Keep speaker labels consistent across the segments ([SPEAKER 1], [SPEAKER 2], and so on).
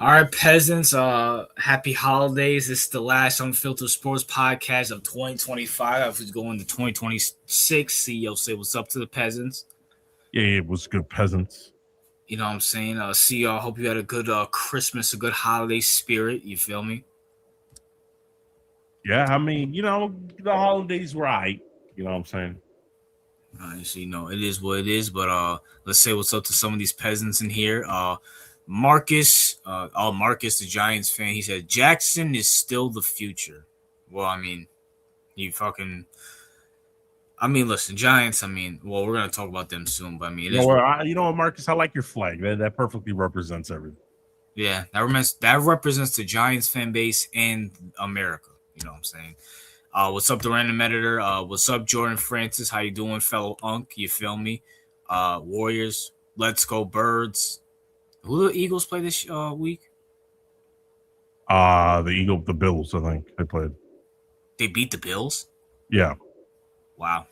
[SPEAKER 1] All right, peasants. Happy holidays. This is the last Unfiltered Sports Podcast of 2025. I was going to 2026. CEO say what's up to the peasants.
[SPEAKER 2] Yeah, it was good peasants.
[SPEAKER 1] You know what I'm saying? CEO, I hope you had a good Christmas, a good holiday spirit. You feel me?
[SPEAKER 2] Yeah, I mean, the holidays were right. You know what I'm saying?
[SPEAKER 1] So, it is what it is. But let's say what's up to some of these peasants in here. Marcus, Marcus, the Giants fan, he said Jackson is still the future. Well, I mean, listen, Giants. We're gonna talk about them soon, but
[SPEAKER 2] you know what, Marcus? I like your flag. That perfectly represents everything.
[SPEAKER 1] Yeah, that represents the Giants fan base and America. You know what I'm saying? What's up, the random editor? What's up, Jordan Francis? How you doing, fellow Unk? You feel me? Warriors, let's go Birds. Who the Eagles play this week?
[SPEAKER 2] The Bills. I think they played.
[SPEAKER 1] They beat the Bills.
[SPEAKER 2] Yeah.
[SPEAKER 1] Wow.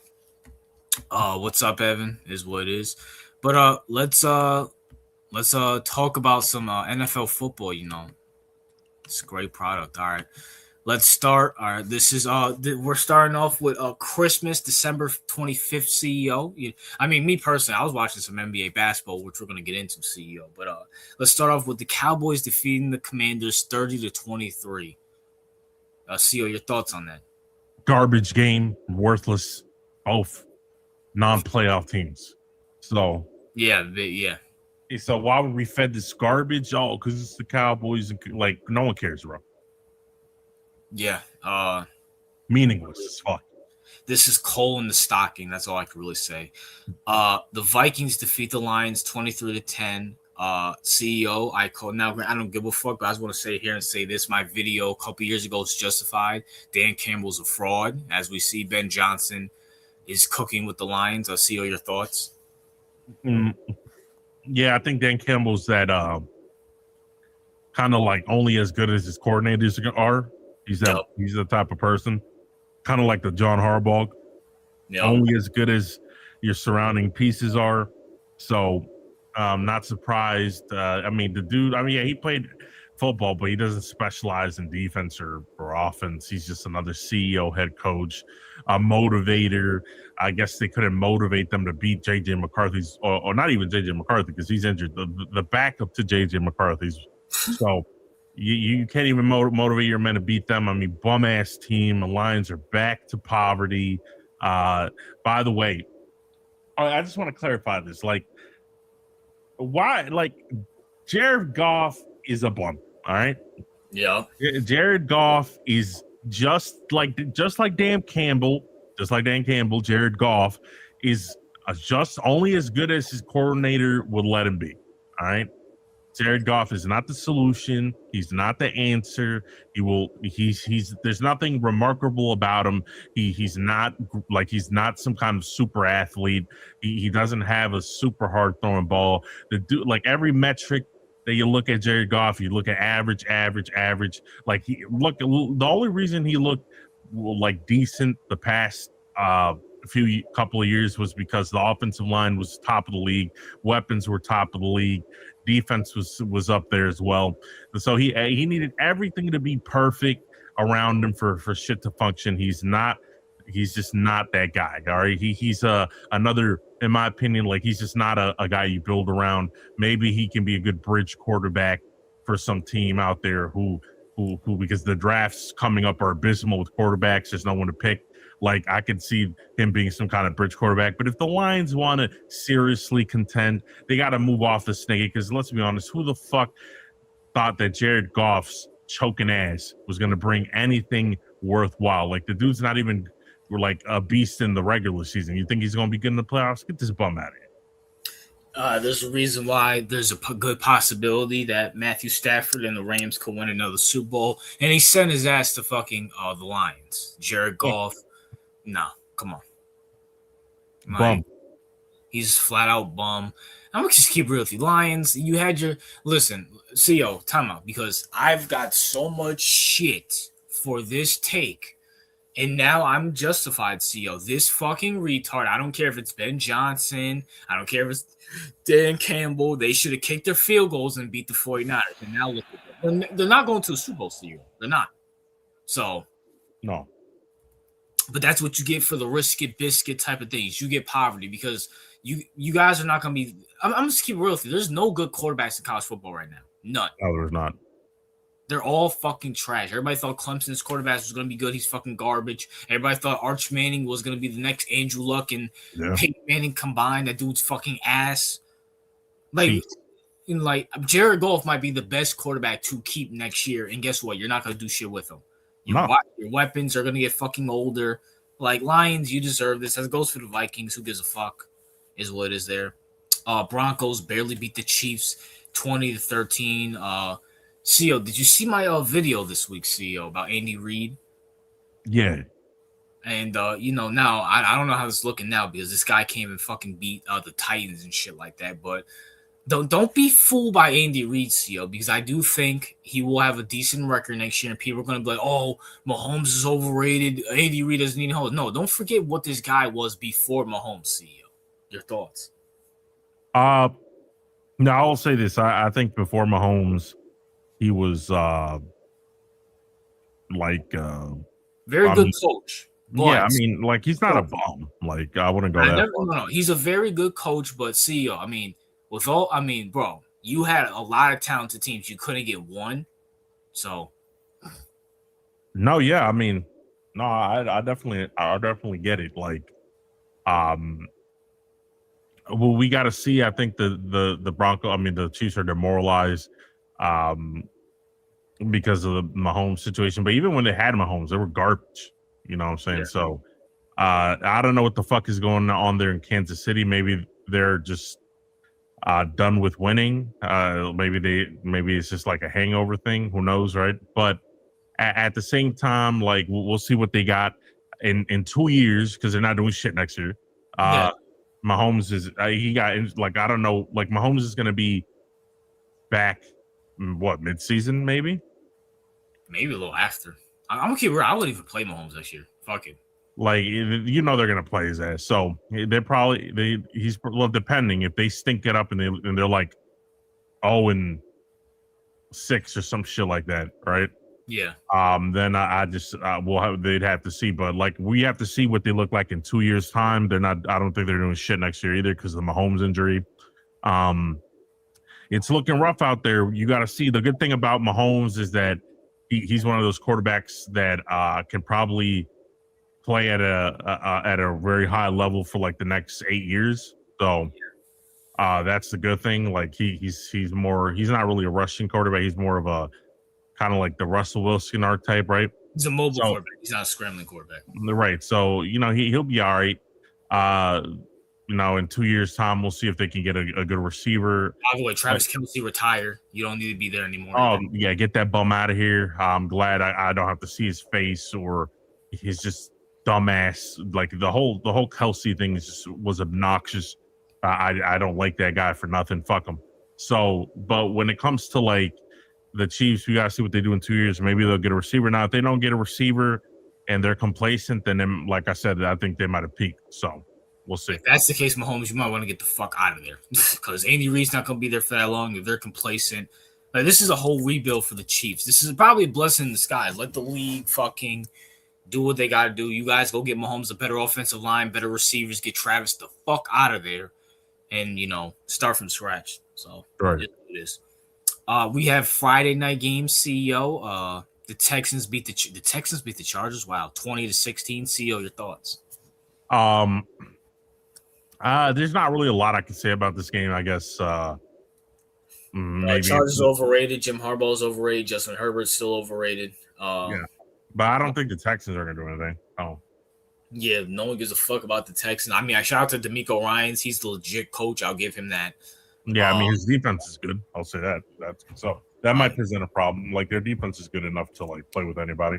[SPEAKER 1] What's up, Evan? Is what it is. But let's talk about some NFL football. It's a great product. All right. Let's start. All right, this is we're starting off with Christmas, December 25th, CEO. Me personally, I was watching some NBA basketball, which we're going to get into, CEO. But let's start off with the Cowboys defeating the Commanders 30-23. CEO, your thoughts on that?
[SPEAKER 2] Garbage game, worthless, both non-playoff teams. So
[SPEAKER 1] yeah.
[SPEAKER 2] So why would we fed this garbage? Oh, because it's the Cowboys, and no one cares, bro.
[SPEAKER 1] Yeah.
[SPEAKER 2] Meaningless as fuck.
[SPEAKER 1] This is coal in the stocking. That's all I can really say. The Vikings defeat the Lions 23-10. CEO, I don't give a fuck, but I just want to say here and say this. My video a couple years ago is justified. Dan Campbell's a fraud. As we see, Ben Johnson is cooking with the Lions. CEO, your thoughts?
[SPEAKER 2] Yeah, I think Dan Campbell's that kind of like only as good as his coordinators are. He's the type of person, kind of like the John Harbaugh, only as good as your surrounding pieces are. So I'm not surprised. The dude, he played football, but he doesn't specialize in defense or offense. He's just another CEO, head coach, a motivator. I guess they couldn't motivate them to beat J.J. McCarthy's, or not even J.J. McCarthy because he's injured. The backup to J.J. McCarthy's. So you can't even motivate your men to beat them. Bum ass team. The Lions are back to poverty. By the way, I just want to clarify this. Why? Jared Goff is a bum. All right.
[SPEAKER 1] Yeah.
[SPEAKER 2] Jared Goff is just like Dan Campbell. Just like Dan Campbell, Jared Goff is just only as good as his coordinator would let him be. All right. Jared Goff is not the solution. He's not the answer. There's nothing remarkable about him. He's not some kind of super athlete. He doesn't have a super hard throwing ball. Every metric that you look at Jared Goff, you look at average. The only reason he looked decent the past couple of years was because the offensive line was top of the league, weapons were top of the league, defense was up there as well. So he needed everything to be perfect around him for shit to function. He's just not that guy. All right, he's another, in my opinion, he's just not a guy you build around. Maybe he can be a good bridge quarterback for some team out there who because the drafts coming up are abysmal with quarterbacks. There's no one to pick. I could see him being some kind of bridge quarterback. But if the Lions want to seriously contend, they got to move off the snake. Because let's be honest, who the fuck thought that Jared Goff's choking ass was going to bring anything worthwhile? The dude's not even a beast in the regular season. You think he's going to be good in the playoffs? Get this bum out of here.
[SPEAKER 1] There's a reason why there's a good possibility that Matthew Stafford and the Rams could win another Super Bowl. And he sent his ass to fucking the Lions. Jared Goff. No, come on.
[SPEAKER 2] Bum.
[SPEAKER 1] He's flat out bum. I'm going to just keep real with you. Lions, you had your... Listen, time out. Because I've got so much shit for this take And now I'm justified, CO. This fucking retard, I don't care if it's Ben Johnson, I don't care if it's Dan Campbell, they should have kicked their field goals and beat the 49ers. And now look at them. They're not going to the Super Bowl, CO. They're not. So,
[SPEAKER 2] No.
[SPEAKER 1] but that's what you get for the risk it biscuit type of things. You get poverty because you guys are not going to be. I'm just keep real with you. There's no good quarterbacks in college football right now. None.
[SPEAKER 2] No, there's not.
[SPEAKER 1] They're all fucking trash. Everybody thought Clemson's quarterback was going to be good. He's fucking garbage. Everybody thought Arch Manning was going to be the next Andrew Luck and Peyton Manning combined. That dude's fucking ass. Like Jared Goff might be the best quarterback to keep next year. And guess what? You're not going to do shit with him. Your weapons are going to get fucking older. Like, Lions, you deserve this. As it goes for the Vikings, who gives a fuck is what is there. Broncos barely beat the Chiefs 20-13. CEO, did you see my video this week, CEO, about Andy Reid?
[SPEAKER 2] Yeah.
[SPEAKER 1] And, now I don't know how it's looking now because this guy came and fucking beat the Titans and shit like that. But don't be fooled by Andy Reid, CEO, because I do think he will have a decent record next year. And people are going to be like, oh, Mahomes is overrated. Andy Reid doesn't need help. No, don't forget what this guy was before Mahomes, CEO. Your thoughts?
[SPEAKER 2] No, I'll say this. I think before Mahomes, he was
[SPEAKER 1] very good coach.
[SPEAKER 2] Yeah, I mean, like, he's not a bum. Like, I wouldn't go that far.
[SPEAKER 1] No. He's a very good coach, but CEO, I mean, bro, you had a lot of talented teams. You couldn't get one. So
[SPEAKER 2] no, yeah, I mean, no, I definitely get it. Like, well, we got to see. I think the Chiefs are demoralized because of the Mahomes situation. But even when they had Mahomes, they were garbage. You know what I'm saying? Yeah. So I don't know what the fuck is going on there in Kansas City. Maybe they're just done with winning. Maybe it's just like a hangover thing. Who knows, right? But at the same time, like, we'll see what they got in 2 years because they're not doing shit next year. Mahomes is I don't know, like, Mahomes is going to be back mid-season maybe
[SPEAKER 1] a little after. I'm gonna keep real. I wouldn't even play Mahomes this year. Fuck it.
[SPEAKER 2] Like, they're gonna play his ass. So he's depending if they stink it up and they're like 0-6 or some shit like that, right?
[SPEAKER 1] Yeah.
[SPEAKER 2] Then they'd have to see, but like, we have to see what they look like in 2 years' time. I don't think they're doing shit next year either because of the Mahomes injury. It's looking rough out there. You got to see. The good thing about Mahomes is that he's one of those quarterbacks that can probably play at a very high level for like the next 8 years. So that's the good thing. Like, he's not really a rushing quarterback. He's more of a kind of like the Russell Wilson archetype, right?
[SPEAKER 1] He's a mobile quarterback. He's not a scrambling quarterback.
[SPEAKER 2] Right. So, he'll be all right. In 2 years' time, we'll see if they can get a good receiver.
[SPEAKER 1] By the way, Travis Kelce retired. You don't need to be there anymore.
[SPEAKER 2] Oh, yeah, get that bum out of here. I'm glad I don't have to see his face or his just dumbass. Like, the whole Kelce thing was obnoxious. I don't like that guy for nothing. Fuck him. So, but when it comes to, like, the Chiefs, we got to see what they do in 2 years. Maybe they'll get a receiver. Now, if they don't get a receiver and they're complacent, then, like I said, I think they might have peaked. So, we'll see.
[SPEAKER 1] If that's the case, Mahomes, you might want to get the fuck out of there because Andy Reid's not going to be there for that long. If they're complacent, like, this is a whole rebuild for the Chiefs. This is probably a blessing in disguise. Let the league fucking do what they got to do. You guys go get Mahomes a better offensive line, better receivers, get Travis the fuck out of there, and start from scratch. So
[SPEAKER 2] right.
[SPEAKER 1] It is. We have Friday night games. CEO. The Texans beat the Chargers. Wow, 20-16. CEO, your thoughts?
[SPEAKER 2] There's not really a lot I can say about this game, I guess. Maybe
[SPEAKER 1] Chargers overrated. Jim Harbaugh is overrated. Justin Herbert's still overrated.
[SPEAKER 2] Yeah, but I don't think the Texans are going to do anything. Oh,
[SPEAKER 1] yeah, no one gives a fuck about the Texans. I mean, I shout out to DeMeco Ryans. He's the legit coach. I'll give him that.
[SPEAKER 2] Yeah, I mean, his defense is good. I'll say that. So that might present a problem. Like, their defense is good enough to, like, play with anybody.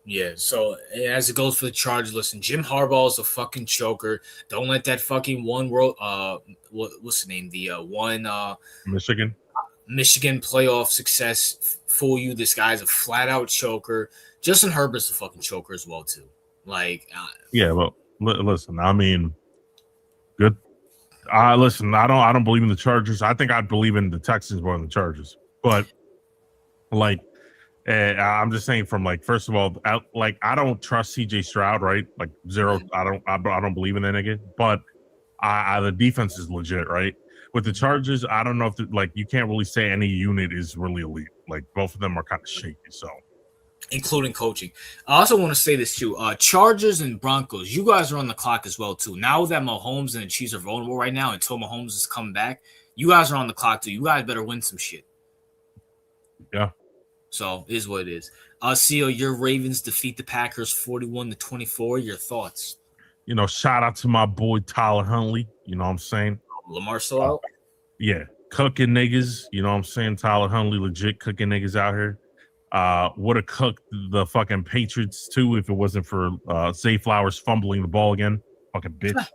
[SPEAKER 1] Yeah, so as it goes for the Chargers, listen, Jim Harbaugh is a fucking choker. Don't let that fucking what's the name? The
[SPEAKER 2] Michigan
[SPEAKER 1] playoff success fool you. This guy's a flat out choker. Justin Herbert's a fucking choker as well too. Like,
[SPEAKER 2] Yeah, well, listen, I mean, good. Listen, I don't believe in the Chargers. I think I'd believe in the Texans more than the Chargers. But like, I'm just saying from like, first of all, I don't trust CJ Stroud, right? Like zero. I don't believe in that nigga. But the defense is legit, right? With the Chargers, I don't know if like you can't really say any unit is really elite. Like both of them are kind of shaky. So
[SPEAKER 1] including coaching. I also want to say this too. Chargers and Broncos, you guys are on the clock as well too. Now that Mahomes and the Chiefs are vulnerable right now, until Mahomes is coming back, you guys are on the clock too. You guys better win some shit.
[SPEAKER 2] yeah,
[SPEAKER 1] So is what it is. CEO, your Ravens defeat the Packers 41-24. Your thoughts?
[SPEAKER 2] shout out to my boy Tyler Huntley. You know what I'm saying?
[SPEAKER 1] Lamar still out?
[SPEAKER 2] Yeah, cooking niggas. You know what I'm saying? Tyler Huntley legit cooking niggas out here. Would have cooked the fucking Patriots too if it wasn't for Zay Flowers fumbling the ball again. Fucking bitch.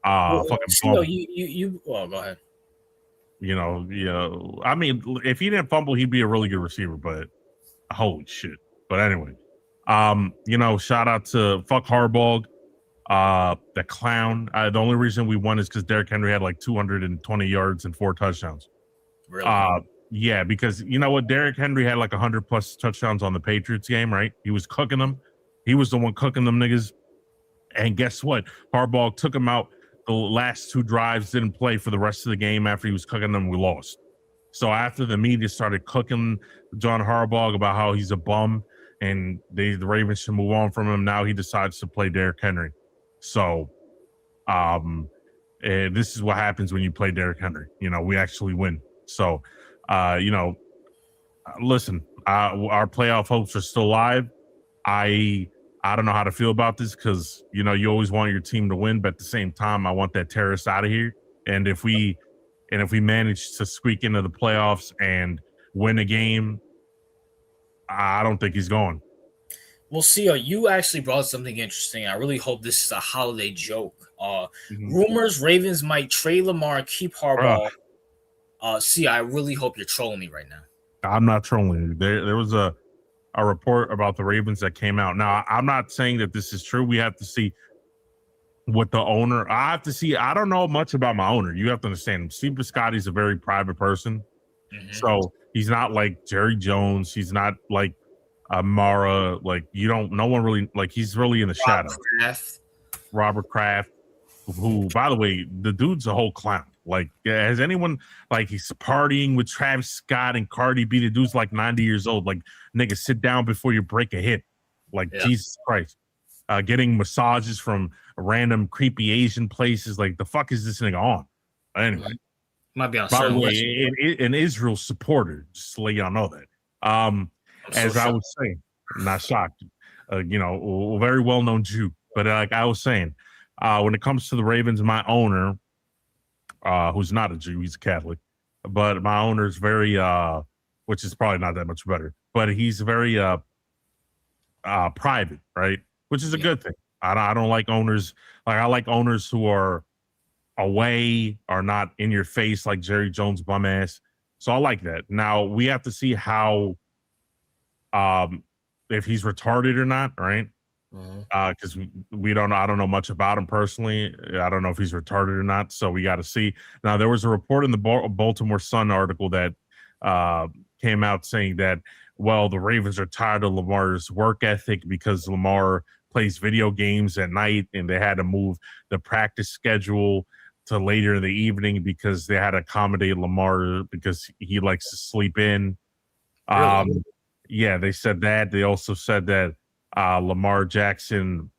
[SPEAKER 2] Fucking
[SPEAKER 1] CEO, you. Oh, go ahead.
[SPEAKER 2] I mean, if he didn't fumble, he'd be a really good receiver. But holy shit. But anyway, shout out to fuck Harbaugh, the clown. The only reason we won is because Derrick Henry had like 220 yards and 4 touchdowns.
[SPEAKER 1] Really?
[SPEAKER 2] Yeah, because you know what, Derrick Henry had like 100 plus touchdowns on the Patriots game, right? He was cooking them. He was the one cooking them niggas. And guess what? Harbaugh took him out. The last 2 drives, didn't play for the rest of the game after he was cooking them. We lost. So after the media started cooking John Harbaugh about how he's a bum and the Ravens should move on from him, now he decides to play Derrick Henry. So this is what happens when you play Derrick Henry. We actually win. So, listen, our playoff hopes are still alive. I don't know how to feel about this because, you always want your team to win, but at the same time, I want that terrorist out of here. And if we manage to squeak into the playoffs and win a game, I don't think he's going.
[SPEAKER 1] Well, see, you actually brought something interesting. I really hope this is a holiday joke. Rumors Ravens might trade Lamar, keep Harbaugh. See, I really hope you're trolling me right now.
[SPEAKER 2] I'm not trolling you. There was a report about the Ravens that came out. Now, I'm not saying that this is true. We have to see what the owner. I have to see. I don't know much about my owner. You have to understand. Steve Biscotti's a very private person, so he's not like Jerry Jones. He's not like Mara. Like no one really like. He's really in the shadow. Robert Kraft, who, by the way, the dude's a whole clown. Like, has anyone, like, he's partying with Travis Scott and Cardi B? The dude's like 90 years old. Like, nigga, sit down before you break a hip. Like, Jesus Christ. Getting massages from random creepy Asian places. Like, the fuck is this nigga on? Anyway.
[SPEAKER 1] Might be on
[SPEAKER 2] by the way, an Israel supporter, just to let y'all know that. As I was saying, I'm not shocked. A very well-known Jew. But like I was saying, when it comes to the Ravens, my owner, who's not a Jew, he's a Catholic, but my owner is very, which is probably not that much better, but he's very private, right? Which is a good thing. I don't like owners. Like, I like owners who are away, are not in your face like Jerry Jones bum ass. So I like that. Now we have to see how, if he's retarded or not, right? Because I don't know much about him personally. I don't know if he's retarded or not, so we got to see. Now, there was a report in the Baltimore Sun article that came out saying that, well, the Ravens are tired of Lamar's work ethic because Lamar plays video games at night, and they had to move the practice schedule to later in the evening because they had to accommodate Lamar because he likes to sleep in.
[SPEAKER 1] Really?
[SPEAKER 2] Yeah, they said that. They also said that Lamar Jackson,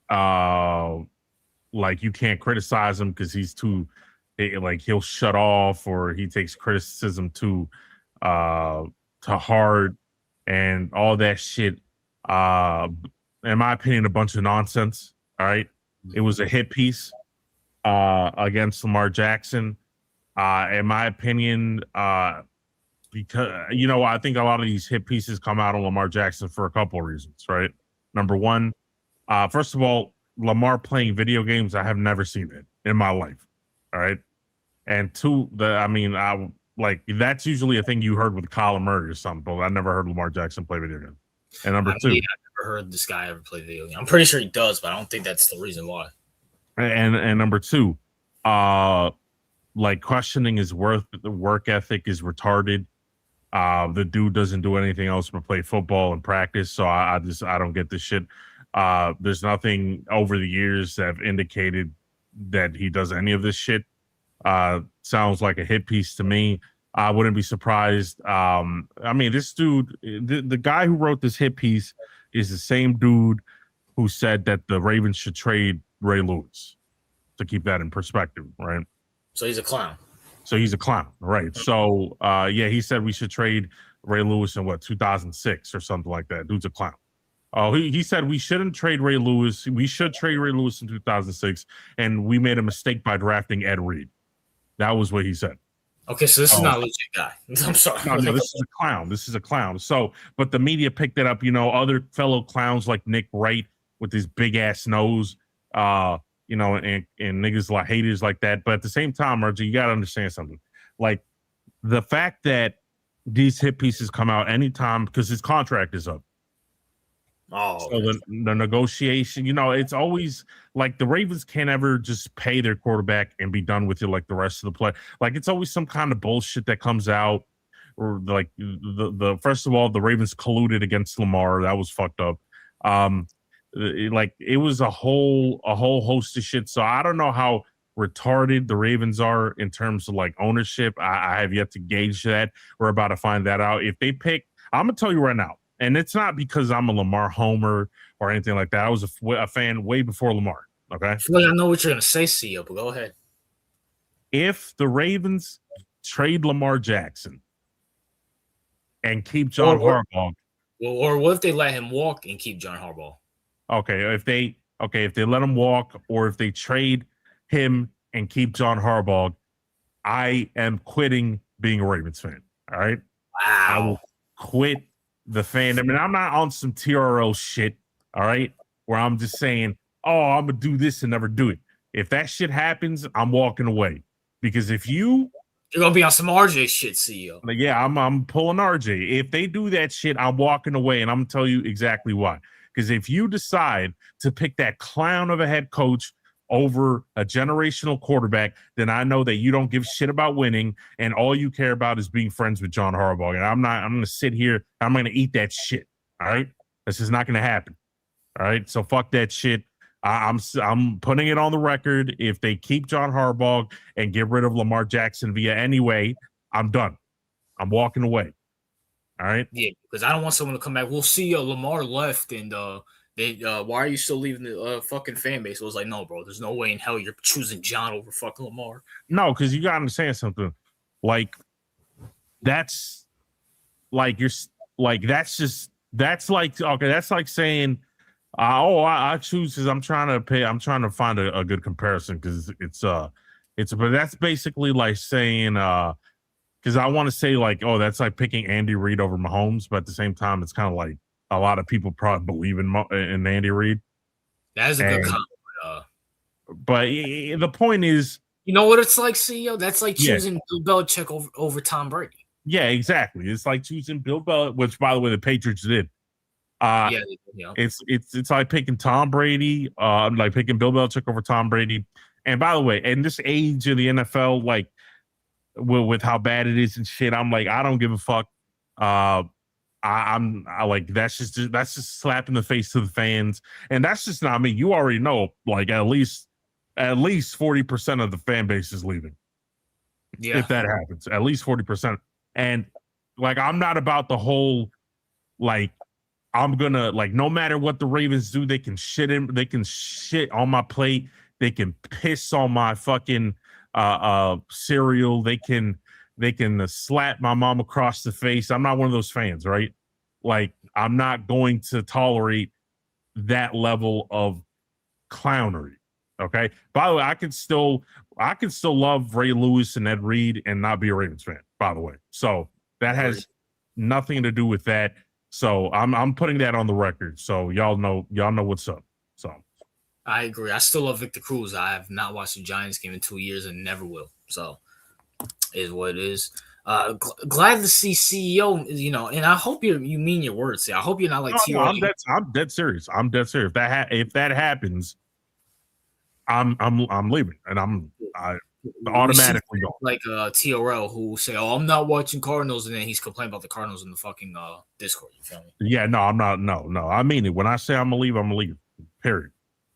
[SPEAKER 2] like, you can't criticize him because he's too, like, he'll shut off, or he takes criticism too hard, and all that shit. In my opinion, a bunch of nonsense. All right, it was a hit piece against Lamar Jackson. In my opinion, because I think a lot of these hit pieces come out on Lamar Jackson for a couple of reasons, right? Number one, first of all, Lamar playing video games, I have never seen it in my life. All right. And two, that's usually a thing you heard with Kyler Murray or something, but I never heard Lamar Jackson play video games. And number two,
[SPEAKER 1] heard this guy ever play video game. I'm pretty sure he does, but I don't think that's the reason why.
[SPEAKER 2] And number two, like questioning his work ethic is retarded. The dude doesn't do anything else but play football and practice. So I don't get this shit. There's nothing over the years that have indicated that he does any of this shit. Sounds like a hit piece to me. I wouldn't be surprised. I mean, this dude, the guy who wrote this hit piece is the same dude who said that the Ravens should trade Ray Lewis, to keep that in perspective, right?
[SPEAKER 1] So he's a clown.
[SPEAKER 2] Right? So, yeah, he said we should trade Ray Lewis in 2006 or something like that. Dude's a clown. Oh, he said we shouldn't trade Ray Lewis. We should trade Ray Lewis in 2006, and we made a mistake by drafting Ed Reed. That was what he said.
[SPEAKER 1] Okay, so this is not a legit guy. I'm sorry.
[SPEAKER 2] No, this is a clown. So, but the media picked it up. Other fellow clowns like Nick Wright with his big ass nose. And niggas like haters like that. But at the same time, RJ, you gotta understand something. Like the fact that these hit pieces come out anytime because his contract is up.
[SPEAKER 1] Oh,
[SPEAKER 2] so the negotiation, it's always like the Ravens can't ever just pay their quarterback and be done with it like the rest of the play. Like it's always some kind of bullshit that comes out, or like the first of all, the Ravens colluded against Lamar. That was fucked up. It was a whole host of shit. So I don't know how retarded the Ravens are in terms of like ownership. I have yet to gauge that. We're about to find that out. If they pick, I'm gonna tell you right now. And it's not because I'm a Lamar homer or anything like that. I was a fan way before Lamar, okay?
[SPEAKER 1] I feel like I know what you're going to say, CEO, but go ahead.
[SPEAKER 2] If the Ravens trade Lamar Jackson and keep John Harbaugh.
[SPEAKER 1] Or what if they let him walk and keep John Harbaugh?
[SPEAKER 2] Okay, if they let him walk or if they trade him and keep John Harbaugh, I am quitting being a Ravens fan, all right?
[SPEAKER 1] Wow.
[SPEAKER 2] I will quit the fandom. And I'm not on some TRL shit, all right, where I'm just saying, oh, I'm going to do this and never do it. If that shit happens, I'm walking away. Because if you're
[SPEAKER 1] going to be on some RJ shit, CEO.
[SPEAKER 2] Yeah, I'm pulling RJ. If they do that shit, I'm walking away, and I'm going to tell you exactly why. Because if you decide to pick that clown of a head coach over a generational quarterback, then I know that you don't give shit about winning and all you care about is being friends with John Harbaugh. And I'm going to sit here. I'm going to eat that shit. All right. This is not going to happen. All right. So fuck that shit. I'm putting it on the record. If they keep John Harbaugh and get rid of Lamar Jackson via anyway, I'm done. I'm walking away. All right.
[SPEAKER 1] Yeah. Because I don't want someone to come back. We'll see Lamar left and, why are you still leaving the fucking fan base? I was like, no, bro, there's no way in hell you're choosing John over fucking Lamar.
[SPEAKER 2] No, because you got to understand something. Like, that's like, that's like saying, I choose because I'm trying to find a good comparison because but that's basically like saying, because I want to say like, oh, that's like picking Andy Reid over Mahomes, but at the same time, it's kind of like, a lot of people probably believe in Andy Reid.
[SPEAKER 1] That is a good comment.
[SPEAKER 2] But the point is,
[SPEAKER 1] you know what it's like, CEO? That's like choosing Bill Belichick over Tom Brady.
[SPEAKER 2] Yeah, exactly. It's like choosing Bill Belichick, which, by the way, the Patriots did. It's like picking Tom Brady, like picking Bill Belichick over Tom Brady. And by the way, in this age of the NFL, like with how bad it is and shit, I'm like, I don't give a fuck. I'm like that's just slap in the face to the fans, and that's just not me. You already know, like at least 40% of the fan base is leaving. Yeah, if that happens, at least 40%. And like I'm not about the whole like I'm gonna like no matter what the Ravens do, they can shit on my plate, they can piss on my fucking cereal, they can slap my mom across the face. I'm not one of those fans, right? Like, I'm not going to tolerate that level of clownery. Okay. By the way, I could still love Ray Lewis and Ed Reed and not be a Ravens fan, by the way. So that has nothing to do with that. So I'm putting that on the record. So y'all know what's up. So
[SPEAKER 1] I agree. I still love Victor Cruz. I have not watched the Giants game in 2 years and never will. So is what it is. Glad to see CEO. And I hope you mean your words. I hope you're not like
[SPEAKER 2] No,
[SPEAKER 1] TRA.
[SPEAKER 2] I'm dead serious. I'm dead serious. If that happens, I'm leaving, and I automatically going.
[SPEAKER 1] Like TRL who say, "Oh, I'm not watching Cardinals," and then he's complaining about the Cardinals in the fucking Discord. You feel me?
[SPEAKER 2] Yeah, no, I'm not. No, I mean it. When I say I'm gonna leave. Period.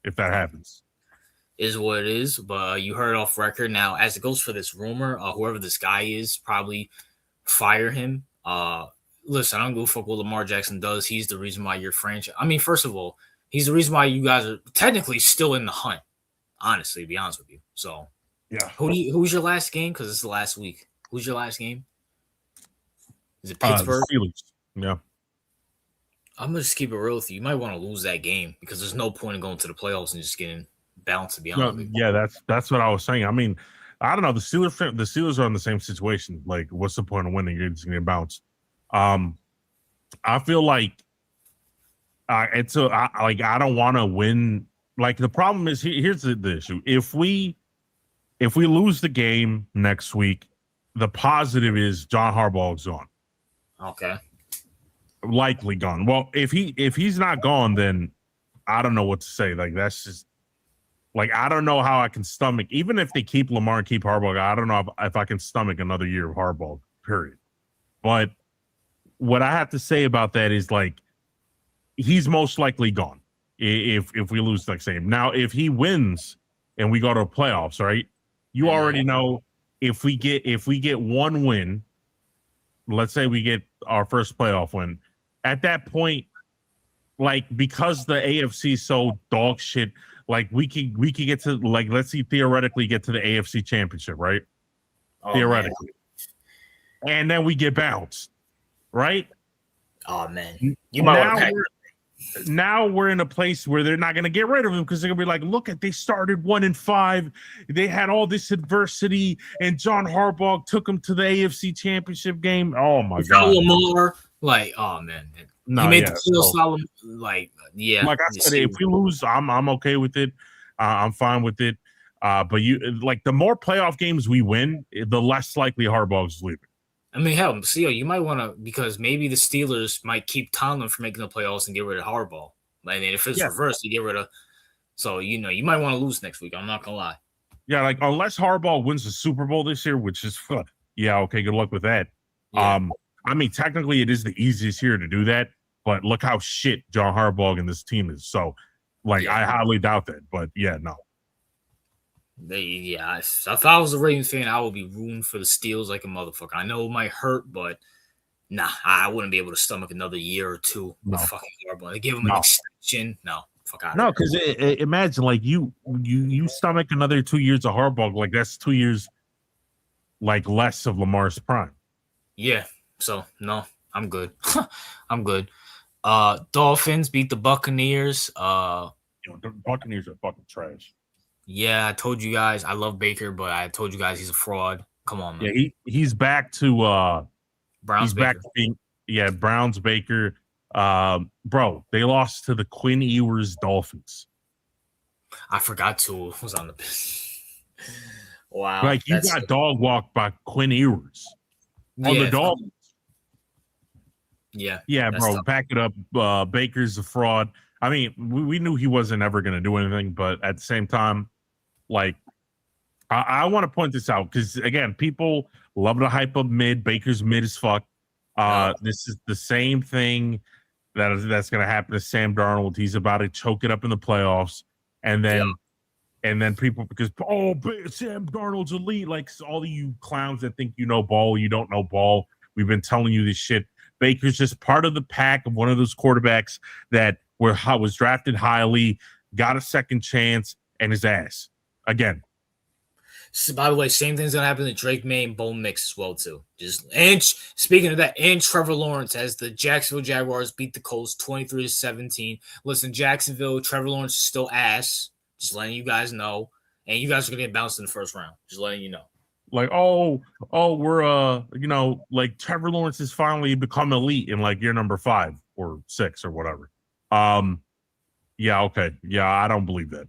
[SPEAKER 2] If that happens,
[SPEAKER 1] is what it is. But you heard off record. Now, as it goes for this rumor, whoever this guy is, probably fire him. Listen, I don't give a fuck what Lamar Jackson does. He's the reason why your franchise. I mean, first of all, he's the reason why you guys are technically still in the hunt. Honestly, to be honest with you. So,
[SPEAKER 2] yeah.
[SPEAKER 1] Who's your last game? Because it's the last week. Who's your last game? Is it Pittsburgh?
[SPEAKER 2] Steelers. Yeah.
[SPEAKER 1] I'm gonna just keep it real with you. You might want to lose that game because there's no point in going to the playoffs and just getting bounced. To be honest, with you.
[SPEAKER 2] Yeah, that's what I was saying. I mean, I don't know. The Steelers are in the same situation. Like, what's the point of winning? You're just gonna get bounced. I feel like I don't want to win. Like, the problem is here's the issue. If we lose the game next week, the positive is John Harbaugh's gone.
[SPEAKER 1] Okay.
[SPEAKER 2] Likely gone. Well, if he's not gone, then I don't know what to say. Like, that's just like, I don't know how I can stomach, even if they keep Lamar and keep Harbaugh. I don't know if I can stomach another year of Harbaugh. Period. But what I have to say about that is, like, he's most likely gone if we lose next game. Now, if he wins and we go to playoffs, right? You already know if we get one win, let's say we get our first playoff win. At that point, like, because the AFC is so dog shit, like, we could get to, like, let's see, theoretically get to the AFC Championship, right? Theoretically. Man. And then we get bounced, right?
[SPEAKER 1] Oh, man. You might
[SPEAKER 2] now we're in a place where they're not going to get rid of him because they're going to be like, look at, they started 1-5. They had all this adversity, and John Harbaugh took them to the AFC Championship game. Oh, my God.
[SPEAKER 1] Lamar, like, oh, man. He made the solid, like, yeah.
[SPEAKER 2] Like I said, if we lose, I'm okay with it. I'm fine with it. But the more playoff games we win, the less likely Harbaugh's leaving.
[SPEAKER 1] I mean, hell, CEO, you might want to, because maybe the Steelers might keep Tomlin from making the playoffs and get rid of Harbaugh. And if it's reversed, you get rid of. So, you might want to lose next week. I'm not going to lie.
[SPEAKER 2] Yeah, like, unless Harbaugh wins the Super Bowl this year, which is, yeah, okay, good luck with that. Yeah. I mean, technically, it is the easiest year to do that, but look how shit John Harbaugh and this team is. So, like, I highly doubt that. But, yeah, no.
[SPEAKER 1] If I was a Ravens fan, I would be rooting for the Steelers like a motherfucker. I know it might hurt, but nah, I wouldn't be able to stomach another year or two with fucking Harbaugh. They give him an extension. No, fuck out.
[SPEAKER 2] No, because imagine, like, you stomach another 2 years of Harbaugh, like, that's 2 years, like, less of Lamar's prime.
[SPEAKER 1] Yeah. So no, I'm good. I'm good. Dolphins beat the Buccaneers.
[SPEAKER 2] The Buccaneers are fucking trash.
[SPEAKER 1] Yeah, I told you guys I love Baker, but I told you guys he's a fraud. Come on, man.
[SPEAKER 2] Yeah, he's back to
[SPEAKER 1] Browns.
[SPEAKER 2] He's back to being Browns Baker. Bro, they lost to the Quinn Ewers Dolphins.
[SPEAKER 1] I forgot who was on the wow.
[SPEAKER 2] Like, you got dog walked by Quinn Ewers on the Dolphins. Yeah, bro, tough. Back it up. Baker's a fraud. I mean, we knew he wasn't ever going to do anything, but at the same time, like, I want to point this out because, again, people love to hype up mid. Baker's mid as fuck. This is the same thing that's going to happen to Sam Darnold. He's about to choke it up in the playoffs, and then people, because Sam Darnold's elite, like, all of you clowns that think you know ball, you don't know ball. We've been telling you this shit. Baker's just part of the pack of one of those quarterbacks that was drafted highly, got a second chance, and his ass again.
[SPEAKER 1] So, by the way, same thing's gonna happen to Drake May and Bo Mix as well too. Speaking of that, and Trevor Lawrence as the Jacksonville Jaguars beat the Colts 23-17. Listen, Jacksonville, Trevor Lawrence is still ass. Just letting you guys know, and you guys are gonna get bounced in the first round. Just letting you know.
[SPEAKER 2] Like, we're like, Trevor Lawrence has finally become elite in, like, year number 5 or 6 or whatever. Yeah, okay. Yeah, I don't believe that.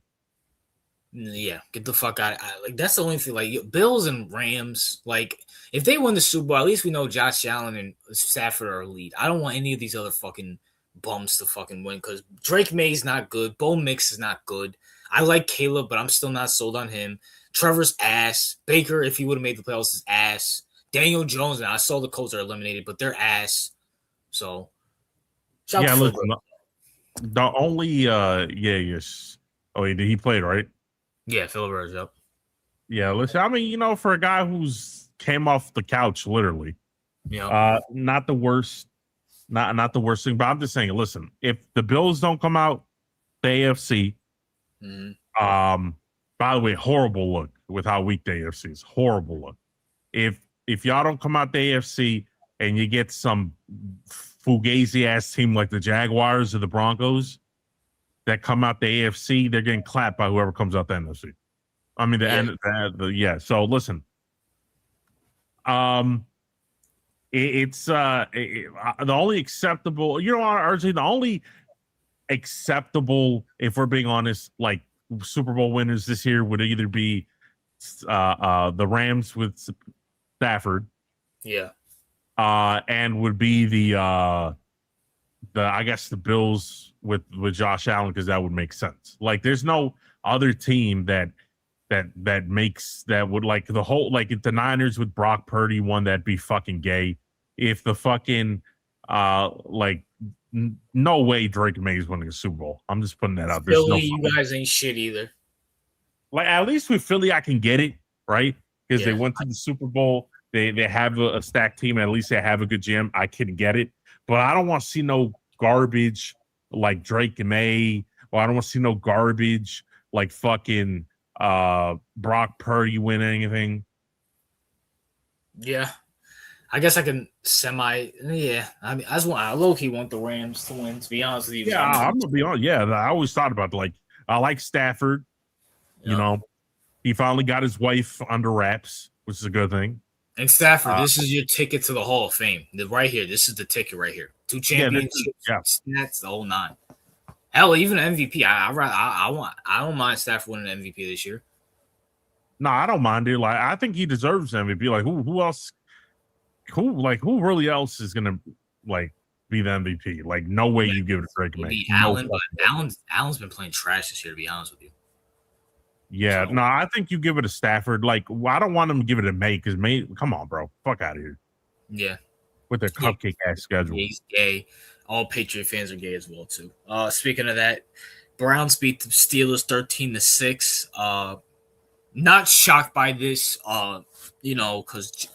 [SPEAKER 1] Yeah, get the fuck out. Like, that's the only thing. Like, Bills and Rams, like, If they win the Super Bowl, at least we know Josh Allen and Stafford are elite. I don't want any of these other fucking bums to fucking win because Drake May's not good. Bo Mix is not good. I like Caleb, but I'm still not sold on him. Trevor's ass. Baker, if he would have made the playoffs, is ass. Daniel Jones, and I saw the Colts are eliminated, but they're ass. So,
[SPEAKER 2] listen, the only yes. Oh, did he play right?
[SPEAKER 1] Yeah, Philip Rivers, yep.
[SPEAKER 2] Yeah, listen, I mean, for a guy who's came off the couch, literally, not the worst, not the worst thing. But I'm just saying, listen, if the Bills don't come out, the AFC, by the way, horrible look with how weak the AFC is. Horrible look. If y'all don't come out the AFC and you get some fugazi ass team like the Jaguars or the Broncos that come out the AFC, they're getting clapped by whoever comes out the NFC. I mean, yeah. So listen, it's the only acceptable. RJ, the only acceptable, if we're being honest, like Super Bowl winners this year would either be the Rams with Stafford, and would be the I guess the Bills with Josh Allen, because that would make sense. Like, there's no other team that makes that would, like, the whole, like, if the Niners with Brock Purdy won, that'd be fucking gay. If the fucking no way Drake May's winning a Super Bowl. I'm just putting that out.
[SPEAKER 1] Philly, you guys ain't shit either.
[SPEAKER 2] Like, at least with Philly, I can get it, right? Because they went to the Super Bowl. They have a stacked team. At least they have a good GM. I can get it. But I don't want to see no garbage like Drake and May. Or I don't want to see no garbage like fucking Brock Purdy win anything.
[SPEAKER 1] Yeah. I guess I can I mean, I low-key want the Rams to win, to be honest with you.
[SPEAKER 2] Yeah, I'm going to be honest. Yeah, I always thought about, like, I like Stafford. You know, he finally got his wife under wraps, which is a good thing.
[SPEAKER 1] And Stafford, this is your ticket to the Hall of Fame. Right here. This is the ticket right here. 2 championships, stats, the whole 9. Hell, even MVP. I don't mind Stafford winning MVP this year.
[SPEAKER 2] No, I don't mind, dude. Like, I think he deserves MVP. Like, who else? Who really else is gonna, like, be the MVP? Like, no way you give it to Drake May.
[SPEAKER 1] Allen, but Allen's been playing trash this year, to be honest with you.
[SPEAKER 2] Yeah, no, I think you give it to Stafford. Like, I don't want him to give it to May, because May, come on, bro, fuck out of here.
[SPEAKER 1] Yeah,
[SPEAKER 2] with their cupcake ass schedule.
[SPEAKER 1] He's gay. All Patriot fans are gay as well too. Speaking of that, Browns beat the Steelers 13-6. Not shocked by this. Because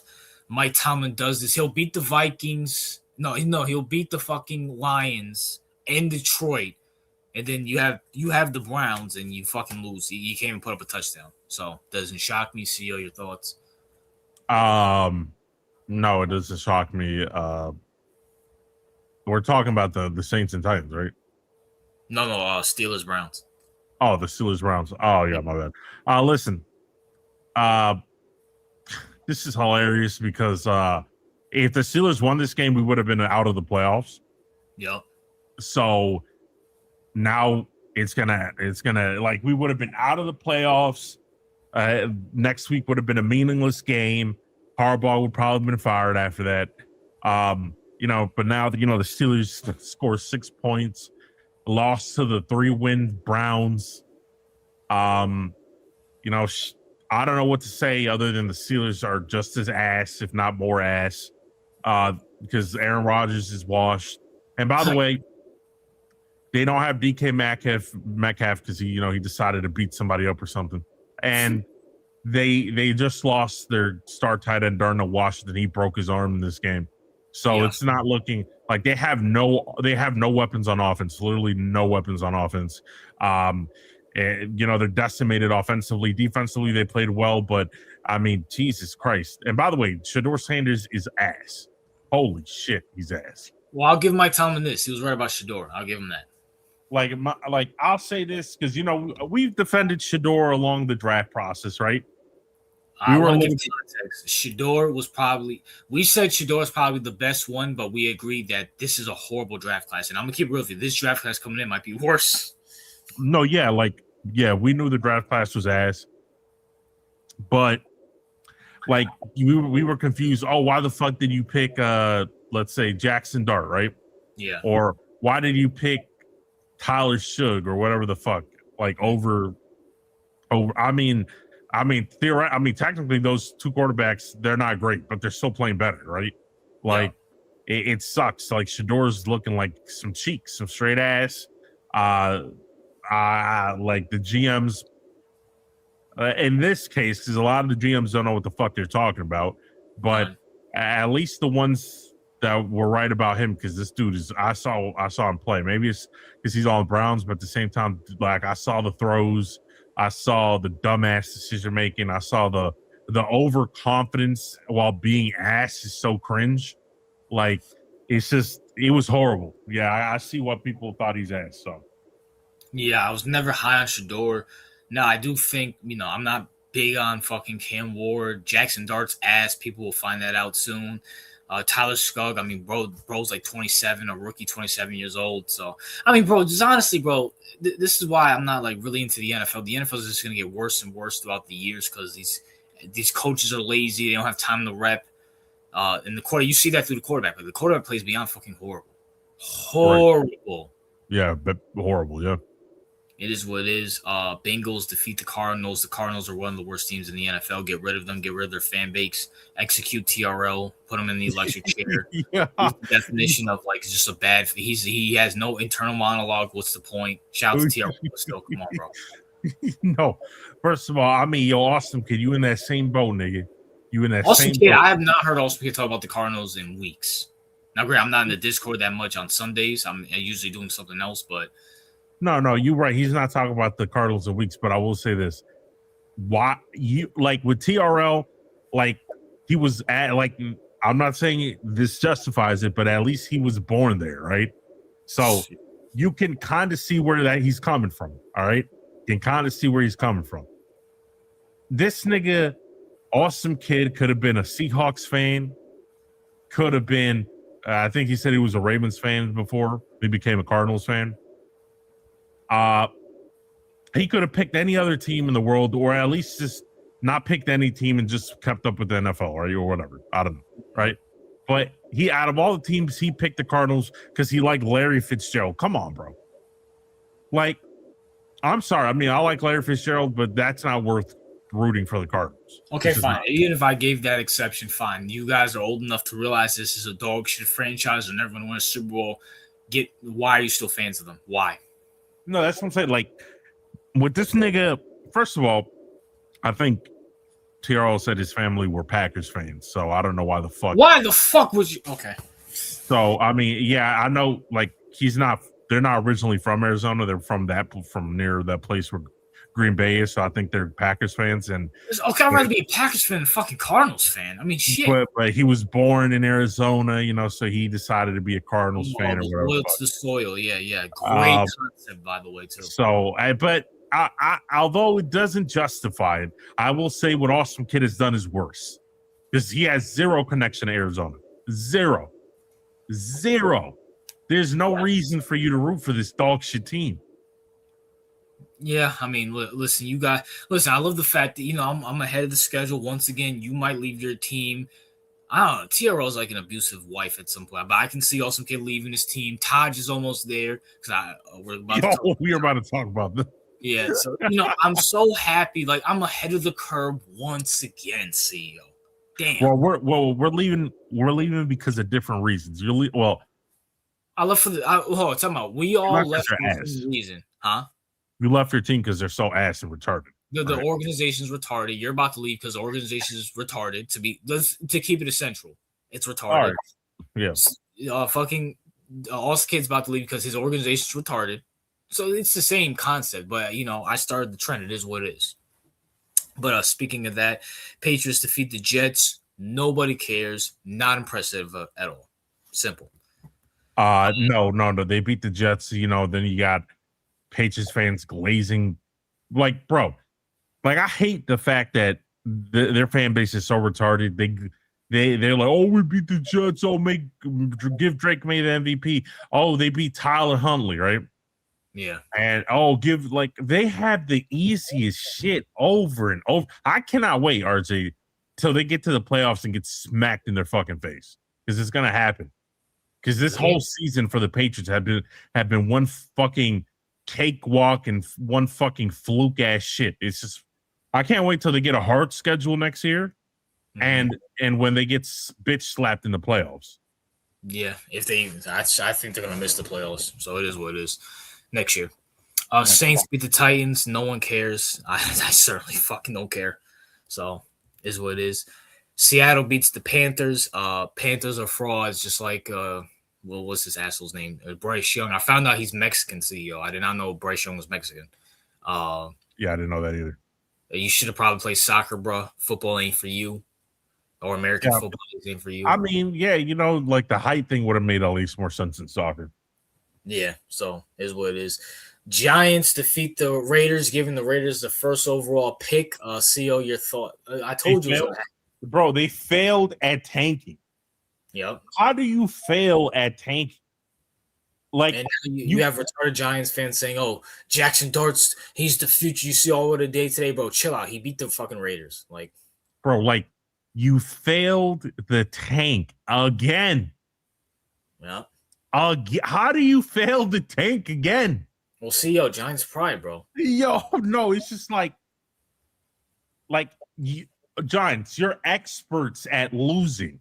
[SPEAKER 1] Mike Tomlin does this. He'll beat the Vikings. No, he'll beat the fucking Lions in Detroit. And then you have the Browns and you fucking lose. You can't even put up a touchdown. So doesn't shock me. CEO, your thoughts?
[SPEAKER 2] No, it doesn't shock me. We're talking about the Saints and Titans, right?
[SPEAKER 1] No, Steelers Browns.
[SPEAKER 2] Oh, the Steelers Browns. Oh yeah, my bad. Listen, this is hilarious because if the Steelers won this game, we would have been out of the playoffs.
[SPEAKER 1] Yep.
[SPEAKER 2] So now it's gonna like, we would have been out of the playoffs. Next week would have been a meaningless game. Harbaugh would probably have been fired after that. But now the Steelers score 6 points, lost to the 3-win Browns. I don't know what to say other than the Steelers are just as ass, if not more ass, because Aaron Rodgers is washed. And by the way, they don't have DK Metcalf because he decided to beat somebody up or something. And they just lost their star tight end Darnell Washington. He broke his arm in this game. So It's not looking like they have no weapons on offense, literally no weapons on offense. They're decimated offensively. Defensively, they played well, but I mean, Jesus Christ. And by the way, Shedeur Sanders is ass. Holy shit, he's ass.
[SPEAKER 1] Well, I'll give Mike Tomlin this. He was right about Shedeur. I'll give him that.
[SPEAKER 2] I'll say this because we've defended Shedeur along the draft process, right?
[SPEAKER 1] I want to give context. Shedeur was we said Shedeur is probably the best one, but we agreed that this is a horrible draft class. And I'm gonna keep real with you. This draft class coming in might be worse.
[SPEAKER 2] No, we knew the draft class was ass, but Like we were confused. Oh, why the fuck did you pick let's say Jackson Dart, right?
[SPEAKER 1] Yeah.
[SPEAKER 2] Or why did you pick Tyler Shug or whatever the fuck? Like over technically those two quarterbacks, they're not great, but they're still playing better, right? Like it sucks. Like Shador's looking like some cheeks, some straight ass. Like the GMs in this case, because a lot of the GMs don't know what the fuck they're talking about, but at least the ones that were right about him, because this dude is I saw him play. Maybe it's because he's on the Browns, but at the same time, like I saw the throws, I saw the dumbass decision making, I saw the overconfidence while being ass is so cringe. Like it was horrible. Yeah, I see what people thought he's ass. So
[SPEAKER 1] Yeah, I was never high on Shador. Now, I do think, I'm not big on fucking Cam Ward. Jackson Dart's ass. People will find that out soon. Tyler Skugg, bro's like 27, a rookie, 27 years old. So, bro, just honestly, bro, this is why I'm not like really into the NFL. The NFL is just going to get worse and worse throughout the years because these coaches are lazy. They don't have time to rep. In the quarter, you see that through the quarterback. But the quarterback plays beyond fucking horrible. Horrible.
[SPEAKER 2] Right. Yeah, but horrible, yeah.
[SPEAKER 1] It is what it is. Bengals defeat the Cardinals. The Cardinals are one of the worst teams in the NFL. Get rid of them. Get rid of their fan base. Execute TRL. Put them in the electric chair.
[SPEAKER 2] Yeah.
[SPEAKER 1] He's the definition of like just a bad. He has no internal monologue. What's the point? Shout out to TRL. Still, come on, bro.
[SPEAKER 2] No, first of all, Austin Kid, you in that same boat, nigga. You in that
[SPEAKER 1] Austin
[SPEAKER 2] same
[SPEAKER 1] Kid,
[SPEAKER 2] boat.
[SPEAKER 1] I have not heard Austin Kid talk about the Cardinals in weeks. Now, great, I'm not in the Discord that much on Sundays. I'm usually doing something else, but.
[SPEAKER 2] No, you're right. He's not talking about the Cardinals in weeks, but I will say this. Why you like with TRL, like he was at like I'm not saying this justifies it, but at least he was born there, right? So you can kind of see where that he's coming from. All right. You can kind of see where he's coming from. This nigga, Awesome Kid, could have been a Seahawks fan, could have been I think he said he was a Ravens fan before he became a Cardinals fan. He could have picked any other team in the world, or at least just not picked any team and just kept up with the NFL, right, or whatever. I don't know, right? But he, out of all the teams, he picked the Cardinals because he liked Larry Fitzgerald. Come on, bro. Like, I'm sorry. I like Larry Fitzgerald, but that's not worth rooting for the Cardinals.
[SPEAKER 1] Okay, fine. Even if I gave that exception, fine. You guys are old enough to realize this is a dog shit franchise. They're never going to win a Super Bowl. Why are you still fans of them? Why?
[SPEAKER 2] No, that's what I'm saying. Like, with this nigga, first of all, I think TRL said his family were Packers fans, so I don't know why the fuck.
[SPEAKER 1] Why the fuck was you? Okay.
[SPEAKER 2] So, yeah, I know, like, they're not originally from Arizona. They're from near that place where Green Bay is, so I think they're Packers fans. And
[SPEAKER 1] okay, I'd rather be a Packers fan than a fucking Cardinals fan. Shit.
[SPEAKER 2] But he was born in Arizona, so he decided to be a Cardinals fan or whatever.
[SPEAKER 1] Loyal to the soil, yeah. Great concept, by the way, too.
[SPEAKER 2] So, but although it doesn't justify it, I will say what Awesome Kid has done is worse because he has zero connection to Arizona. Zero. There's no reason for you to root for this dog shit team.
[SPEAKER 1] Yeah, listen, you guys. Listen, I love the fact that I'm ahead of the schedule. Once again, you might leave your team. I don't know. TRL is like an abusive wife at some point, but I can see Awesome Kid leaving his team. Taj is almost there because we're about to talk about this.
[SPEAKER 2] Yeah,
[SPEAKER 1] so I'm so happy. Like I'm ahead of the curve once again, CEO. Damn.
[SPEAKER 2] We're leaving because of different reasons.
[SPEAKER 1] I left for the. Talking about we all left for a reason, huh?
[SPEAKER 2] You left your team because they're so ass and retarded.
[SPEAKER 1] The organization's retarded. You're about to leave because the organization is retarded. To keep it essential, it's retarded.
[SPEAKER 2] Yes.
[SPEAKER 1] Fucking Awesome Kid's about to leave because his organization's retarded. So it's the same concept, but I started the trend. It is what it is. But speaking of that, Patriots defeat the Jets. Nobody cares. Not impressive at all. Simple.
[SPEAKER 2] No. They beat the Jets. Then you got Patriots fans glazing. Like, bro, like I hate the fact that their fan base is so retarded. They're like, oh, we beat the Jets. Oh, give Drake May the MVP. Oh, they beat Tyler Huntley, right?
[SPEAKER 1] Yeah.
[SPEAKER 2] And they have the easiest shit over and over. I cannot wait, RJ, till they get to the playoffs and get smacked in their fucking face, because it's gonna happen. Because this whole season for the Patriots have been one fucking cakewalk and one fucking fluke ass shit. It's just, I can't wait till they get a hard schedule next year, and when they get bitch slapped in the playoffs.
[SPEAKER 1] Yeah, if they, I think they're gonna miss the playoffs. So it is what it is next year. Saints beat the Titans. No one cares. I certainly fucking don't care. So is what it is. Seattle beats the Panthers. Panthers are frauds, just like what's this asshole's name? Bryce Young. I found out he's Mexican CEO. I did not know Bryce Young was Mexican.
[SPEAKER 2] Yeah, I didn't know that either.
[SPEAKER 1] You should have probably played soccer, bro. Football ain't for you. Or American football ain't for you.
[SPEAKER 2] I mean, yeah, like the height thing would have made at least more sense in soccer.
[SPEAKER 1] Yeah, so is what it is. Giants defeat the Raiders, giving the Raiders the first overall pick. CEO, your thought? I told you.
[SPEAKER 2] Bro, they failed at tanking.
[SPEAKER 1] Yep.
[SPEAKER 2] How do you fail at tanking? Like,
[SPEAKER 1] and you have retarded Giants fans saying, "Oh, Jackson Dart's he's the future." You see all of the day today, bro. Chill out. He beat the fucking Raiders. Like,
[SPEAKER 2] bro, like you failed the tank again.
[SPEAKER 1] Yeah.
[SPEAKER 2] How do you fail the tank again?
[SPEAKER 1] Well, CEO, Giants pride, bro.
[SPEAKER 2] Yo, no, it's just like Giants, you're experts at losing.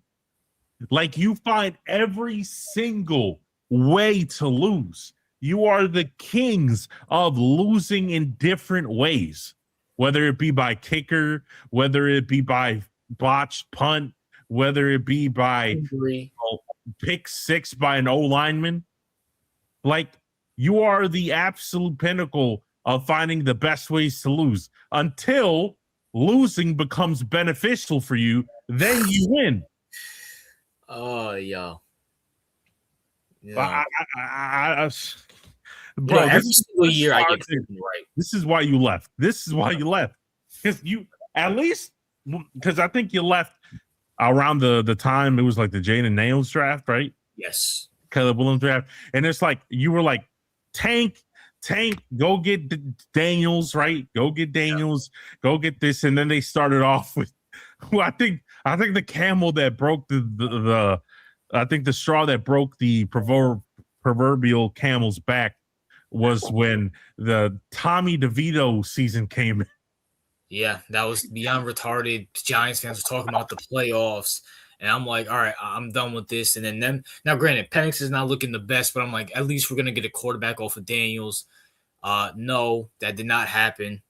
[SPEAKER 2] Like, you find every single way to lose. You are the kings of losing in different ways, whether it be by kicker, whether it be by botched punt, whether it be by pick six by an O-lineman. Like, you are the absolute pinnacle of finding the best ways to lose until losing becomes beneficial for you. Then you win.
[SPEAKER 1] Oh, yeah.
[SPEAKER 2] Bro,
[SPEAKER 1] every single year I get right.
[SPEAKER 2] This is why you left. Because you, at least, because I think you left around the time it was like the Jaden Nails draft, right?
[SPEAKER 1] Yes.
[SPEAKER 2] Caleb Williams draft. And it's like, you were like, tank, go get Daniels, right? Go get Daniels, go get this. And then they started off with, well, I think the camel that broke the I think the straw that broke the proverbial camel's back was when the Tommy DeVito season came in.
[SPEAKER 1] Yeah, that was beyond retarded. Giants fans were talking about the playoffs, and I'm like, all right, I'm done with this. And then now, granted, Penix is not looking the best, but I'm like, at least we're gonna get a quarterback off of Daniels. No, that did not happen.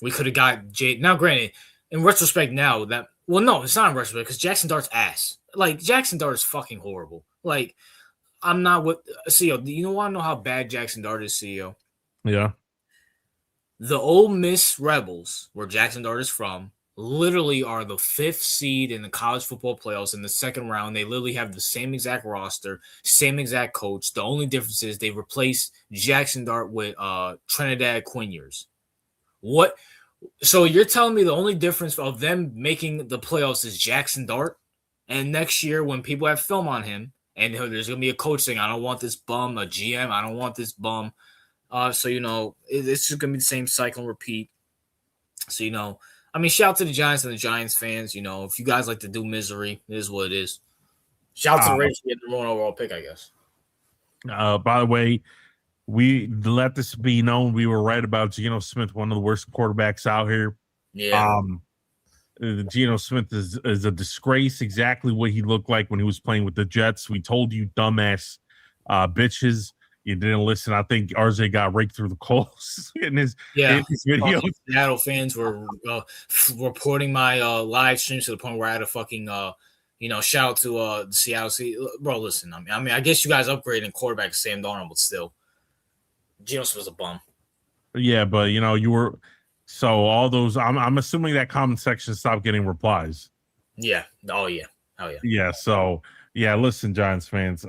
[SPEAKER 1] We could have got Jay. Now, granted, in retrospect, no, it's not in retrospect because Jackson Dart's ass. Like, Jackson Dart is fucking horrible. Like, I'm not what CEO. Do you want to know how bad Jackson Dart is, CEO?
[SPEAKER 2] Yeah.
[SPEAKER 1] The Ole Miss Rebels, where Jackson Dart is from, literally are the 5th seed in the college football playoffs in the second round. They literally have the same exact roster, same exact coach. The only difference is they replaced Jackson Dart with Trinidad Quiniers. What? So you're telling me the only difference of them making the playoffs is Jackson Dart? And next year, when people have film on him, and there's going to be a coach saying, I don't want this bum, a GM, I don't want this bum. So, it's just going to be the same cycle and repeat. So, I mean, shout out to the Giants and the Giants fans. If you guys like to do misery, it is what it is. Shout out to the Raiders for getting the 1 overall pick, I guess.
[SPEAKER 2] By the way, we let this be known. We were right about Geno Smith, one of the worst quarterbacks out here.
[SPEAKER 1] Yeah.
[SPEAKER 2] Geno Smith is a disgrace. Exactly what he looked like when he was playing with the Jets. We told you, dumbass bitches. You didn't listen. I think RJ got raked through the coals in his video.
[SPEAKER 1] Seattle fans were reporting my live streams to the point where I had a fucking shout out to the Seattle. Bro, listen. I mean, I guess you guys upgrading quarterback Sam Darnold, but still, Geno Smith was a bum.
[SPEAKER 2] Yeah, but you were. So all those, I'm assuming that comment section stopped getting replies.
[SPEAKER 1] Yeah. Oh yeah.
[SPEAKER 2] Yeah. So yeah. Listen, Giants fans.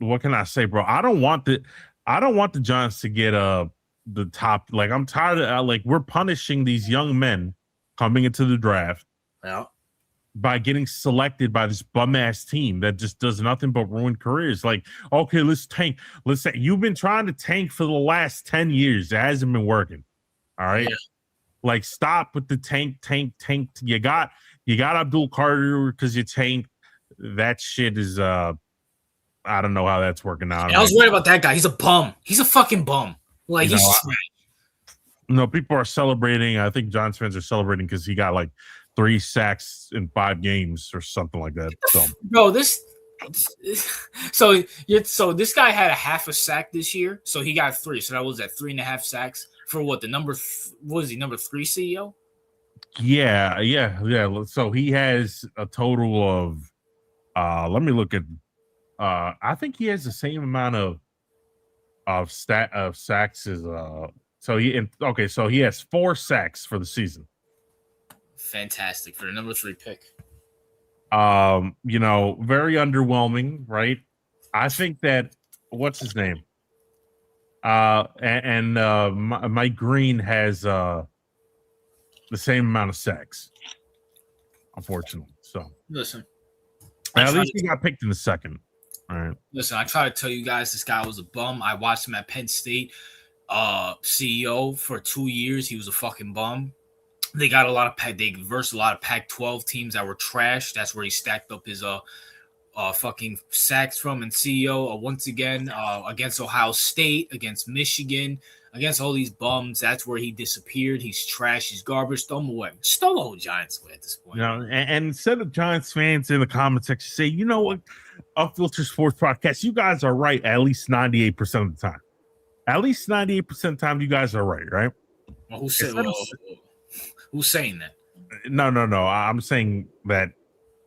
[SPEAKER 2] What can I say, bro? I don't want the Giants to get the top. Like, I'm tired of we're punishing these young men coming into the draft.
[SPEAKER 1] Yeah.
[SPEAKER 2] By getting selected by this bum ass team that just does nothing but ruin careers. Like, okay, let's tank. Let's say you've been trying to tank for the last 10 years. It hasn't been working. All right. Yeah. Like, stop with the tank. You got You got Abdul Carter because you tanked. That shit is I don't know how that's working out.
[SPEAKER 1] I was worried about that guy. He's a bum. He's a fucking bum. Like, he's
[SPEAKER 2] people are celebrating. I think Giants fans are celebrating because he got like 3 sacks in 5 games or something like that. So,
[SPEAKER 1] bro, this guy had a half a sack this year, so he got 3. So that was at 3.5 sacks for what the number? What is he, number 3 CEO?
[SPEAKER 2] Yeah. So he has a total of. Let me look at. I think he has the same amount of sacks as. So he has 4 sacks for the season.
[SPEAKER 1] Fantastic for the number 3 pick.
[SPEAKER 2] Very underwhelming, right? I think that what's his name? Mike Green has the same amount of sacks, unfortunately. So
[SPEAKER 1] listen,
[SPEAKER 2] at least he got picked in the second. All right.
[SPEAKER 1] Listen, I try to tell you guys this guy was a bum. I watched him at Penn State, CEO for 2 years. He was a fucking bum. They got they versed a lot of Pac-12 teams that were trash. That's where he stacked up his fucking sacks from. And CEO once again against Ohio State, against Michigan, against all these bums. That's where he disappeared. He's trash. He's garbage. Throw him away. Just throw the whole Giants away at this point.
[SPEAKER 2] And instead of Giants fans in the comment section say, you know what, Unfiltered Sports Podcast, you guys are right at least 98% of the time. At least 98% of the time, you guys are right?
[SPEAKER 1] Well, who's saying that?
[SPEAKER 2] No. I'm saying that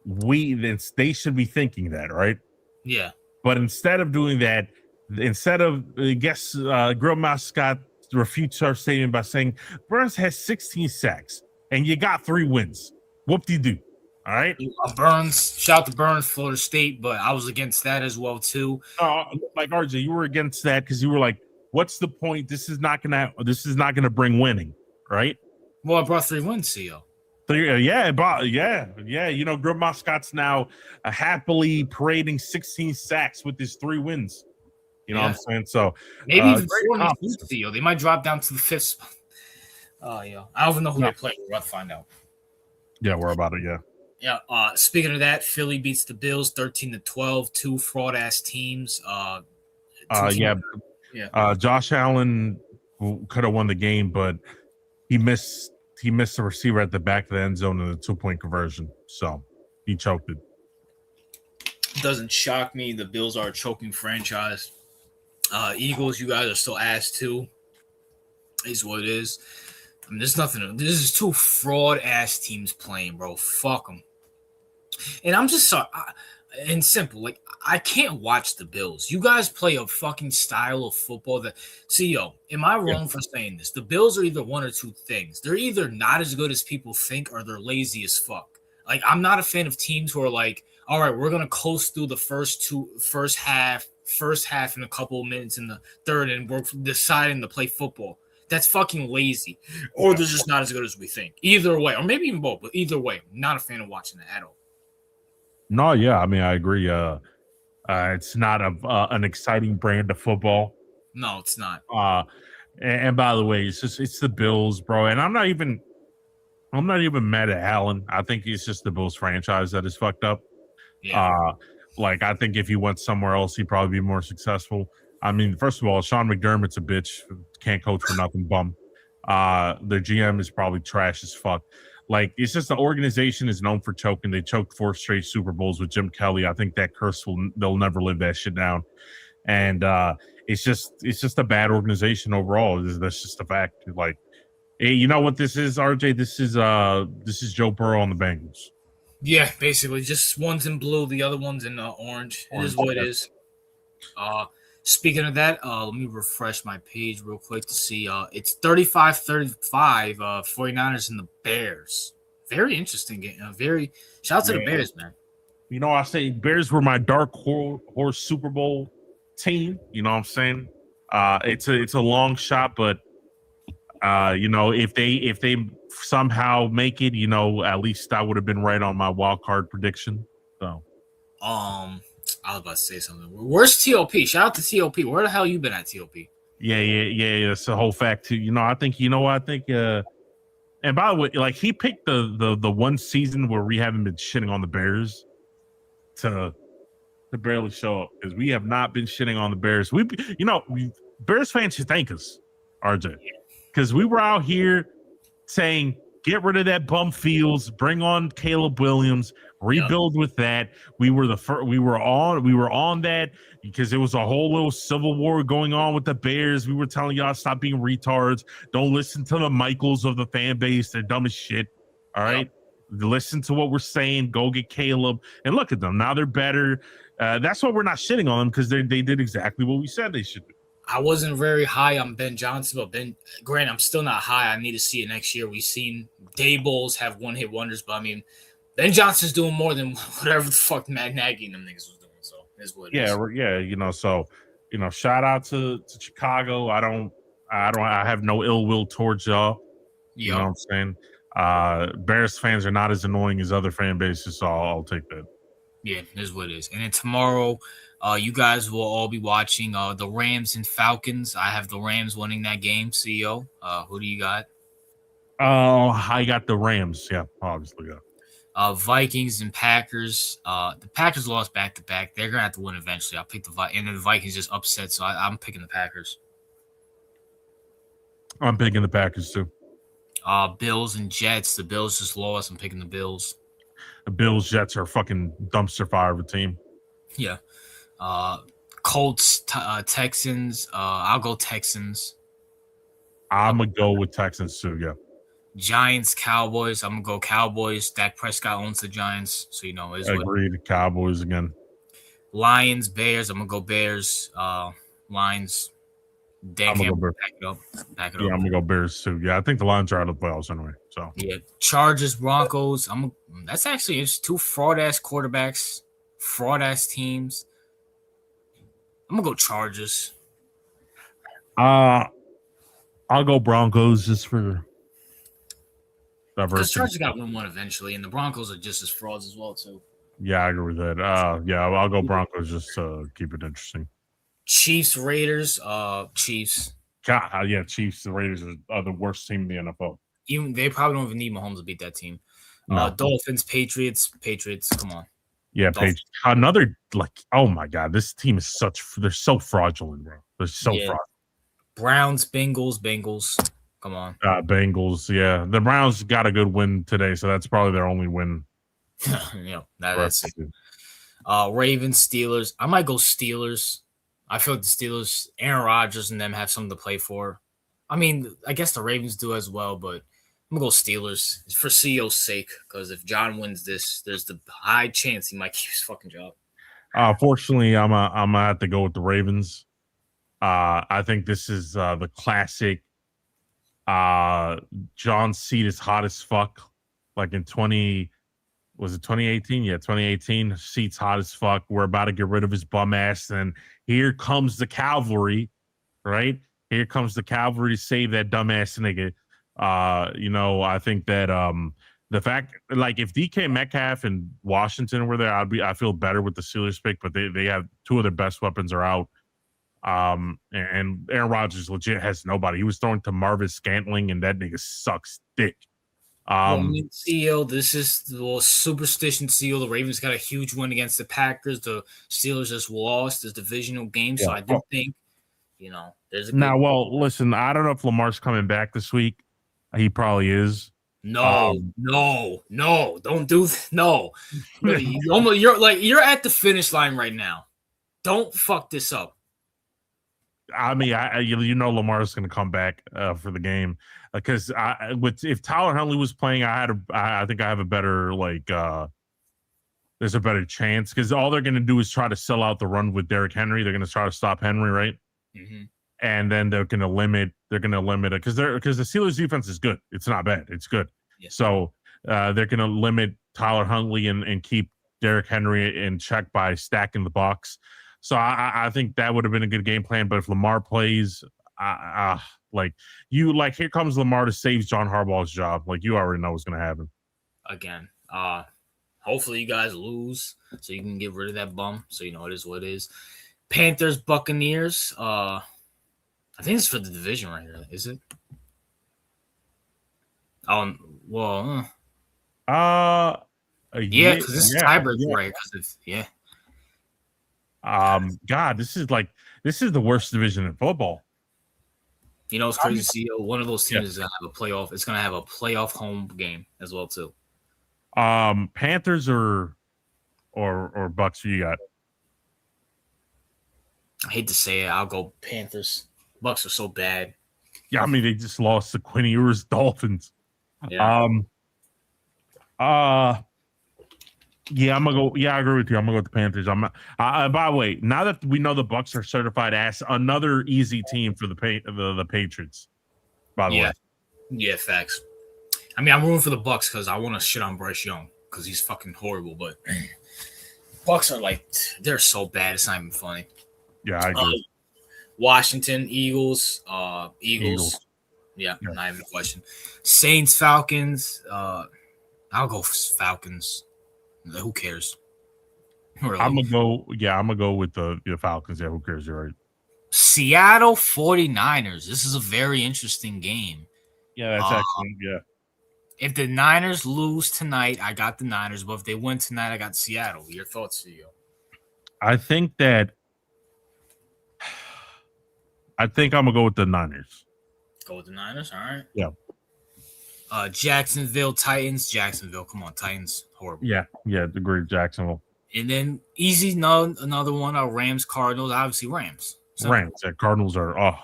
[SPEAKER 2] they should be thinking that, right?
[SPEAKER 1] Yeah.
[SPEAKER 2] But instead of doing that, Grill Mascot refutes our statement by saying Burns has 16 sacks and you got 3 wins. Whoop-de-doo. All right.
[SPEAKER 1] Burns, shout to Burns, Florida State, but I was against that as well too.
[SPEAKER 2] Like RJ, you were against that because you were like, "What's the point? This is not gonna bring winning, right?"
[SPEAKER 1] Well, I brought 3 wins, CEO.
[SPEAKER 2] Yeah. Grill Mascot's now happily parading 16 sacks with his 3 wins. You know what I'm saying? So
[SPEAKER 1] maybe even 4 CEO. They might drop down to the 5th spot. Oh yeah, I don't even know who they play. We're about to find out.
[SPEAKER 2] Yeah, we're about it. Yeah.
[SPEAKER 1] Yeah. Speaking of that, Philly beats the Bills 13-12. 2 fraud ass teams.
[SPEAKER 2] Josh Allen could have won the game, but he missed the receiver at the back of the end zone in the 2-point conversion, so he choked it.
[SPEAKER 1] Doesn't shock me. The Bills are a choking franchise. Eagles, you guys are still ass too. Is what it is. I mean, there's nothing. This is 2 fraud ass teams playing, bro. Fuck them. And I'm just sorry. And simple, like, I can't watch the Bills. You guys play a fucking style of football that, CEO, am I wrong for saying this? The Bills are either one or 2 things. They're either not as good as people think or they're lazy as fuck. Like, I'm not a fan of teams who are like, all right, we're going to coast through the first half and a couple of minutes in the third, and we're deciding to play football. That's fucking lazy. Or they're just not as good as we think. Either way, or maybe even both, but either way, I'm not a fan of watching that at all.
[SPEAKER 2] No, yeah, I mean, I agree. It's not an exciting brand of football.
[SPEAKER 1] No, it's not.
[SPEAKER 2] And by the way, it's the Bills, bro. And I'm not even mad at Allen. I think it's just the Bills franchise that is fucked up.
[SPEAKER 1] Yeah.
[SPEAKER 2] I think if he went somewhere else, he'd probably be more successful. I mean, first of all, Sean McDermott's a bitch. Can't coach for nothing, bum. Their GM is probably trash as fuck. Like, it's just the organization is known for choking. They choked 4 straight Super Bowls with Jim Kelly. I think that curse they'll never live that shit down. And it's just a bad organization overall. That's just a fact. Like, hey, you know what this is, RJ? This is Joe Burrow on the Bengals.
[SPEAKER 1] Yeah, basically, just one's in blue, the other one's in orange. It is what it is. Speaking of that, let me refresh my page real quick to see. It's 35-35, 49ers and the Bears. Very interesting game. Shout out to the Bears, man.
[SPEAKER 2] You know, I say Bears were my dark horse Super Bowl team. You know what I'm saying? It's a long shot, but if they somehow make it, at least I would have been right on my wild card prediction. So,
[SPEAKER 1] I was about to say something. Where's TOP? Shout out to TOP. Where the hell you been at, TOP?
[SPEAKER 2] Yeah. It's a whole fact too. I think And by the way, like he picked the one season where we haven't been shitting on the Bears to barely show up because we have not been shitting on the Bears. Bears fans should thank us, RJ, because we were out here saying get rid of that bum Fields, bring on Caleb Williams, rebuild with that. We were the first. We were on that because there was a whole little civil war going on with the Bears. We were telling y'all stop being retards. Don't listen to the Michaels of the fan base. They're dumb as shit. All right. Listen to what we're saying. Go get Caleb and look at them. Now they're better. That's why we're not shitting on them because they did exactly what we said they should do.
[SPEAKER 1] I wasn't very high on Ben Johnson, but Grant, I'm still not high. I need to see it next year. We've seen Dabols have one-hit wonders, but I mean, Ben Johnson's doing more than whatever the fuck Matt Nagy and them niggas was doing. So is what it is.
[SPEAKER 2] Yeah. Shout out to Chicago. I have no ill will towards y'all. You know what I'm saying? Bears fans are not as annoying as other fan bases, so I'll take that.
[SPEAKER 1] Yeah, is what it is. And then tomorrow, you guys will all be watching the Rams and Falcons. I have the Rams winning that game, CEO. Who do you got?
[SPEAKER 2] Oh, I got the Rams. Yeah, obviously, yeah.
[SPEAKER 1] Vikings and Packers. The Packers lost back-to-back. They're going to have to win eventually. I'll pick the Vikings. And then the Vikings just upset, so I'm picking the Packers.
[SPEAKER 2] I'm picking the Packers, too.
[SPEAKER 1] Bills and Jets. The Bills just lost. I'm picking the Bills.
[SPEAKER 2] The Bills, Jets are a fucking dumpster fire of a team.
[SPEAKER 1] Yeah. Colts, Texans. I'll go Texans.
[SPEAKER 2] I'm going to go with Texans, too, yeah.
[SPEAKER 1] Giants, Cowboys. I'm going to go Cowboys. Dak Prescott owns the Giants, so it's
[SPEAKER 2] agreed. Cowboys again.
[SPEAKER 1] Lions, Bears. I'm going to go Bears. Lions. Dan Campbell, back it up.
[SPEAKER 2] Yeah, I'm going to go Bears, too. Yeah, I think the Lions are out of the playoffs anyway. So
[SPEAKER 1] yeah, Chargers, Broncos. That's actually it's two fraud-ass quarterbacks, fraud-ass teams. I'm going to go Chargers.
[SPEAKER 2] I'll go Broncos just for diversity.
[SPEAKER 1] Chargers got one eventually, and the Broncos are just as frauds as well, too.
[SPEAKER 2] Yeah, I agree with that. Yeah, I'll go Broncos just to keep it interesting.
[SPEAKER 1] Chiefs, Raiders, Chiefs.
[SPEAKER 2] God, yeah, Chiefs. The Raiders are the worst team in the NFL.
[SPEAKER 1] Even they probably don't even need Mahomes to beat that team. No. Dolphins, Patriots. Come on.
[SPEAKER 2] Yeah, Patriots. Another oh my God, this team is they're so fraudulent, bro. They're so fraudulent.
[SPEAKER 1] Browns, Bengals. Come on.
[SPEAKER 2] Bengals, yeah. The Browns got a good win today, so that's probably their only win.
[SPEAKER 1] That's it. Ravens, Steelers. I might go Steelers. I feel like the Steelers, Aaron Rodgers and them have something to play for. I mean, I guess the Ravens do as well, but I'm going to go Steelers for CEO's sake, because if John wins this, there's the high chance he might keep his fucking job.
[SPEAKER 2] Fortunately, I'm gonna have to go with the Ravens. I think this is the classic John Seat is hot as fuck. Like in 2018? Yeah, 2018. Seat's hot as fuck. We're about to get rid of his bum ass, and here comes the cavalry, right? Here comes the cavalry to save that dumbass nigga. I think that the fact, like, if DK Metcalf and Washington were there, I feel better with the Steelers pick, but they have two of their best weapons are out. And Aaron Rodgers legit has nobody. He was throwing to Marvin Scantling, and that nigga sucks dick.
[SPEAKER 1] CEO, this is the superstition CEO. The Ravens got a huge win against the Packers. The Steelers just lost this divisional game, so I do think, there's a
[SPEAKER 2] now. Well, listen, I don't know if Lamar's coming back this week. He probably is.
[SPEAKER 1] No, don't do that. No, you're at the finish line right now. Don't fuck this up.
[SPEAKER 2] I mean, Lamar's going to come back for the game because if Tyler Huntley was playing, I think I have a better there's a better chance because all they're going to do is try to sell out the run with Derrick Henry. They're going to try to stop Henry, right?
[SPEAKER 1] Mm-hmm.
[SPEAKER 2] And then they're going to limit it because the Steelers defense is good. It's not bad. It's good.
[SPEAKER 1] Yeah.
[SPEAKER 2] So they're going to limit Tyler Huntley and keep Derrick Henry in check by stacking the box. So I think that would have been a good game plan. But if Lamar plays, here comes Lamar to save John Harbaugh's job. Like, you already know what's going to happen.
[SPEAKER 1] Again, hopefully you guys lose so you can get rid of that bum. So it is what it is. Panthers, Buccaneers. I think it's for the division right here. Is it? Well,
[SPEAKER 2] Uh,
[SPEAKER 1] yeah,
[SPEAKER 2] yeah,
[SPEAKER 1] because this is
[SPEAKER 2] yeah,
[SPEAKER 1] tiebreaker,
[SPEAKER 2] yeah.
[SPEAKER 1] right? Because it's yeah.
[SPEAKER 2] God, this is the worst division in football.
[SPEAKER 1] You know, it's
[SPEAKER 2] I
[SPEAKER 1] crazy
[SPEAKER 2] mean,
[SPEAKER 1] to see. One of those
[SPEAKER 2] yeah.
[SPEAKER 1] teams is gonna have a playoff. It's gonna have a playoff home game as well too.
[SPEAKER 2] Panthers or Bucks. You got?
[SPEAKER 1] I hate to say it, I'll go Panthers. Bucks are so bad.
[SPEAKER 2] Yeah, I mean they just lost to Quinn Ewers Dolphins.
[SPEAKER 1] Yeah.
[SPEAKER 2] Um, uh, yeah, I'm gonna go. Yeah, I agree with you. I'm gonna go with the Panthers. I'm not. By the way, now that we know the Bucks are certified ass, another easy team for the Patriots. By the way,
[SPEAKER 1] Yeah, facts. I mean, I'm rooting for the Bucks because I want to shit on Bryce Young because he's fucking horrible. But Bucks are like they're so bad. It's not even funny.
[SPEAKER 2] yeah, I agree.
[SPEAKER 1] Washington Eagles. Eagles. Yeah,
[SPEAKER 2] Yeah.
[SPEAKER 1] not even a question. Saints Falcons. I'll go Falcons. Who cares? Really?
[SPEAKER 2] I'm gonna go. Yeah, I'm gonna go with the Falcons. Yeah, who cares? You're right.
[SPEAKER 1] Seattle 49ers. This is a very interesting game.
[SPEAKER 2] Yeah, that's excellent. Yeah.
[SPEAKER 1] If the Niners lose tonight, I got the Niners. But if they win tonight, I got Seattle. Your thoughts, CEO?
[SPEAKER 2] I think I'm gonna go with the Niners.
[SPEAKER 1] Go with the Niners. All right.
[SPEAKER 2] Yeah.
[SPEAKER 1] Jacksonville Titans. Jacksonville. Come on, Titans. Horrible.
[SPEAKER 2] Yeah. Agreed. Jacksonville.
[SPEAKER 1] And then easy. No, another one. Rams Cardinals. Obviously Rams.
[SPEAKER 2] Rams. Yeah, Cardinals are.
[SPEAKER 1] Oh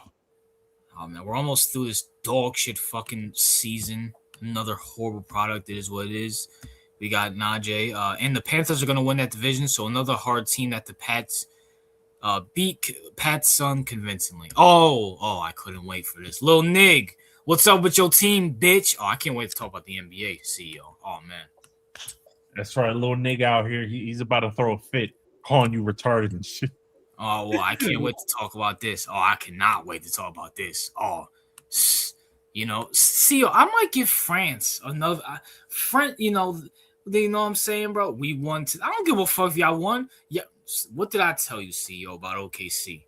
[SPEAKER 1] man, we're almost through this dog shit fucking season. Another horrible product. It is what it is. We got Najee. And the Panthers are going to win that division. So another hard team that the Pats beat Pat's son convincingly. Oh, I couldn't wait for this. Lil Nig, what's up with your team, bitch? Oh, I can't wait to talk about the NBA, CEO. Oh, man.
[SPEAKER 2] That's right. Little nigga out here. He's about to throw a fit, calling you retarded and shit.
[SPEAKER 1] Oh, well, I can't wait to talk about this. Oh, I cannot wait to talk about this. Oh, CEO, I might give France another. France, you know what I'm saying, bro? We won. I don't give a fuck if y'all won. Yeah, what did I tell you, CEO, about OKC?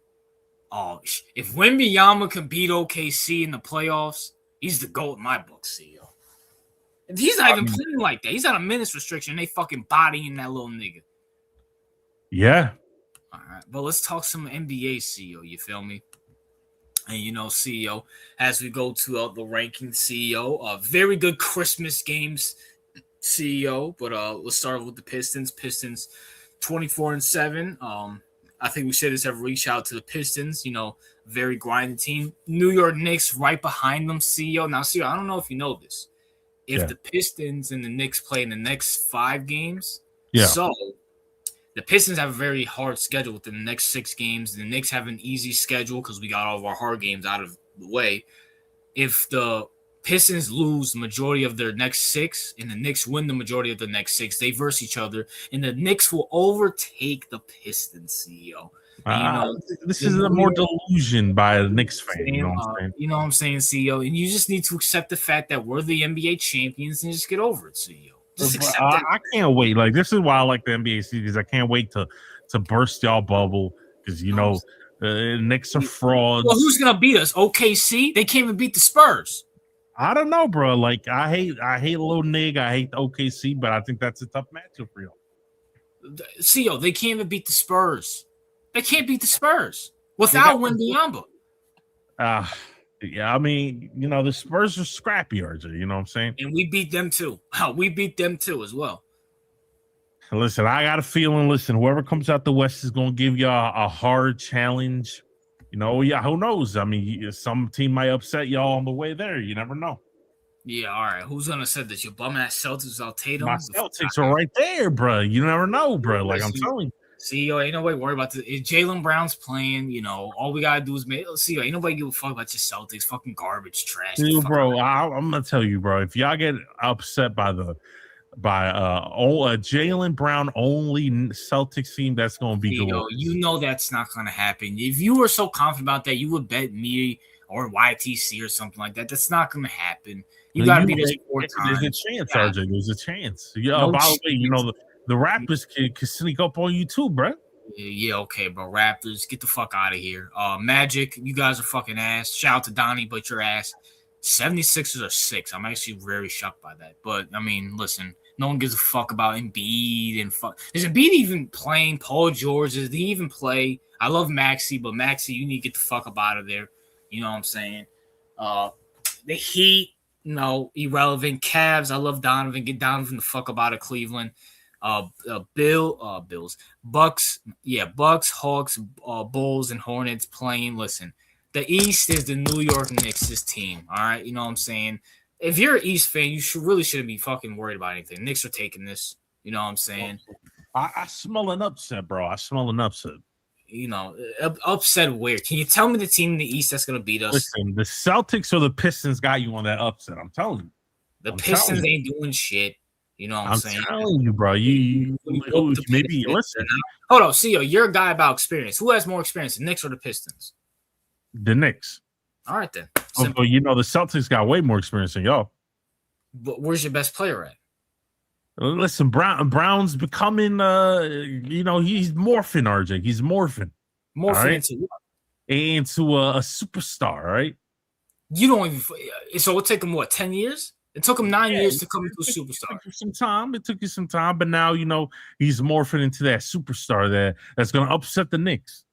[SPEAKER 1] Oh, if Wembanyama can beat OKC in the playoffs, he's the GOAT in my book, CEO. And he's not even playing like that. He's on a minutes restriction. They fucking bodying that little nigga.
[SPEAKER 2] Yeah.
[SPEAKER 1] All right, but let's talk some NBA, CEO. You feel me? And CEO, as we go to the ranking, CEO, very good Christmas games, CEO. But let's start with the Pistons. Pistons, 24-7. I think we say this every week. Shout out to the Pistons. Very grinding team. New York Knicks right behind them, CEO. Now, CEO, I don't know if you know this. If the Pistons and the Knicks play in the next 5 games, so the Pistons have a very hard schedule within the next 6 games. The Knicks have an easy schedule because we got all of our hard games out of the way. If the Pistons lose the majority of their next 6 and the Knicks win the majority of the next 6, they verse each other, and the Knicks will overtake the Pistons, CEO.
[SPEAKER 2] This is a more delusion by a Knicks fan. You know what I'm saying?
[SPEAKER 1] You know what I'm saying, CEO? And you just need to accept the fact that we're the NBA champions and just get over it, CEO. Just accept that.
[SPEAKER 2] I can't wait. Like, this is why I like the NBA series. I can't wait to burst y'all bubble because Knicks are frauds.
[SPEAKER 1] Well, who's gonna beat us? OKC? They can't even beat the Spurs.
[SPEAKER 2] I don't know, bro. Like, I hate Lil Nig. I hate the OKC, but I think that's a tough matchup for you.
[SPEAKER 1] CEO, they can't even beat the Spurs. They can't beat the Spurs without Wembanyama.
[SPEAKER 2] Yeah, I mean, the Spurs are scrappy, RJ. You know what I'm saying?
[SPEAKER 1] And we beat them too. We beat them too as well.
[SPEAKER 2] Listen, I got a feeling. Listen, whoever comes out the West is going to give you a hard challenge. Who knows? I mean, some team might upset y'all on the way there. You never know.
[SPEAKER 1] Yeah, all right. Who's gonna say that? Your bum ass Celtics without Tatum?
[SPEAKER 2] My Celtics are right there, bro. You never know, bro. Like, I'm telling you.
[SPEAKER 1] CEO, ain't nobody worry about this. If Jaylen Brown's playing, all we gotta do is make. CEO, ain't nobody give a fuck about your Celtics. Fucking garbage, trash.
[SPEAKER 2] Dude, bro, I'm gonna tell you, bro. If y'all get upset by a Jaylen Brown only Celtics team, that's gonna be
[SPEAKER 1] good. That's not gonna happen. If you were so confident about that, you would bet me or YTC or something like that. That's not gonna happen. You gotta be this 4 times.
[SPEAKER 2] There's a chance, RJ. There's a chance. Yeah. By the way, the Raptors can sneak up on you too, bro.
[SPEAKER 1] Yeah, okay, bro. Raptors, get the fuck out of here. Magic, you guys are fucking ass. Shout out to Donnie, but your ass. 76ers are 6. I'm actually very shocked by that. But, I mean, listen, no one gives a fuck about Embiid and fuck. Is Embiid even playing? Paul George, does he even play? I love Maxey, but Maxey, you need to get the fuck up out of there. You know what I'm saying? The Heat, irrelevant. Cavs, I love Donovan. Get Donovan the fuck up out of Cleveland. Bills, Bucks, Bucks, Hawks, Bulls, and Hornets playing. Listen, the East is the New York Knicks' team. All right, you know what I'm saying. If you're an East fan, you shouldn't be fucking worried about anything. Knicks are taking this. You know what I'm saying.
[SPEAKER 2] I smell an upset, bro. I smell an upset.
[SPEAKER 1] Upset where? Can you tell me the team in the East that's gonna beat us?
[SPEAKER 2] Listen, the Celtics or the Pistons got you on that upset. I'm telling you.
[SPEAKER 1] The Pistons ain't doing shit. You know what I'm saying?
[SPEAKER 2] I'm telling you, bro. You maybe listen.
[SPEAKER 1] Hold on, CEO. You're a guy about experience. Who has more experience, the Knicks or the Pistons?
[SPEAKER 2] The Knicks.
[SPEAKER 1] All right then.
[SPEAKER 2] But the Celtics got way more experience than y'all.
[SPEAKER 1] But where's your best player at?
[SPEAKER 2] Listen, Brown's becoming. He's morphing. RJ, he's morphing.
[SPEAKER 1] Morphing into what?
[SPEAKER 2] Into a superstar, right?
[SPEAKER 1] You don't even. So it took him 10 years? It took him 9 years to come into a superstar.
[SPEAKER 2] It took you some time, but now he's morphing into that superstar that's going to upset the Knicks.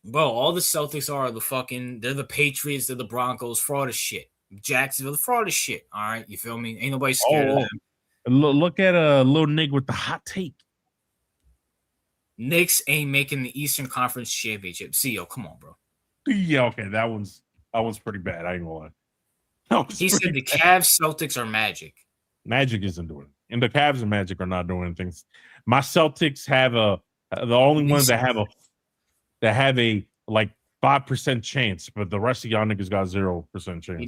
[SPEAKER 1] Bro, all the Celtics are they're the Patriots, they're the Broncos, fraud as shit. Jacksonville, fraud as shit. All right, you feel me? Ain't nobody scared of them.
[SPEAKER 2] Look at a little nigga with the hot take.
[SPEAKER 1] Knicks ain't making the Eastern Conference Championship. CEO, come on, bro.
[SPEAKER 2] Yeah, okay, that one's pretty bad. I ain't gonna lie.
[SPEAKER 1] He said the Cavs, Celtics are Magic.
[SPEAKER 2] Magic isn't doing it, and the Cavs and Magic are not doing anything. My Celtics have the only ones that have a like 5% chance, but the rest of y'all niggas got 0% chance.
[SPEAKER 1] You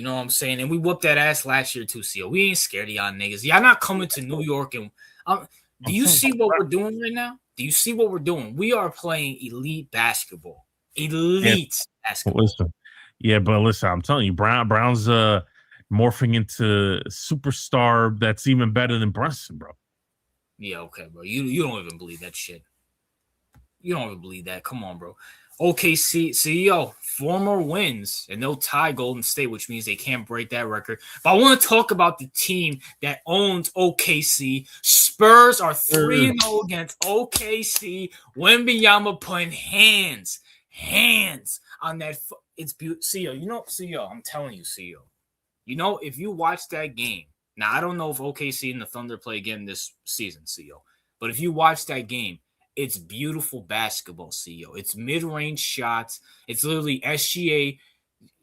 [SPEAKER 1] know what I'm saying. And we whooped that ass last year too, CO. We ain't scared of y'all niggas. Y'all not coming to New York and do you see what we're doing right now? Do you see what we're doing? We are playing elite basketball. Basketball.
[SPEAKER 2] Listen. Yeah, but listen, I'm telling you, Brown's morphing into superstar that's even better than Brunson, bro.
[SPEAKER 1] Yeah, okay, bro. You don't even believe that shit. You don't even believe that. Come on, bro. OKC, CEO, 4 more wins, and they'll tie Golden State, which means they can't break that record. But I want to talk about the team that owns OKC. Spurs are 3-0 against OKC. Wembanyama putting hands on that. It's beautiful. CEO, I'm telling you, CEO. If you watch that game, now I don't know if OKC and the Thunder play again this season, CEO, but if you watch that game, it's beautiful basketball, CEO. It's mid-range shots. It's literally SGA.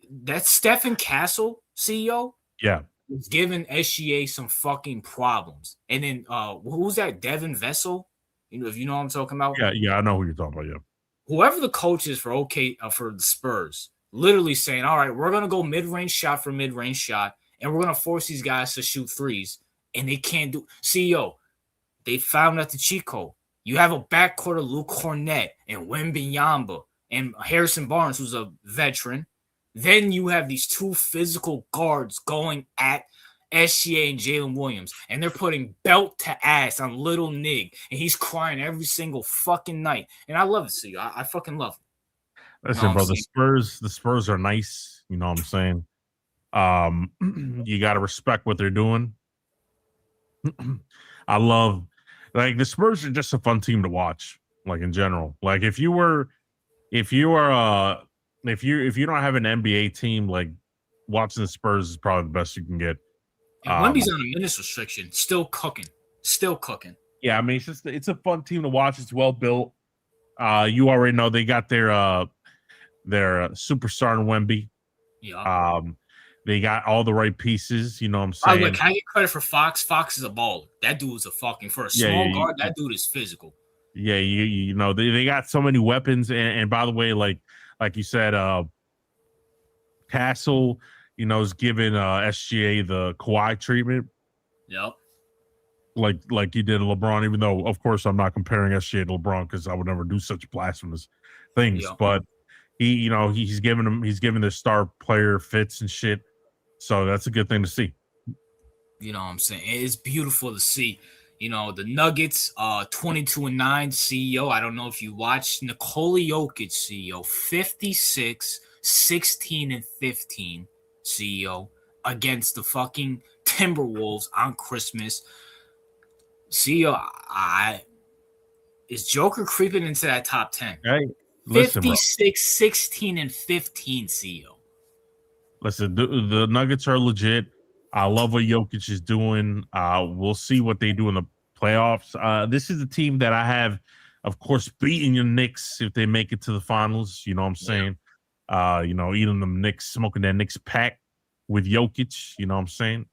[SPEAKER 1] That's Stephen Castle, CEO.
[SPEAKER 2] Yeah.
[SPEAKER 1] It's giving SGA some fucking problems. And then who's that? Devin Vessel? If you know what I'm talking about?
[SPEAKER 2] Yeah, I know who you're talking about, yeah.
[SPEAKER 1] Whoever the coach is for the Spurs, literally saying, all right, we're going to go mid-range shot for mid-range shot, and we're going to force these guys to shoot threes. And they can't do – CEO, they found out the cheat code. You have a backcourt of Luke Cornett and Wembanyama and Harrison Barnes, who's a veteran. Then you have these 2 physical guards going at SGA and Jalen Williams, and they're putting belt to ass on little Nig, and he's crying every single fucking night. And I love it, CEO. I fucking love it.
[SPEAKER 2] Listen, bro, the Spurs are nice. You know what I'm saying? You got to respect what they're doing. I love. Like the Spurs are just a fun team to watch, like in general. Like if you don't have an NBA team, like watching the Spurs is probably the best you can get.
[SPEAKER 1] And Wemby's on a minutes restriction, still cooking.
[SPEAKER 2] Yeah, I mean it's a fun team to watch. It's well built. You already know they got their superstar in Wemby.
[SPEAKER 1] Yeah.
[SPEAKER 2] They got all the right pieces, you know what I'm saying?
[SPEAKER 1] By the way, can I get credit for Fox? Fox is a baller. That dude is for a small guard, that dude is physical. Yeah,
[SPEAKER 2] they got so many weapons. And by the way, like you said, Castle, is giving SGA the Kawhi treatment.
[SPEAKER 1] Yep.
[SPEAKER 2] Like you did LeBron, even though, of course, I'm not comparing SGA to LeBron because I would never do such blasphemous things. Yep. But he's giving the star player fits and shit. So that's a good thing to see.
[SPEAKER 1] You know what I'm saying? It's beautiful to see. The Nuggets, 22-9, CEO. I don't know if you watched Nikola Jokic, CEO, 56, 16, and 15. CEO, against the fucking Timberwolves on Christmas. CEO, is Joker creeping into that top 10?
[SPEAKER 2] Hey, listen, bro.
[SPEAKER 1] 56, 16, and 15, CEO.
[SPEAKER 2] Listen, the Nuggets are legit. I love what Jokic is doing. We'll see what they do in the playoffs. This is a team that I have, of course, beating your Knicks if they make it to the finals. You know what I'm saying? Eating them Knicks, smoking that Knicks pack with Jokic. You know what I'm saying?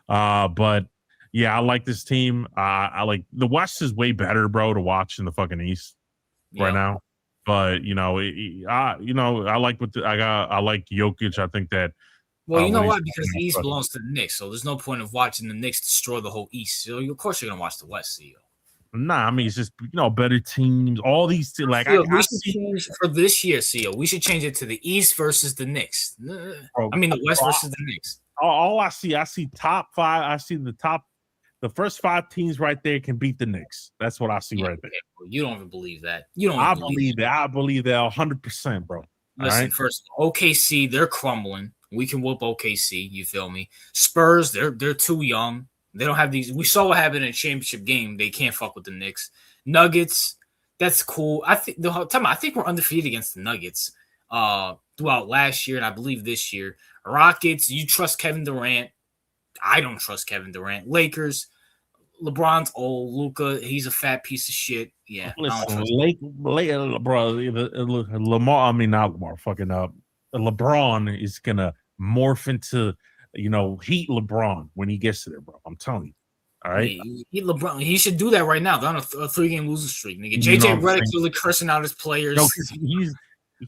[SPEAKER 2] But yeah, I like this team. I like the West is way better, bro, to watch than the fucking East right now. But I like I like Jokic. I think that.
[SPEAKER 1] Well, you know why? Because the East belongs to the Knicks, so there's no point of watching the Knicks destroy the whole East. So of course you're gonna watch the West, CEO.
[SPEAKER 2] Nah, I mean it's just better teams. All these teams, like
[SPEAKER 1] CEO, we should change for this year, CEO. We should change it to the East versus the Knicks. I mean the West versus the Knicks.
[SPEAKER 2] All I see top five. I see the first 5 teams right there can beat the Knicks. That's what I see right there.
[SPEAKER 1] You don't even believe that. You don't.
[SPEAKER 2] I believe that. I believe that 100%, bro.
[SPEAKER 1] Listen, first, OKC, they're crumbling. We can whoop OKC. You feel me? Spurs, they're too young. They don't have these. We saw what happened in a championship game. They can't fuck with the Knicks. Nuggets, that's cool. I think I think we're undefeated against the Nuggets throughout last year and I believe this year. Rockets, you trust Kevin Durant. I don't trust Kevin Durant. Lakers, LeBron's old. Luka, he's a fat piece of shit. Yeah,
[SPEAKER 2] listen, bro, Lamar. I mean, not Lamar. Fucking up. LeBron is gonna morph into Heat LeBron when he gets to there, bro. I'm telling you. All right,
[SPEAKER 1] LeBron. He should do that right now. They're on a 3-game losing streak. Nigga, JJ Redick's really cursing out his players.
[SPEAKER 2] No,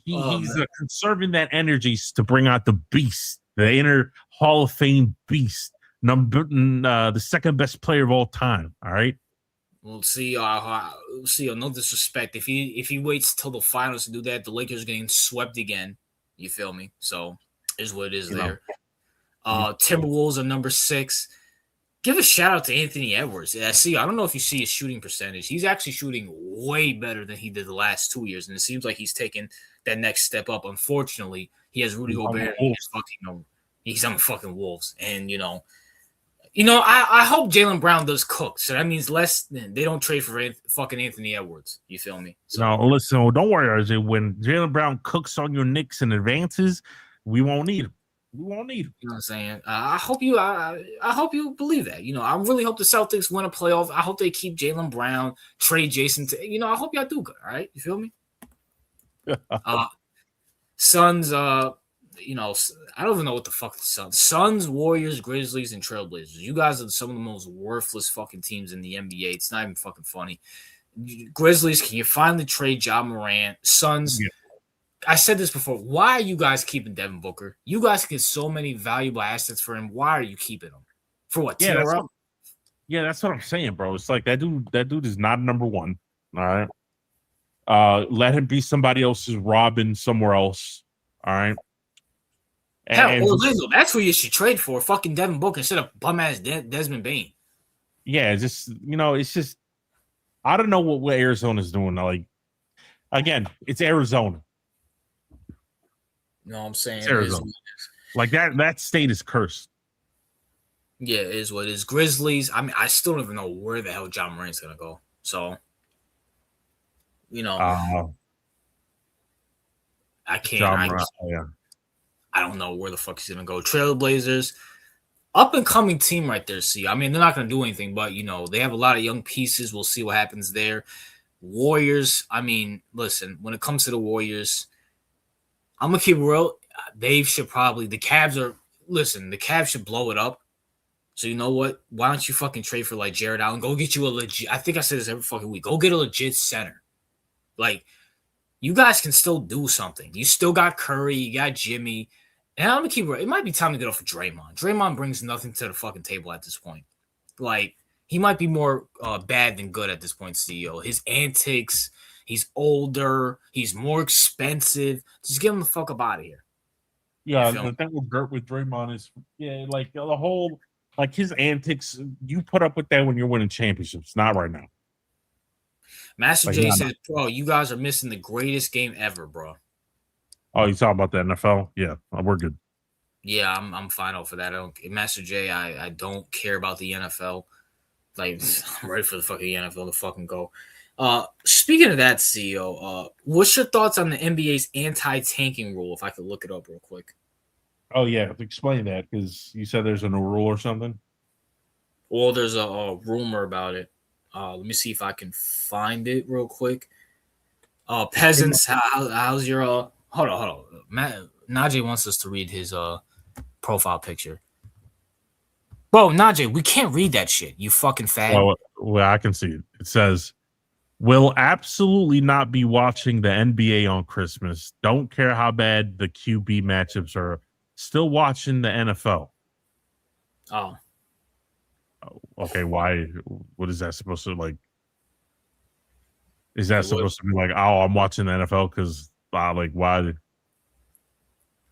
[SPEAKER 2] he's conserving that energy to bring out the beast, the inner Hall of Fame beast. The second best player of all time. All right.
[SPEAKER 1] We'll see. No disrespect. If he waits till the finals to do that, the Lakers are getting swept again. You feel me? So is what it is there. Timberwolves are number 6. Give a shout out to Anthony Edwards. I don't know if you see his shooting percentage. He's actually shooting way better than he did the last 2 years, and it seems like he's taken that next step up. Unfortunately, he has Rudy Gobert. He's on the fucking Wolves, and I hope Jaylen Brown does cook. So that means they don't trade for fucking Anthony Edwards. You feel me? So,
[SPEAKER 2] no, listen, don't worry, RJ. When Jaylen Brown cooks on your Knicks and advances, we won't need him. We won't need him.
[SPEAKER 1] You know what I'm saying? I hope you believe that. I really hope the Celtics win a playoff. I hope they keep Jaylen Brown, trade Jason. I hope y'all do good. All right, you feel me? Suns. I don't even know what the fuck the Suns, Warriors, Grizzlies, and Trailblazers. You guys are some of the most worthless fucking teams in the NBA. It's not even fucking funny. Grizzlies, can you finally trade Ja Morant? Suns. Yeah. I said this before. Why are you guys keeping Devin Booker? You guys get so many valuable assets for him. Why are you keeping him? For what?
[SPEAKER 2] That's what I'm saying, bro. It's like that dude is not number 1. All right. Let him be somebody else's Robin somewhere else. All right.
[SPEAKER 1] Hell, Orlando, that's who you should trade for. Fucking Devin Booker instead of bum ass Desmond Bane.
[SPEAKER 2] Yeah, it's just I don't know what Arizona's doing. Like, again, it's Arizona.
[SPEAKER 1] You know what I'm saying?
[SPEAKER 2] It's Arizona. Like that state is cursed.
[SPEAKER 1] Yeah, it is what it is. Grizzlies. I mean, I still don't even know where the hell John Morant's gonna go. So, I can't. I don't know where the fuck he's gonna go. Trailblazers, up and coming team right there. See, I mean, they're not gonna do anything, but they have a lot of young pieces. We'll see what happens there. Warriors. I mean, listen, when it comes to the Warriors, I'm gonna keep it real. They should probably the Cavs should blow it up. So you know what? Why don't you fucking trade for like Jared Allen? Go get you a legit. I think I say this every fucking week. Go get a legit center. Like, you guys can still do something. You still got Curry. You got Jimmy. And I'm gonna keep it. It might be time to get off of Draymond. Draymond brings nothing to the fucking table at this point. Like, he might be more bad than good at this point, CEO. His antics. He's older. He's more expensive. Just get him the fuck up out of here.
[SPEAKER 2] Yeah, the thing with Draymond is, like the whole, like his antics. You put up with that when you're winning championships, not right now.
[SPEAKER 1] Master J says, bro, you guys are missing the greatest game ever, bro.
[SPEAKER 2] Oh, you talking about the NFL? Yeah, we're good.
[SPEAKER 1] Yeah, I'm fine off of that. I don't, Master J. I don't care about the NFL. Like, I'm ready for the fucking NFL to fucking go. Speaking of that, CEO, what's your thoughts on the NBA's anti-tanking rule? If I could look it up real quick.
[SPEAKER 2] Oh yeah, explain that because you said there's a new rule or something.
[SPEAKER 1] Well, there's a rumor about it. Let me see if I can find it real quick. Peasants, how's your hold on. Najee wants us to read his profile picture. Bro, Najee, we can't read that shit. You fucking fag.
[SPEAKER 2] Well, I can see it. It says, "Will absolutely not be watching the NBA on Christmas. Don't care how bad the QB matchups are. Still watching the NFL."
[SPEAKER 1] Oh,
[SPEAKER 2] Okay, why? What is that supposed to like? Is that supposed to be like, oh, I'm watching the NFL because like why?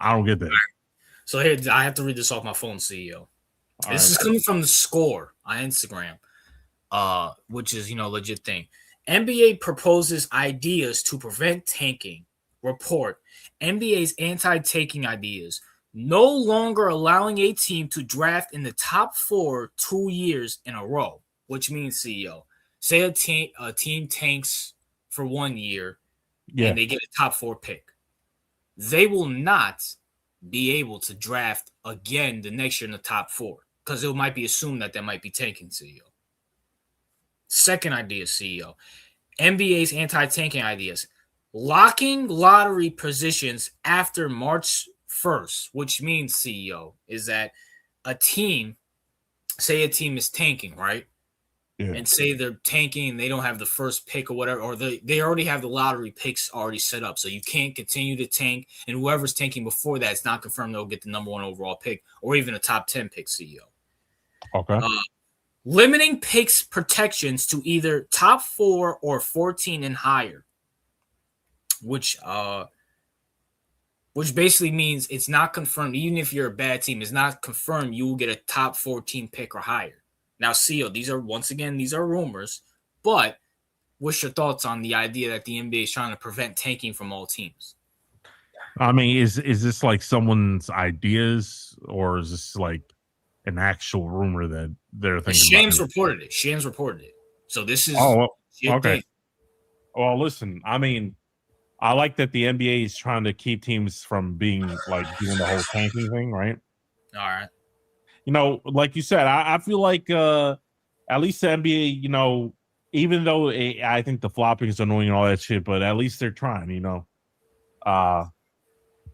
[SPEAKER 2] I don't get that.
[SPEAKER 1] So here, I have to read this off my phone, CEO. This is coming from the Score on Instagram, which is, legit thing. NBA proposes ideas to prevent tanking. Report. NBA's anti-tanking ideas. No longer allowing a team to draft in the top 4 2 years in a row, which means, CEO, say a team tanks for 1 year and they get a top 4 pick. They will not be able to draft again the next year in the top 4 because it might be assumed that might be tanking, CEO. Second idea, CEO. NBA's anti-tanking ideas. Locking lottery positions after March 1st, which means, CEO, is that a team, say a team is tanking, right? Yeah. And say they're tanking and they don't have the first pick or whatever, or they already have the lottery picks already set up. So you can't continue to tank, and whoever's tanking before that, it's not confirmed they'll get the number 1 overall pick or even a top 10 pick, CEO.
[SPEAKER 2] Okay.
[SPEAKER 1] Limiting picks protections to either top 4 or 14 and higher, which basically means it's not confirmed. Even if you're a bad team, it's not confirmed you will get a top 14 pick or higher. Now, CEO, these are rumors, but what's your thoughts on the idea that the NBA is trying to prevent tanking from all teams?
[SPEAKER 2] I mean, is this like someone's ideas, or is this like an actual rumor that they're thinking?
[SPEAKER 1] Shams reported it. So this is
[SPEAKER 2] okay. Well, listen, I mean, I like that the NBA is trying to keep teams from being like doing the whole tanking thing, right?
[SPEAKER 1] All right.
[SPEAKER 2] Like you said, I feel like at least the NBA, even though I think the flopping is annoying and all that shit, but at least they're trying, and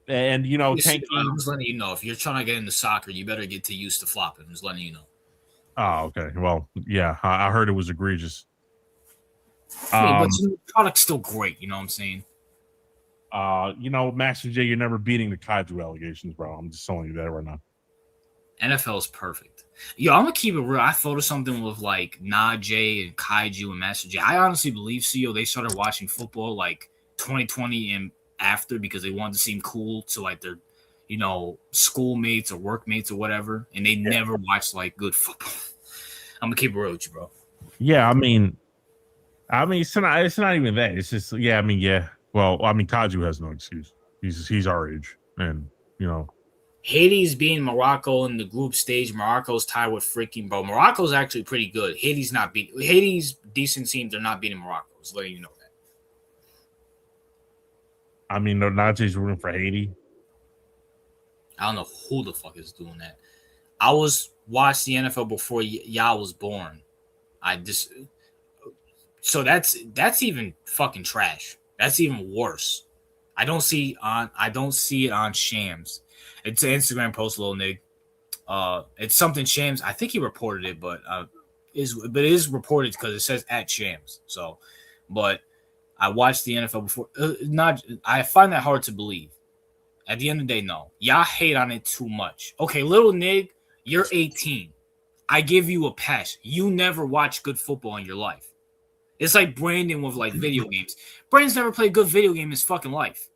[SPEAKER 2] tanking.
[SPEAKER 1] I'm just letting you know, if you're trying to get into soccer, you better get used to flopping. I'm just letting you know.
[SPEAKER 2] Oh, okay. Well, yeah, I heard it was egregious.
[SPEAKER 1] But the product's still great. You know what I'm saying?
[SPEAKER 2] Master J, you're never beating the Kaiju allegations, bro. I'm just telling you that right now.
[SPEAKER 1] NFL is perfect. Yo, I'm gonna keep it real. I thought of something with like Najee and Kaiju and Master J. I honestly believe, CEO, they started watching football like 2020 and after because they wanted to seem cool to like their, schoolmates or workmates or whatever, and they never watched like good football. I'm gonna keep it real with you, bro.
[SPEAKER 2] Yeah, I mean, it's not even that. It's just, yeah. Well, Kaiju has no excuse. He's our age, and
[SPEAKER 1] Haiti's beating Morocco in the group stage. Morocco's tied with freaking bro. Morocco's actually pretty good. Haiti's decent team. They're not beating Morocco. Just letting you know that.
[SPEAKER 2] I mean, no, Najee's rooting for Haiti.
[SPEAKER 1] I don't know who the fuck is doing that. I watched the NFL before y'all was born. So that's even fucking trash. That's even worse. I don't see it on Shams. It's an Instagram post, little Nig. It's something Shams. I think he reported it, but it is reported because it says at Shams. So, but I watched the NFL before. I find that hard to believe. At the end of the day, no. Y'all hate on it too much. Okay, little Nig, you're 18. I give you a pass. You never watched good football in your life. It's like Brandon with like video games. Brandon's never played a good video game in his fucking life,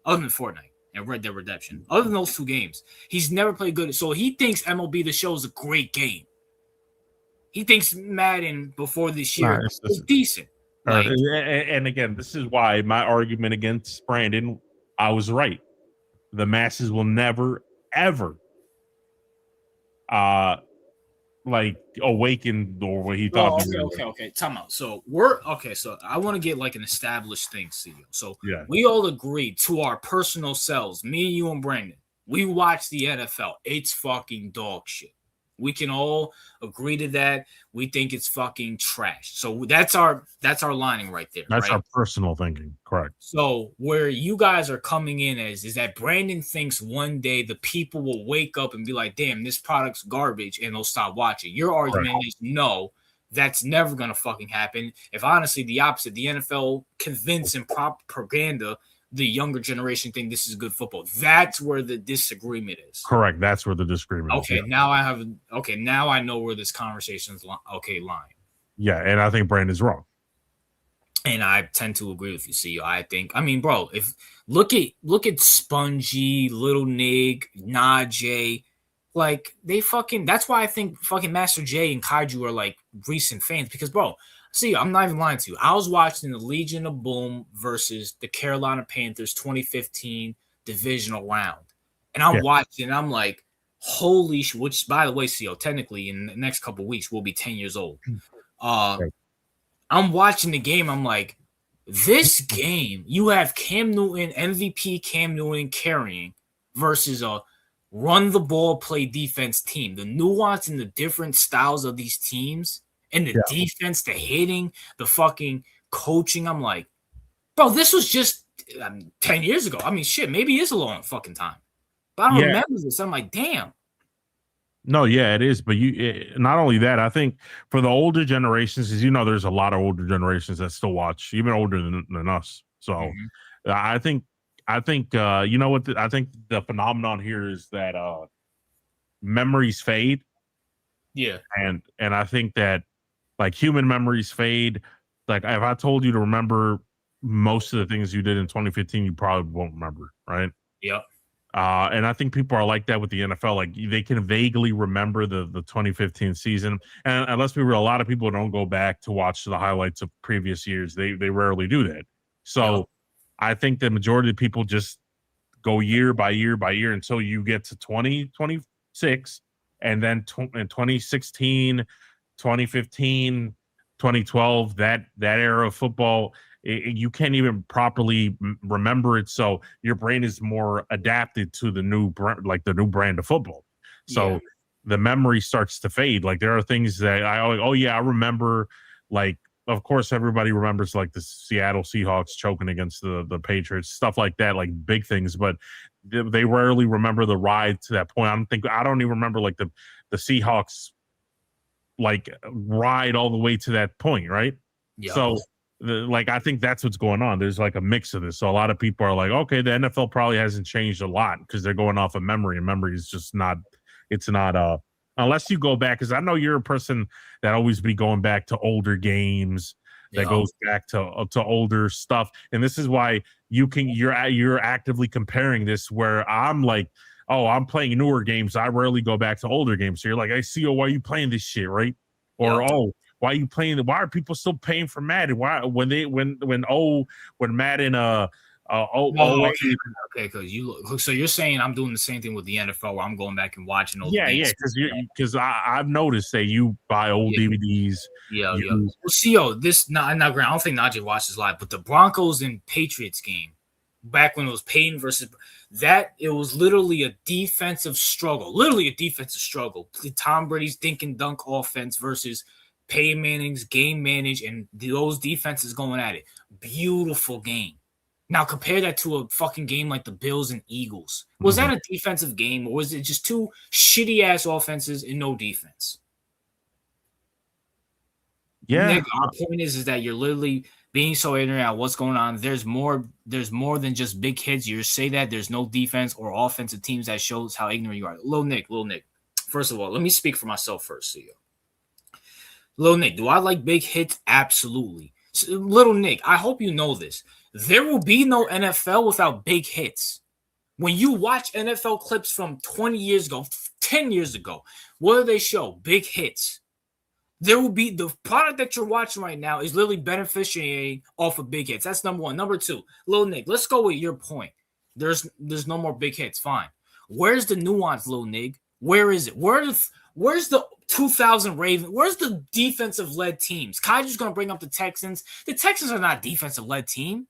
[SPEAKER 1] other than Fortnite and Red Dead Redemption. Other than those 2 games, he's never played good. So he thinks MLB The Show is a great game. He thinks Madden before this year was decent.
[SPEAKER 2] And again, this is why my argument against Brandon, I was right. The masses will never, ever like awakened or what he thought.
[SPEAKER 1] Oh, okay. Time out. So So I want to get like an established thing, CEO. So
[SPEAKER 2] Yeah.
[SPEAKER 1] we all agree to our personal selves, me, you, and Brandon. We watch the NFL. It's fucking dog shit. We can all agree to that. We think it's fucking trash. So that's our lining right there.
[SPEAKER 2] That's
[SPEAKER 1] right?
[SPEAKER 2] our personal thinking. Correct.
[SPEAKER 1] So where you guys are coming in as is that Brandon thinks one day the people will wake up and be like, damn, this product's garbage, and they'll stop watching. Your argument is no, that's never gonna fucking happen. If honestly the opposite, the NFL convince and propaganda the younger generation think this is good football. That's where the disagreement is.
[SPEAKER 2] Correct. That's where the disagreement is.
[SPEAKER 1] Okay, now I know where this conversation's lying.
[SPEAKER 2] Yeah, and I think Brandon's wrong.
[SPEAKER 1] And I tend to agree with you, CEO. I think, I mean, bro, if look at Spongy, Little Nig, Najee, like they fucking. That's why I think fucking Master J and Kaiju are like recent fans because, bro, see, I'm not even lying to you. I was watching the Legion of Boom versus the Carolina Panthers 2015 divisional round, and I'm watching, and I'm like, holy shit! Which, by the way, CEO, technically in the next couple of weeks we'll be 10 years old. I'm watching the game. I'm like, this game, you have Cam Newton, MVP Cam Newton carrying versus a run the ball, play defense team. The nuance and the different styles of these teams and the defense, the hitting, the fucking coaching. I'm like, bro, this was just 10 years ago. I mean, shit, maybe it is a long fucking time. But I don't remember this. I'm like, damn.
[SPEAKER 2] No, yeah, it is. But not only that, I think for the older generations, as you know, there's a lot of older generations that still watch, even older than us. So I think you know what? I think the phenomenon here is that memories fade.
[SPEAKER 1] Yeah.
[SPEAKER 2] And I think that like human memories fade. Like if I told you to remember most of the things you did in 2015, you probably won't remember, right?
[SPEAKER 1] Yep.
[SPEAKER 2] And I think people are like that with the NFL. Like they can vaguely remember the 2015 season. And let's be real, a lot of people don't go back to watch the highlights of previous years. They rarely do that. So I think the majority of people just go year by year by year until you get to 2026. And then in 2016, 2015, 2012, that era of football, you can't even properly remember it. So your brain is more adapted to the new brand of football. So the memory starts to fade. Like there are things that I remember. Like, of course, everybody remembers like the Seattle Seahawks choking against the Patriots, stuff like that, like big things. But they rarely remember the ride to that point. I don't even remember like the Seahawks like ride all the way to that point, right?
[SPEAKER 1] Yeah.
[SPEAKER 2] So I think that's what's going on. There's like a mix of this. So a lot of people are like, okay, the NFL probably hasn't changed a lot because they're going off of memory, and memory is just not. It's not unless you go back, because I know you're a person that always be going back to older games, that goes back to older stuff, and this is why you're actively comparing this. Where I'm like, oh, I'm playing newer games. I rarely go back to older games. So you're like, I see. Oh, why are you playing this shit, right? Or why are you playing? Why are people still paying for Madden? Why when Madden
[SPEAKER 1] okay, because you look. So you're saying I'm doing the same thing with the NFL, where I'm going back and watching those.
[SPEAKER 2] Because I've noticed that you buy old DVDs.
[SPEAKER 1] Yeah. Well, CEO, this not I don't think Najee watches live, but the Broncos and Patriots game back when it was Peyton versus that, it was literally a defensive struggle. The Tom Brady's dink and dunk offense versus Peyton Manning's game manage, and those defenses going at it. Beautiful game. Now compare that to a fucking game like the Bills and Eagles. Was that a defensive game, or was it just two shitty ass offenses and no defense?
[SPEAKER 2] Yeah.
[SPEAKER 1] Nick, our point is that you're literally being so ignorant at what's going on. There's more than just big hits. You say that there's no defense or offensive teams, that shows how ignorant you are. Lil Nick. First of all, let me speak for myself first, CEO. Lil Nick, do I like big hits? Absolutely. Little Nick, I hope you know this. There will be no NFL without big hits. When you watch NFL clips from 20 years ago, 10 years ago, what do they show? Big hits. There will be the product that you're watching right now is literally beneficiating off of big hits. That's number one. Number two, Lil Nick, let's go with your point. There's no more big hits. Fine. Where's the nuance, Lil Nick? Where is it? Where's the 2000 Ravens? Where's the defensive-led teams? Kaiju's going to bring up the Texans. The Texans are not a defensive-led team.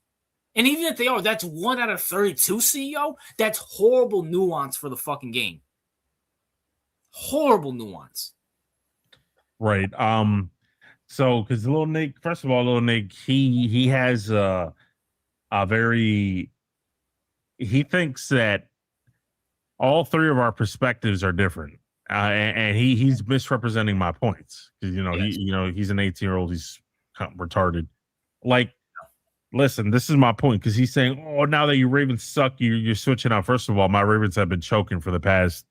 [SPEAKER 1] And even if they are, that's 1 out of 32, CEO. That's horrible nuance for the fucking game. Horrible nuance.
[SPEAKER 2] Right. So, because Little Nick, first of all, Little Nick, he has a very, he thinks that all three of our perspectives are different, and he's misrepresenting my points because he's an 18-year-old, he's retarded. Like, listen, this is my point because he's saying, "Oh, now that your Ravens suck, you're switching out." First of all, my Ravens have been choking for the past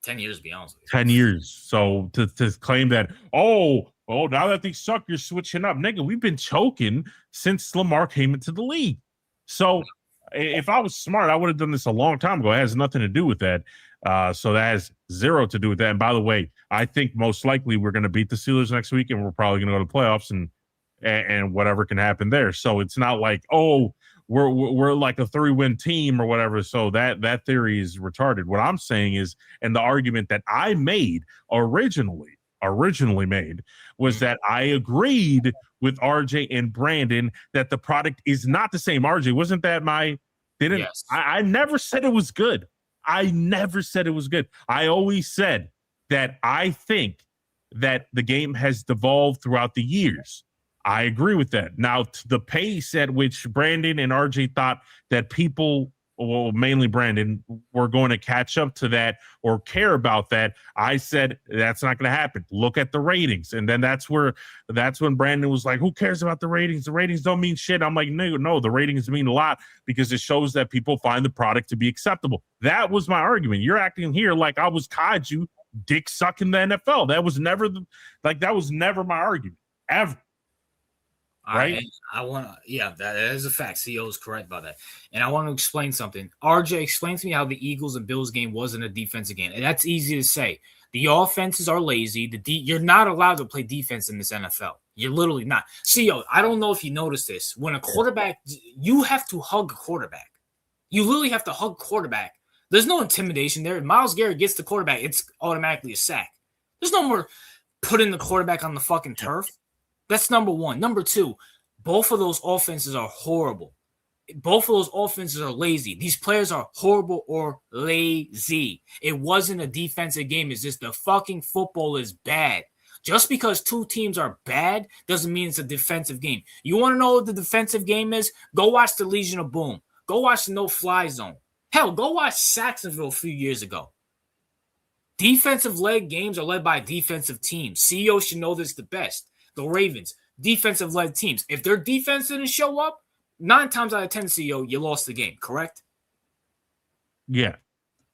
[SPEAKER 1] 10 years, to be honest with you.
[SPEAKER 2] 10 years. So to claim that, oh, now that they suck, you're switching up. Nigga, we've been choking since Lamar came into the league. So if I was smart, I would have done this a long time ago. It has nothing to do with that. So that has zero to do with that. And by the way, I think most likely we're going to beat the Steelers next week, and we're probably going to go to the playoffs and whatever can happen there. So it's not like, oh, we're like a 3-win team or whatever. So that theory is retarded. What I'm saying is, and the argument that I made originally made was that I agreed with RJ and Brandon that the product is not the same. RJ, wasn't that yes. I never said it was good. I never said it was good. I always said that I think that the game has devolved throughout the years. I agree with that. Now, the pace at which Brandon and RJ thought that people, well, mainly Brandon, were going to catch up to that or care about that, I said that's not going to happen. Look at the ratings. And then that's when Brandon was like, who cares about the ratings? The ratings don't mean shit. I'm like, no, the ratings mean a lot because it shows that people find the product to be acceptable. That was my argument. You're acting here like I was Kaiju dick sucking the NFL. That was never my argument, ever. Right.
[SPEAKER 1] That is a fact. CEO is correct about that. And I want to explain something. RJ, explain to me how the Eagles and Bills game wasn't a defensive game. And that's easy to say. The offenses are lazy. You're not allowed to play defense in this NFL. You're literally not. CEO, I don't know if you noticed this. When a quarterback, you have to hug a quarterback. You literally have to hug a quarterback. There's no intimidation there. If Myles Garrett gets the quarterback, it's automatically a sack. There's no more putting the quarterback on the fucking turf. That's number one. Number two, both of those offenses are horrible. Both of those offenses are lazy. These players are horrible or lazy. It wasn't a defensive game. It's just the fucking football is bad. Just because two teams are bad doesn't mean it's a defensive game. You want to know what the defensive game is? Go watch the Legion of Boom. Go watch the No-Fly Zone. Hell, go watch Saxonville a few years ago. Defensive leg games are led by defensive teams. CEO should know this the best. The Ravens, defensive-led teams. If their defense didn't show up, 9 times out of 10, CEO, you lost the game, correct?
[SPEAKER 2] Yeah.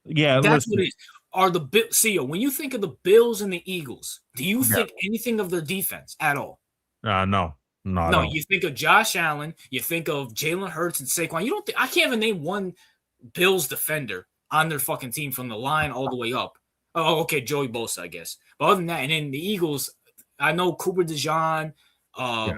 [SPEAKER 1] That's what it is. CEO, when you think of the Bills and the Eagles, do you think anything of their defense at all?
[SPEAKER 2] No.
[SPEAKER 1] No, you think of Josh Allen, you think of Jalen Hurts and Saquon. I can't even name one Bills defender on their fucking team from the line all the way up. Oh, okay, Joey Bosa, I guess. But other than that, and then the Eagles, I know Cooper DeJean,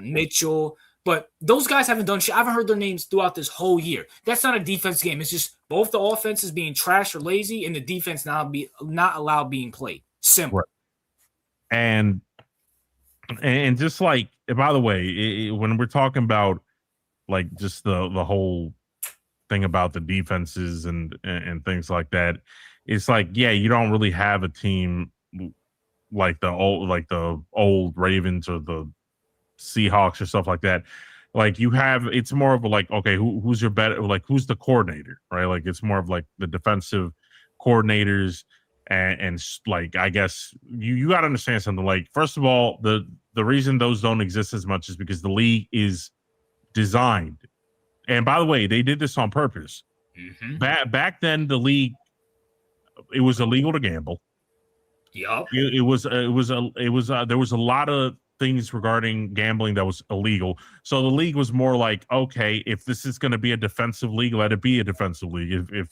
[SPEAKER 1] Mitchell, but those guys haven't done shit. I haven't heard their names throughout this whole year. That's not a defense game. It's just both the offenses being trash or lazy and the defense not allowed being played. Simple.
[SPEAKER 2] Right. And just like, by the way, when we're talking about like just the whole thing about the defenses and things like that, it's like, yeah, you don't really have a team like the old Ravens or the Seahawks or stuff like that. Like you have, it's more of a like, okay, who's your better, like who's the coordinator, right? Like it's more of like the defensive coordinators and like, I guess you got to understand something. Like, first of all, the reason those don't exist as much is because the league is designed. And by the way, they did this on purpose. Mm-hmm. Back then, the league, it was illegal to gamble.
[SPEAKER 1] Yep.
[SPEAKER 2] There was a lot of things regarding gambling that was illegal. So the league was more like, okay, if this is going to be a defensive league, let it be a defensive league. If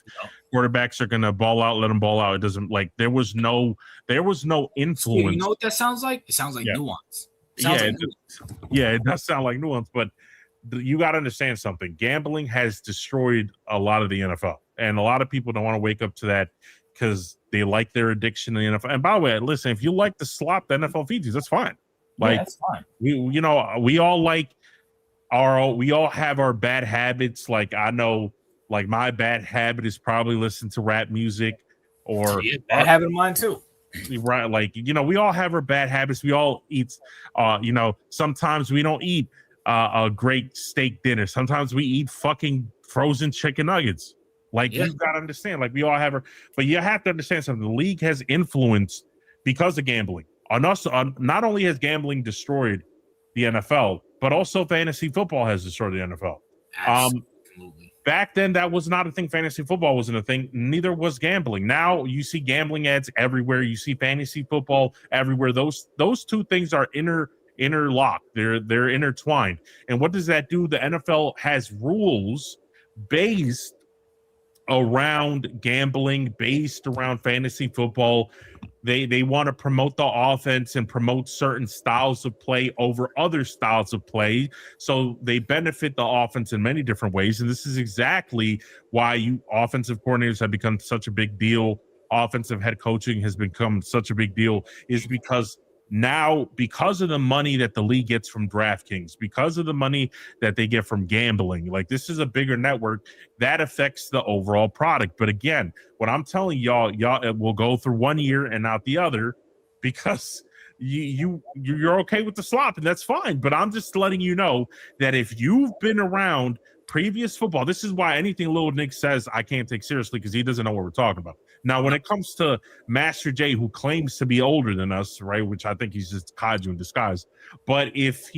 [SPEAKER 2] quarterbacks are going to ball out, let them ball out. It doesn't like there was no influence.
[SPEAKER 1] You know what that sounds like? It sounds like nuance.
[SPEAKER 2] It does sound like nuance, but you got to understand something. Gambling has destroyed a lot of the NFL, and a lot of people don't want to wake up to that because they like their addiction in the NFL. And by the way, listen, if you like the slop the NFL feeds you, that's fine. Like,
[SPEAKER 1] that's fine.
[SPEAKER 2] We all have our bad habits. Like, I know, like, my bad habit is probably listen to rap music or
[SPEAKER 1] bad habit of mine too.
[SPEAKER 2] Right, like, we all have our bad habits. We all eat, sometimes we don't eat a great steak dinner. Sometimes we eat fucking frozen chicken nuggets. Like, you gotta understand, like, we all have our, but you have to understand something. The league has influenced because of gambling on us. Not only has gambling destroyed the NFL, but also fantasy football has destroyed the NFL.
[SPEAKER 1] Absolutely.
[SPEAKER 2] Back then, that was not a thing. Fantasy football wasn't a thing. Neither was gambling. Now you see gambling ads everywhere. You see fantasy football everywhere. Those two things are interlocked. They're intertwined. And what does that do? The NFL has rules based around gambling, based around fantasy football. They want to promote the offense and promote certain styles of play over other styles of play. So they benefit the offense in many different ways. And this is exactly why offensive coordinators have become such a big deal. Offensive head coaching has become such a big deal, is because now, because of the money that the league gets from DraftKings, because of the money that they get from gambling, like, this is a bigger network that affects the overall product. But again, what I'm telling y'all it will go through 1 year and not the other, because you're okay with the slop, and that's fine. But I'm just letting you know that if you've been around previous football, this is why anything Lil Nick says I can't take seriously, because he doesn't know what we're talking about. Now, when it comes to Master J, who claims to be older than us, right, which I think he's just kaiju in disguise, but if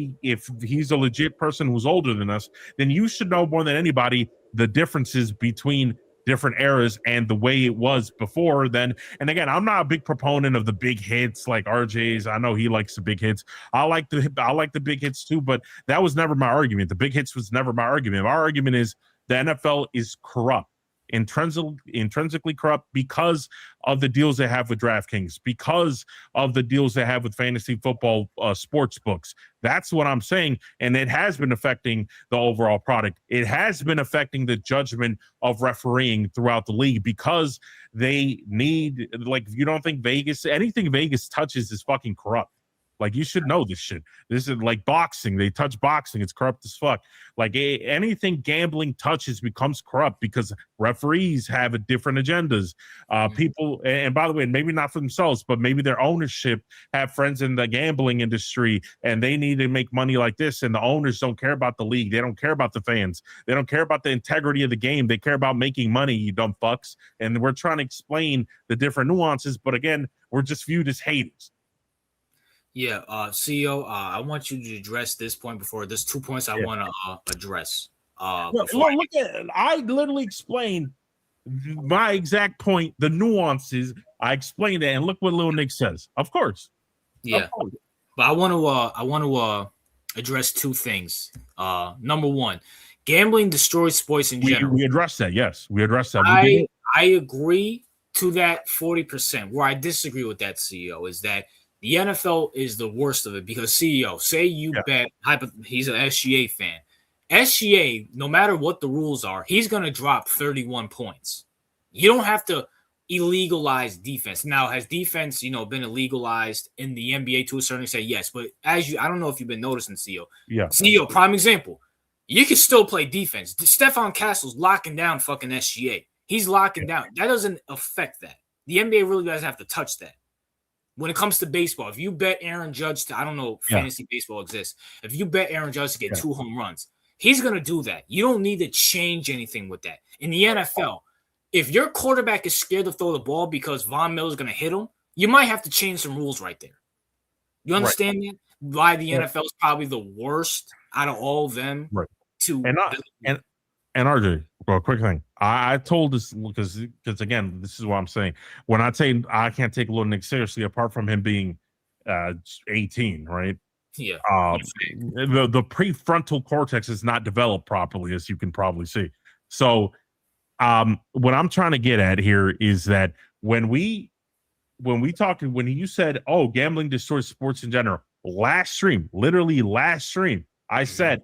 [SPEAKER 2] he's a legit person who's older than us, then you should know more than anybody the differences between different eras and the way it was before then. And again, I'm not a big proponent of the big hits like RJ's. I know he likes the big hits. I like the big hits too, but that was never my argument. The big hits was never my argument. My argument is the NFL is corrupt, intrinsically corrupt, because of the deals they have with DraftKings, because of the deals they have with fantasy football sports books. That's what I'm saying. And it has been affecting the overall product. It has been affecting the judgment of refereeing throughout the league, because they need, like, if you don't think anything Vegas touches is fucking corrupt. Like, you should know this shit. This is like boxing. They touch boxing. It's corrupt as fuck. Like, anything gambling touches becomes corrupt, because referees have different agendas. People, and by the way, maybe not for themselves, but maybe their ownership have friends in the gambling industry, and they need to make money like this. And the owners don't care about the league. They don't care about the fans. They don't care about the integrity of the game. They care about making money, you dumb fucks. And we're trying to explain the different nuances. But again, we're just viewed as haters.
[SPEAKER 1] Yeah, CEO, I want you to address this point before. There's 2 points I want to address.
[SPEAKER 2] Look, I literally explained my exact point, the nuances. I explained it, and look what Lil Nick says. Of course.
[SPEAKER 1] Yeah, but I want to address two things. Number one, gambling destroys sports in general.
[SPEAKER 2] We addressed that. Yes, we addressed that.
[SPEAKER 1] I agree to that 40%. Where I disagree with that, CEO, is that the NFL is the worst of it, because CEO, say you bet, he's an SGA fan. SGA, no matter what the rules are, he's going to drop 31 points. You don't have to illegalize defense. Now, has defense, been illegalized in the NBA to a certain extent? Yes, but I don't know if you've been noticing, CEO.
[SPEAKER 2] Yeah.
[SPEAKER 1] CEO, prime example. You can still play defense. Stephon Castle's locking down fucking SGA. He's locking down. That doesn't affect that. The NBA really doesn't have to touch that. When it comes to baseball, if you bet Aaron Judge I don't know if fantasy baseball exists. If you bet Aaron Judge to get 2 home runs, he's going to do that. You don't need to change anything with that. In the NFL, if your quarterback is scared to throw the ball because Von Miller's going to hit him, you might have to change some rules right there. You understand that? Why the NFL is probably the worst out of all of them.
[SPEAKER 2] Right. And RJ, well, quick thing. I told this because again, this is what I'm saying. When I say I can't take Lil Nick seriously, apart from him being 18, right?
[SPEAKER 1] Yeah.
[SPEAKER 2] The prefrontal cortex is not developed properly, as you can probably see. So, what I'm trying to get at here is that when you said, "Oh, gambling destroys sports in general," last stream, I said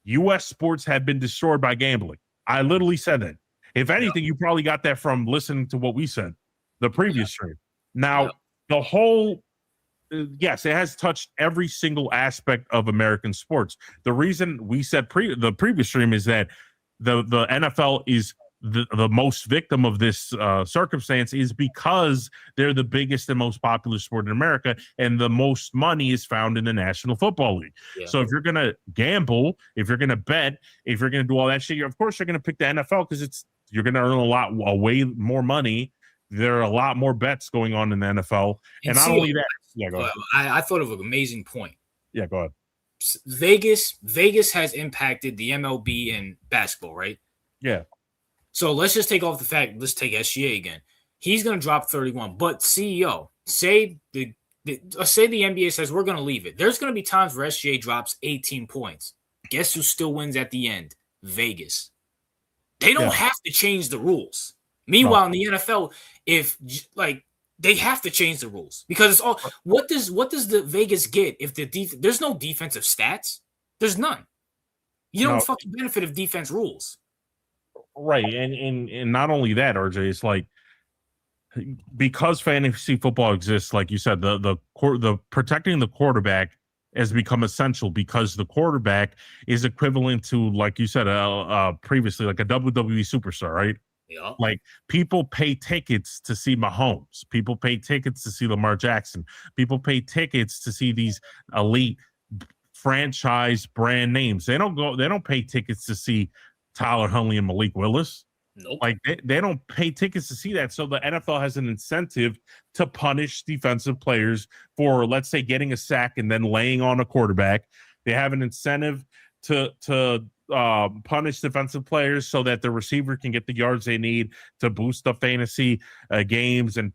[SPEAKER 2] U.S. sports have been destroyed by gambling. I literally said that. If anything, you probably got that from listening to what we said. the previous stream. Now,
[SPEAKER 1] Yep.
[SPEAKER 2] the whole yes, it has touched every single aspect of American sports. The reason we said the previous stream is that the NFL is the most victim of this circumstance is because they're the biggest and most popular sport in America, and the most money is found in the National Football League.
[SPEAKER 1] Yeah.
[SPEAKER 2] So if you're gonna gamble, if you're gonna bet, if you're gonna do all that shit, of course you're gonna pick the NFL because you're gonna earn a way more money. There are a lot more bets going on in the NFL, and not only that. Yeah, go ahead.
[SPEAKER 1] I thought of an amazing point.
[SPEAKER 2] Yeah, go ahead.
[SPEAKER 1] Vegas has impacted the MLB and basketball, right?
[SPEAKER 2] Yeah.
[SPEAKER 1] So let's just take off the fact. Let's take SGA again. He's going to drop 31, but CEO, say the NBA says we're going to leave it. There's going to be times where SGA drops 18 points. Guess who still wins at the end? Vegas. They don't have to change the rules. Meanwhile, in the NFL, they have to change the rules because it's all. What does the Vegas get if there's no defensive stats? There's none. You don't fucking benefit of defense rules.
[SPEAKER 2] Right, and not only that, RJ, it's like because fantasy football exists, like you said, the protecting the quarterback has become essential because the quarterback is equivalent to, like you said, previously, like a WWE superstar, right?
[SPEAKER 1] Yeah.
[SPEAKER 2] Like people pay tickets to see Mahomes. People pay tickets to see Lamar Jackson. People pay tickets to see these elite franchise brand names. They don't pay tickets to see Tyler Huntley and Malik Willis.
[SPEAKER 1] Nope.
[SPEAKER 2] Like they don't pay tickets to see that. So the NFL has an incentive to punish defensive players for, let's say, getting a sack and then laying on a quarterback. They have an incentive to punish defensive players so that the receiver can get the yards they need to boost the fantasy games and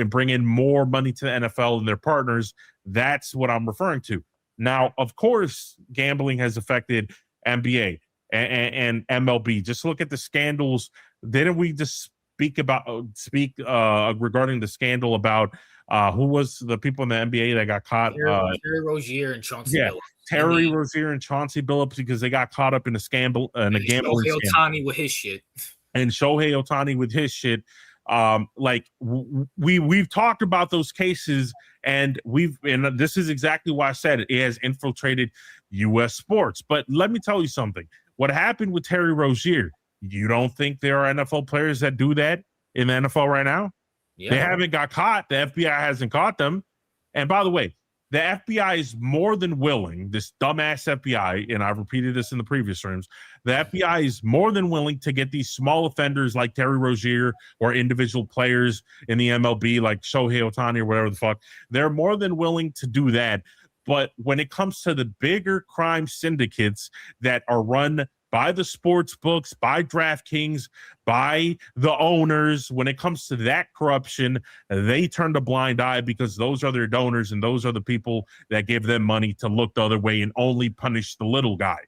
[SPEAKER 2] bring in more money to the NFL and their partners. That's what I'm referring to. Now, of course, gambling has affected NBA and MLB. Just look at the scandals. Didn't we just speak regarding the scandal about who was the people in the NBA that got caught?
[SPEAKER 1] Terry Rozier and Chauncey Billups.
[SPEAKER 2] Terry Rozier and Chauncey Billups, because they got caught up in a scandal and a gambling
[SPEAKER 1] scandal. Shohei Ohtani with his shit.
[SPEAKER 2] And Shohei Ohtani with his shit. We've talked about those cases, and this is exactly why I said it has infiltrated U.S. sports. But let me tell you something. What happened with Terry Rozier? You don't think there are NFL players that do that in the NFL right now? Yeah. They haven't got caught. The FBI hasn't caught them. And by the way, the FBI is more than willing, this dumbass FBI, and I've repeated this in the previous terms, the FBI is more than willing to get these small offenders like Terry Rozier or individual players in the MLB like Shohei Ohtani or whatever the fuck. They're more than willing to do that. But when it comes to the bigger crime syndicates that are run by the sports books, by DraftKings, by the owners, when it comes to that corruption, they turn a blind eye because those are their donors and those are the people that give them money to look the other way and only punish the little guy.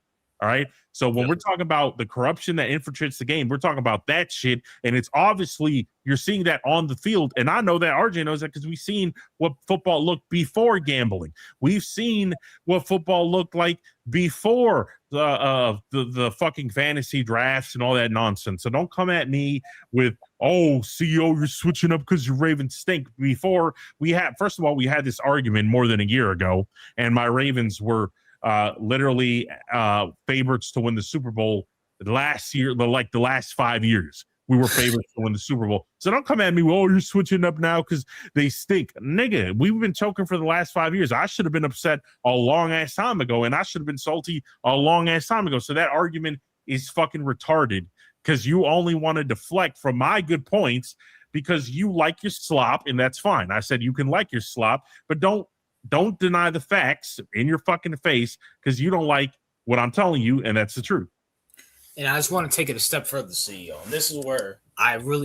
[SPEAKER 2] All right. So when we're talking about the corruption that infiltrates the game, we're talking about that shit. And it's obviously you're seeing that on the field. And I know that RJ knows that because we've seen what football looked before gambling. We've seen what football looked like before the fucking fantasy drafts and all that nonsense. So don't come at me with, oh, CEO, you're switching up because your Ravens stink. Before first of all, we had this argument more than a year ago, and my Ravens were literally favorites to win the Super Bowl last year, like the last 5 years. We were favorites to win the Super Bowl. So don't come at me, oh, you're switching up now because they stink. Nigga, we've been choking for the last 5 years. I should have been upset a long ass time ago, and I should have been salty a long ass time ago. So that argument is fucking retarded because you only want to deflect from my good points because you like your slop, and that's fine. I said you can like your slop, but don't deny the facts in your fucking face because you don't like what I'm telling you, and that's the truth.
[SPEAKER 1] And I just want to take it a step further, CEO. And this is where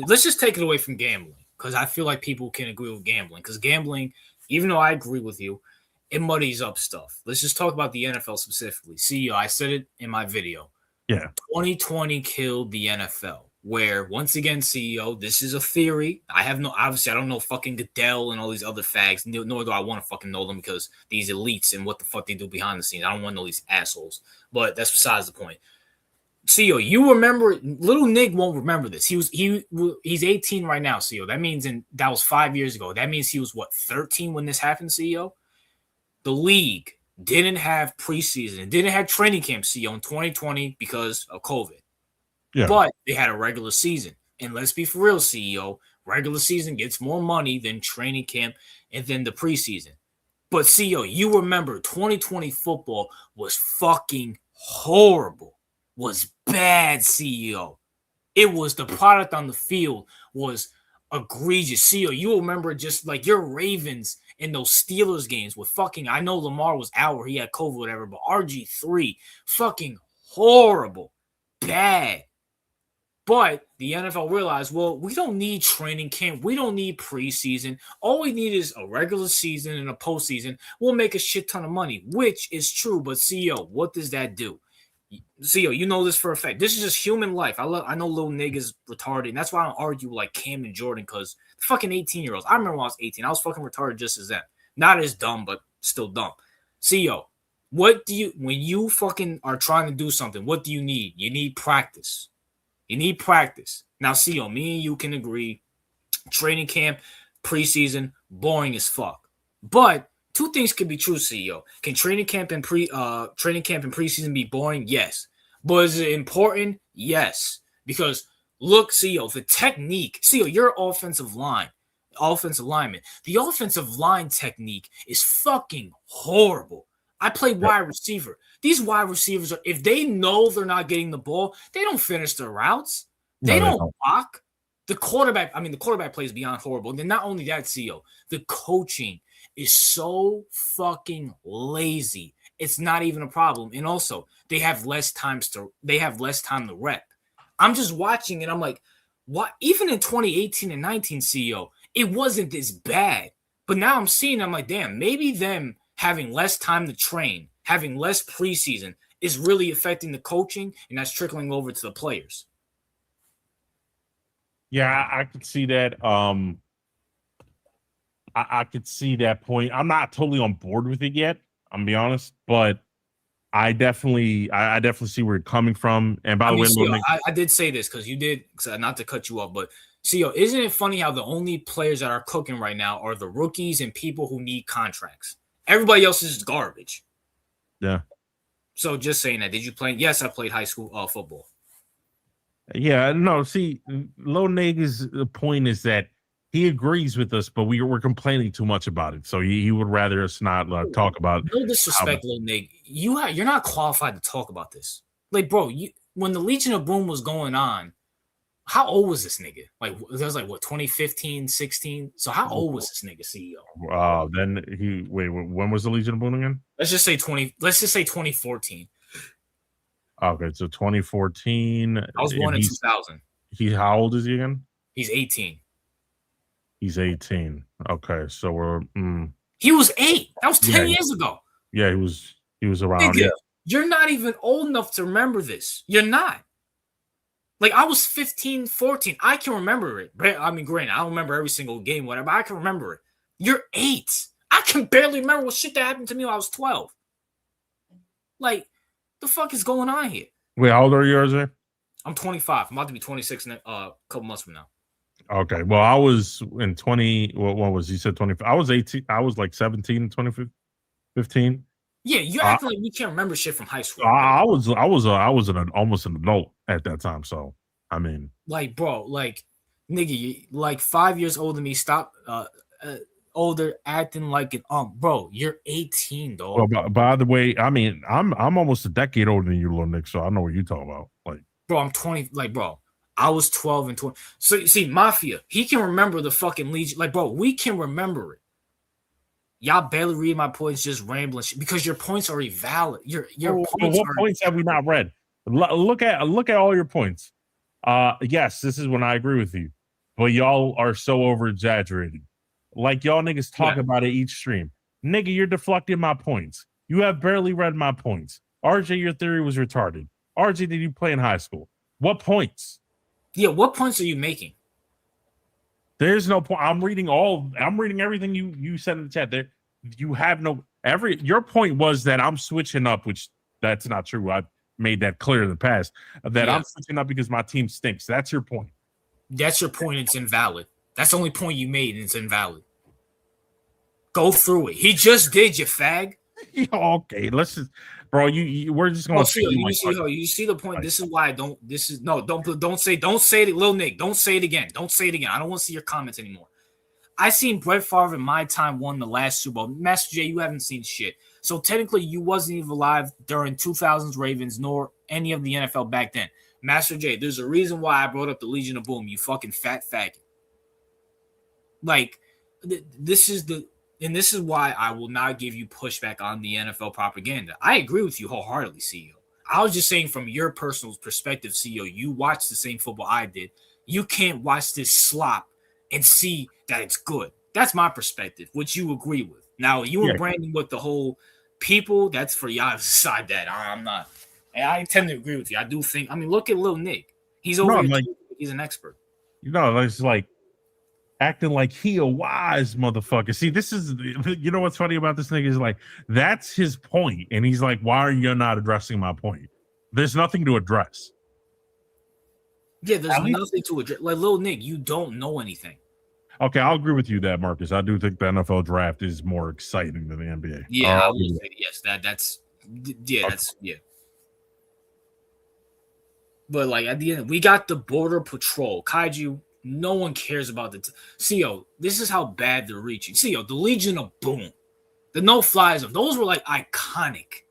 [SPEAKER 1] let's just take it away from gambling because I feel like people can agree with gambling because gambling, even though I agree with you, it muddies up stuff. Let's just talk about the NFL specifically. CEO, I said it in my video.
[SPEAKER 2] Yeah.
[SPEAKER 1] 2020 killed the NFL. Where once again, CEO, this is a theory. Obviously, I don't know fucking Goodell and all these other fags, nor do I want to fucking know them because these elites and what the fuck they do behind the scenes. I don't want to know these assholes. But that's besides the point. CEO, you remember? Little Nick won't remember this. He's 18 right now, CEO. That means that was 5 years ago. That means he was what 13 when this happened, CEO. The league didn't have preseason, didn't have training camp, CEO, in 2020 because of COVID.
[SPEAKER 2] Yeah.
[SPEAKER 1] But they had a regular season. And let's be for real, CEO, regular season gets more money than training camp and then the preseason. But CEO, you remember 2020 football was fucking horrible, was bad, CEO. It was the product on the field was egregious. CEO, you remember just like your Ravens in those Steelers games with fucking, I know Lamar was out or he had COVID, whatever, but RG3, fucking horrible, bad. But the NFL realized, well, we don't need training camp. We don't need preseason. All we need is a regular season and a postseason. We'll make a shit ton of money, which is true. But CEO, what does that do? CEO, you know this for a fact. This is just human life. I know little niggas retarded, and that's why I don't argue with like Cam and Jordan because fucking 18-year-olds. I remember when I was 18. I was fucking retarded just as them. Not as dumb, but still dumb. CEO, what do you when you fucking are trying to do something? What do you need? You need practice. You need practice. Now, CEO, me and you can agree. Training camp, preseason, boring as fuck. But two things could be true, CEO. Can training camp and preseason be boring? Yes. But is it important? Yes. Because look, CEO, the technique, CEO, your offensive lineman. The offensive line technique is fucking horrible. I play wide receiver. These wide receivers are, if they know they're not getting the ball, they don't finish their routes. They don't block. The quarterback plays beyond horrible. And then not only that, CEO, the coaching is so fucking lazy. It's not even a problem. And also, they have less time to rep. I'm just watching and I'm like, what? Even in 2018 and 19, CEO, it wasn't this bad. But now I'm seeing, I'm like, damn, maybe them having less time to train, having less preseason is really affecting the coaching, and that's trickling over to the players.
[SPEAKER 2] Yeah, I could see that. I could see that point. I'm not totally on board with it yet, I'm gonna be honest, but I definitely see where you're coming from. And by the way,
[SPEAKER 1] CEO, I did say this because you did, not to cut you off, but CEO, isn't it funny how the only players that are cooking right now are the rookies and people who need contracts? Everybody else is garbage.
[SPEAKER 2] Yeah.
[SPEAKER 1] So just saying that. Did you play? Yes, I played high school football.
[SPEAKER 2] Yeah, no, see, Low Nigga's point is that he agrees with us, but we're complaining too much about it. So he would rather us not talk about it.
[SPEAKER 1] No disrespect, Lil Nig. You're not qualified to talk about this. Like, bro, when the Legion of Boom was going on, how old was this nigga? Like, it was like, what, 2015, 16? So how old was this nigga, CEO?
[SPEAKER 2] Then when was the Legion of Boom again?
[SPEAKER 1] Let's just say 2014.
[SPEAKER 2] Okay, so 2014.
[SPEAKER 1] I was born in 2000.
[SPEAKER 2] How old is he again?
[SPEAKER 1] He's 18.
[SPEAKER 2] He's 18. Okay, so we're
[SPEAKER 1] He was 8. That was 10 years ago.
[SPEAKER 2] Yeah, he was around.
[SPEAKER 1] Nigga, you're not even old enough to remember this. You're not. Like, I was 15, 14. I can remember it. I mean, granted, I don't remember every single game, whatever, but I can remember it. You're 8. I can barely remember what shit that happened to me when I was 12. Like, the fuck is going on here?
[SPEAKER 2] Wait, how old are you, RJ?
[SPEAKER 1] I'm 25. I'm about to be 26 in a couple months from now.
[SPEAKER 2] Okay. Well, I was in 20. What was you said 25? I was 18. I was like 17 in 2015.
[SPEAKER 1] Yeah, you're acting like you can't remember shit from high school.
[SPEAKER 2] I was almost an adult at that time. So I mean,
[SPEAKER 1] like, bro, like, nigga, you like 5 years older than me. Stop, older, acting like an bro. You're 18, dog.
[SPEAKER 2] Well, by the way, I mean, I'm almost a decade older than you, little Nick. So I know what you're talking about. Like,
[SPEAKER 1] bro, I'm 20. Like, bro, I was 12 and 20. So you see, Mafia, he can remember the fucking Legion. Like, bro, we can remember it. Y'all barely read my points, just rambling shit, because your points are invalid. Your points
[SPEAKER 2] what points have we not read? Look at all your points. Yes, this is when I agree with you, but y'all are so over exaggerated. Like, y'all niggas talk about it each stream. Nigga, you're deflecting my points. You have barely read my points. RJ, your theory was retarded. RJ, did you play in high school? What points?
[SPEAKER 1] Yeah, what points are you making?
[SPEAKER 2] There's no point. I'm reading everything you said in the chat there. You have no your point was that I'm switching up, which that's not true. made that clear in the past that I'm switching up because my team stinks. That's your point.
[SPEAKER 1] That's your point. It's invalid. That's the only point you made, and it's invalid. Go through it. He just did, you fag.
[SPEAKER 2] Okay, let's just, bro. We're just gonna see.
[SPEAKER 1] You see the point. This is why I don't. This is no. Don't say it, Lil Nick. Don't say it again. Don't say it again. I don't want to see your comments anymore. I seen Brett Favre in my time won the last Super Bowl. Master J, you haven't seen shit. So technically, you wasn't even alive during 2000s Ravens nor any of the NFL back then. Master J, there's a reason why I brought up the Legion of Boom. You fucking fat faggot. Like, this is why I will not give you pushback on the NFL propaganda. I agree with you wholeheartedly, CEO. I was just saying from your personal perspective, CEO, you watched the same football I did. You can't watch this slop and see that it's good. That's my perspective, which you agree with. Now, you and Brandon with the whole people, that's for y'all to decide that. I'm not. And I tend to agree with you. I do think, look at Lil Nick. He's over here. He's an expert.
[SPEAKER 2] It's like acting like he a wise motherfucker. See, this is, what's funny about this nigga is like, that's his point. And he's like, why are you not addressing my point? There's nothing to address.
[SPEAKER 1] Yeah, there's nothing to address. Like, Lil Nick, you don't know anything.
[SPEAKER 2] Okay, I'll agree with you that, Marcus. I do think the NFL draft is more exciting than the NBA.
[SPEAKER 1] Yeah, I will say yes. That's But like at the end, we got the Border Patrol, Kaiju. No one cares about the CO. This is how bad they're reaching. CO, the Legion of Boom, the No Fly Zone. Those were like iconic.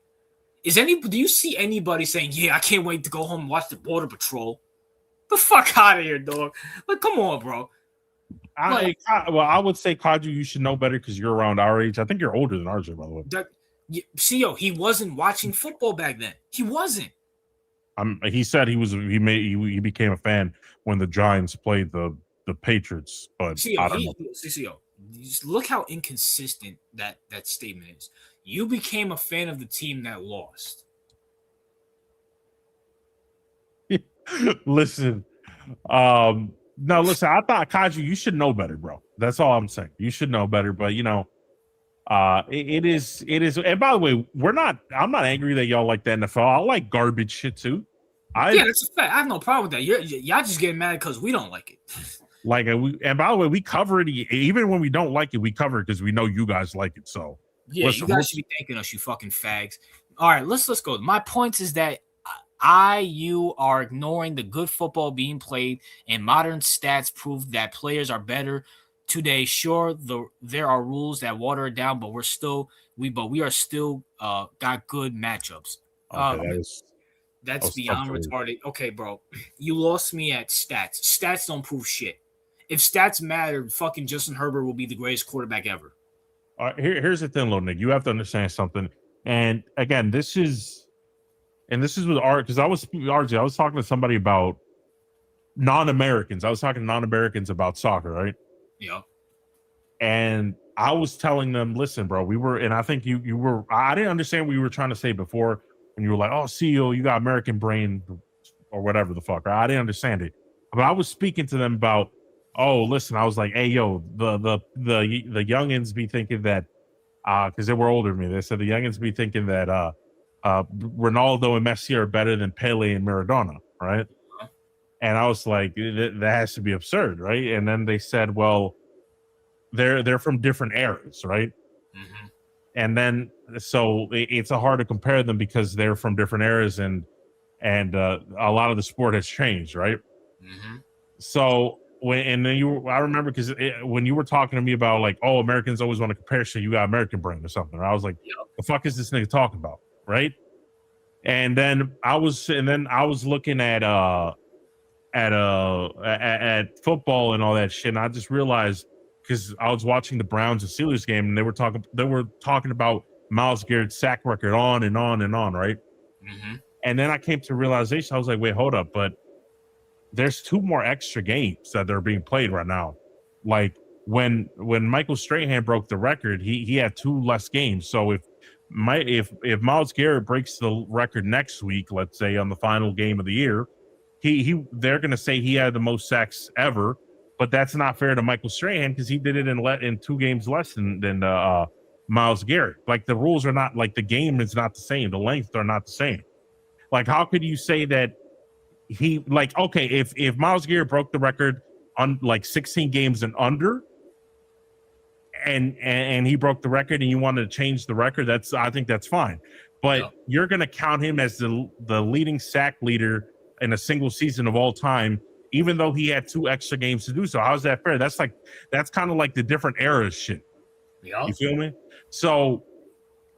[SPEAKER 1] Do you see anybody saying, "Yeah, I can't wait to go home and watch the Border Patrol"? The fuck out of here, dog! Like, come on, bro.
[SPEAKER 2] I would say, Kaiju, you should know better because you're around our age. I think you're older than RJ, by the way.
[SPEAKER 1] CO, he wasn't watching football back then. He wasn't.
[SPEAKER 2] He said he became a fan when the Giants played the Patriots, but I don't know.
[SPEAKER 1] CO, look how inconsistent that statement is. You became a fan of the team that lost.
[SPEAKER 2] Listen, no, listen, I thought, Kaiju, you should know better, bro. That's all I'm saying. You should know better, but it is. And by the way, I'm not angry that y'all like the NFL. I like garbage shit too.
[SPEAKER 1] Yeah, that's a fact. I have no problem with that. Y'all just getting mad because we don't like it.
[SPEAKER 2] And by the way, we cover it even when we don't like it. We cover it because we know you guys like it. So
[SPEAKER 1] yeah, you guys should be thanking us, you fucking fags. All right, let's go. My point is that you are ignoring the good football being played, and modern stats prove that players are better today. Sure, there are rules that water it down, but we are still got good matchups.
[SPEAKER 2] Okay,
[SPEAKER 1] that's beyond retarded. Okay, bro, you lost me at stats. Stats don't prove shit. If stats mattered, fucking Justin Herbert will be the greatest quarterback ever.
[SPEAKER 2] All right, here's the thing, Lil Nick. You have to understand something. And again, this is with Art, because I was talking to somebody about non-Americans. I was talking to non-Americans about soccer, right?
[SPEAKER 1] Yeah.
[SPEAKER 2] And I was telling them, listen, bro, I think you were, I didn't understand what you were trying to say before when you were like, oh, CEO, you got American brain or whatever the fuck. Right? I didn't understand it. But I was speaking to them about, oh, listen, I was like, hey, yo, the youngins be thinking that, because they were older than me. They said the youngins be thinking that Ronaldo and Messi are better than Pele and Maradona, right? And I was like, that has to be absurd, right? And then they said, well, they're from different eras, right?
[SPEAKER 1] Mm-hmm.
[SPEAKER 2] And then so it's hard to compare them because they're from different eras, and a lot of the sport has changed, right?
[SPEAKER 1] Mm-hmm.
[SPEAKER 2] So I remember because when you were talking to me about like, oh, Americans always want to compare shit, you got American brain or something. I was like, the fuck is this nigga talking about, right? And then I was looking at football and all that shit, and I just realized, because I was watching the Browns and Steelers game, and they were talking about Myles Garrett's sack record on and on and on, right?
[SPEAKER 1] Mm-hmm.
[SPEAKER 2] And then I came to realization, I was like, wait, hold up, but there's 2 more extra games that are being played right now. Like when Michael Strahan broke the record, he had 2 less games. So if Myles Garrett breaks the record next week, let's say on the final game of the year, they're going to say he had the most sacks ever. But that's not fair to Michael Strahan because he did it in 2 games less than Myles Garrett. Like, the rules are not, like, the game is not the same. The lengths are not the same. Like, how could you say that he like okay, if Myles Garrett broke the record on like 16 games and under, and he broke the record and you wanted to change the record, I think that's fine. But
[SPEAKER 1] Yeah.
[SPEAKER 2] you're going to count him as the leading sack leader in a single season of all time, even though he had 2 extra games to do so. How's that fair? That's kind of like the different era shit.
[SPEAKER 1] Yeah.
[SPEAKER 2] You feel me? So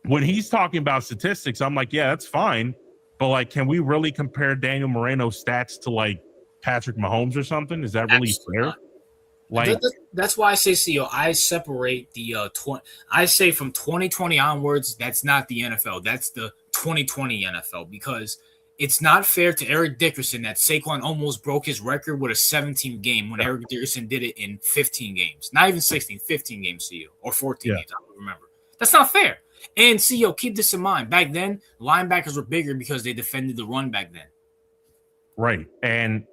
[SPEAKER 2] when he's talking about statistics, I'm like, yeah, that's fine. But like, can we really compare Daniel Moreno's stats to like Patrick Mahomes or something? Is that really
[SPEAKER 1] Absolutely
[SPEAKER 2] fair?
[SPEAKER 1] not.
[SPEAKER 2] Like,
[SPEAKER 1] That's why I say, CEO, I separate the I say from 2020 onwards, that's not the NFL. That's the 2020 NFL, because it's not fair to Eric Dickerson that Saquon almost broke his record with a 17 game when Eric Dickerson did it in 15 games. Not even 16, 15 games, CEO, or 14
[SPEAKER 2] yeah.
[SPEAKER 1] games, I don't remember. That's not fair. And CEO, keep this in mind. Back then, linebackers were bigger because they defended the run back then.
[SPEAKER 2] Right. And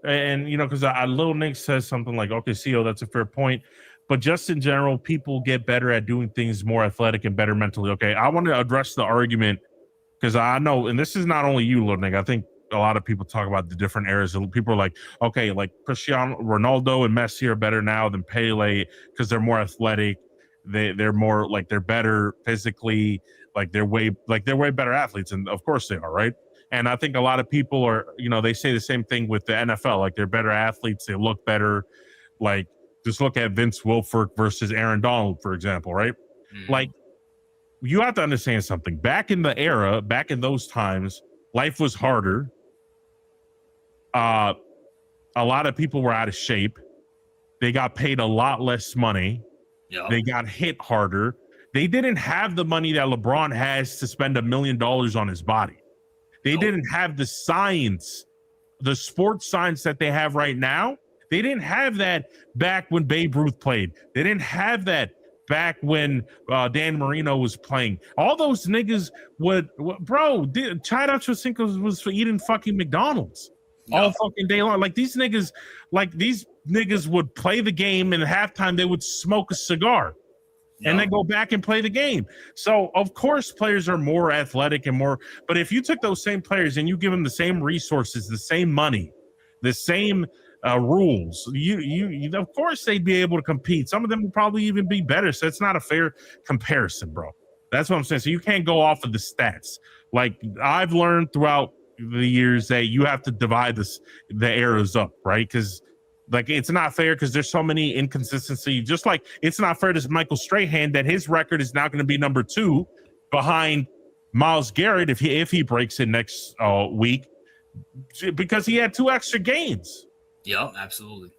[SPEAKER 2] you know, because Little Nick says something like, okay, CO, that's a fair point. But just in general, people get better at doing things more athletic and better mentally. Okay. I want to address the argument because I know, and this is not only you, Little Nick. I think a lot of people talk about the different eras. People are like, okay, like Cristiano Ronaldo and Messi are better now than Pele because they're more athletic. They're more like they're better physically, like they're way better athletes. And of course they are, right? And I think a lot of people are, you know, they say the same thing with the NFL. Like they're better athletes, they look better. Like just look at Vince Wilfork versus Aaron Donald, for example, right? Like you have to understand something. Back in those times, life was harder. A lot of people were out of shape. They got paid a lot less money.
[SPEAKER 1] Yeah.
[SPEAKER 2] They got hit harder. They didn't have the money that LeBron has to spend $1 million on his body. They didn't have the science, the sports science that they have right now. They didn't have that back when Babe Ruth played. They didn't have that back when Dan Marino was playing. All those niggas Chad Ochocinco was for eating fucking McDonald's all fucking day long. Like these niggas would play the game, and at halftime they would smoke a cigar. And then go back and play the game. So, of course, players are more athletic and more. But if you took those same players and you give them the same resources, the same money, the same rules, you of course they'd be able to compete. Some of them would probably even be better. So it's not a fair comparison, bro. That's what I'm saying. So you can't go off of the stats. Like I've learned throughout the years that you have to divide the eras up, right? Because like it's not fair because there's so many inconsistencies. Just like it's not fair to Michael Strahan that his record is now going to be number 2 behind Myles Garrett if he breaks it next week because he had 2 extra games.
[SPEAKER 1] Yep, absolutely.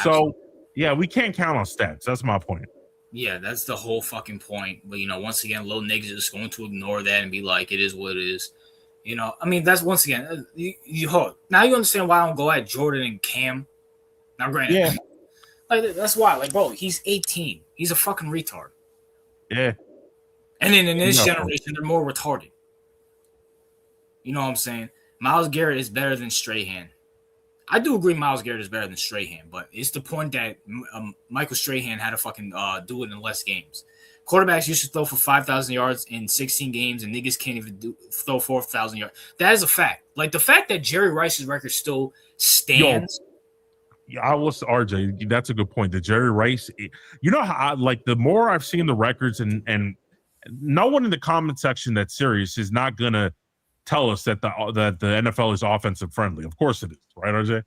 [SPEAKER 2] So yeah, we can't count on stats. That's my point.
[SPEAKER 1] Yeah, that's the whole fucking point. But you know, once again, low niggas is going to ignore that and be like, it is what it is. You know, I mean, that's once again, you hold. Now you understand why I don't go at Jordan and Cam. Now, granted,
[SPEAKER 2] yeah,
[SPEAKER 1] like that's why, like, bro, he's 18. He's a fucking retard.
[SPEAKER 2] Yeah.
[SPEAKER 1] And then in this generation, they're more retarded. You know what I'm saying? Myles Garrett is better than Strahan. I do agree Myles Garrett is better than Strahan, but it's the point that Michael Strahan had to fucking do it in less games. Quarterbacks used to throw for 5,000 yards in 16 games, and niggas can't even throw 4,000 yards. That is a fact. Like, the fact that Jerry Rice's record still stands.
[SPEAKER 2] I was RJ. That's a good point. The Jerry Rice, you know how like the more I've seen the records, and no one in the comment section that's serious is not gonna tell us that the NFL is offensive friendly. Of course it is, right, RJ? Yeah.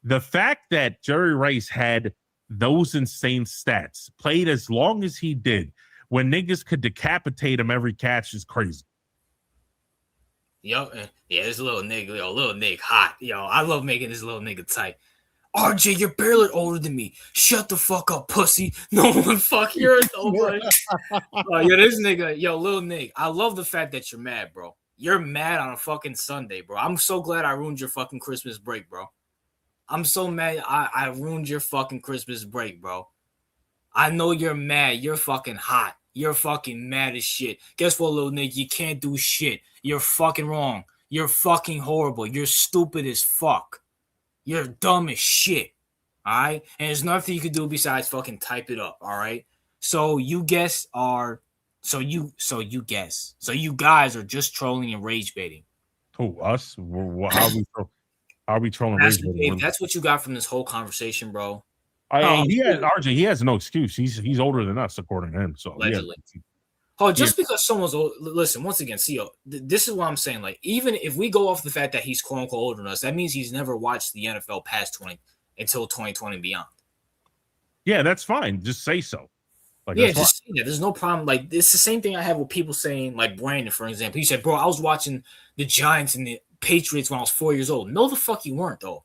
[SPEAKER 2] The fact that Jerry Rice had those insane stats, played as long as he did, when niggas could decapitate him every catch is crazy.
[SPEAKER 1] Yo, yeah, this little nigga hot. Yo, I love making this little nigga tight. RJ, you're barely older than me. Shut the fuck up, pussy. No one fuck you're nobody. Yo, this nigga, little nigga. I love the fact that you're mad, bro. You're mad on a fucking Sunday, bro. I'm so glad I ruined your fucking Christmas break, bro. I'm so mad I ruined your fucking Christmas break, bro. I know you're mad. You're fucking hot. You're fucking mad as shit. Guess what, little nigga? You can't do shit. You're fucking wrong. You're fucking horrible. You're stupid as fuck. You're dumb as shit. All right? And there's nothing you can do besides fucking type it up. All right? So you guys are just trolling and rage baiting.
[SPEAKER 2] Who, us? How are we trolling Rage?
[SPEAKER 1] Master Dave, that's what you got from this whole conversation, bro.
[SPEAKER 2] He has no excuse. He's older than us, according to him. So
[SPEAKER 1] Allegedly.
[SPEAKER 2] yeah.
[SPEAKER 1] Oh, just because someone's old, listen, once again, CEO, this is what I'm saying. Like, even if we go off the fact that he's quote unquote older than us, that means he's never watched the NFL past 20 until 2020 and beyond.
[SPEAKER 2] Yeah, that's fine. Just say so.
[SPEAKER 1] Like, yeah, just say that. There's no problem. Like, it's the same thing I have with people saying, like Brandon, for example. He said, bro, I was watching the Giants and the Patriots when I was 4 years old. No, the fuck you weren't, though.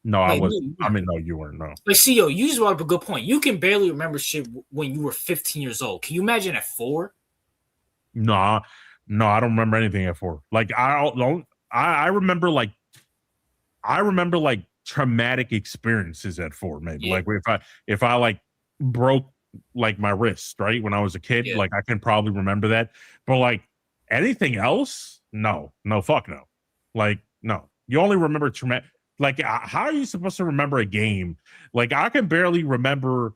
[SPEAKER 2] No, like, I wasn't. I mean, no, you weren't. No.
[SPEAKER 1] Like, CEO, you just brought up a good point. You can barely remember shit when you were 15 years old. Can you imagine at 4?
[SPEAKER 2] No, I don't remember anything at 4. Like, I remember like traumatic experiences at 4, maybe. Yeah. Like if I like broke like my wrist, right, when I was a kid, yeah. Like I can probably remember that. But like anything else, no, fuck no. Like, no. You only remember traumatic. Like, how are you supposed to remember a game? Like, I can barely remember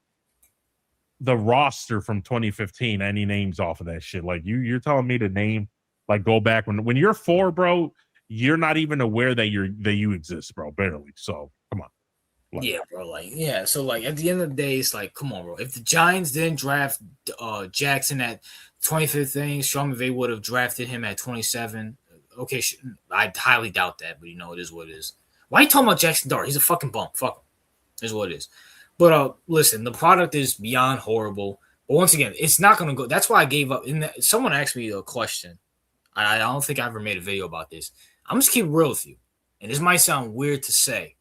[SPEAKER 2] the roster from 2015, any names off of that shit. Like, you're telling me to name, like, go back when you're 4, bro, you're not even aware that you exist, bro, barely. So, come on.
[SPEAKER 1] Like, yeah, bro, like, yeah. So, like, at the end of the day, it's like, come on, bro. If the Giants didn't draft Jackson at 25th thing, Sean McVay would have drafted him at 27. Okay, I highly doubt that, but, you know, it is what it is. Why are you talking about Jackson Dart? He's a fucking bum. Fuck him. Is what it is. But listen, the product is beyond horrible. But once again, it's not going to go. That's why I gave up. Someone asked me a question. I don't think I ever made a video about this. I'm just keep it real with you. And this might sound weird to say.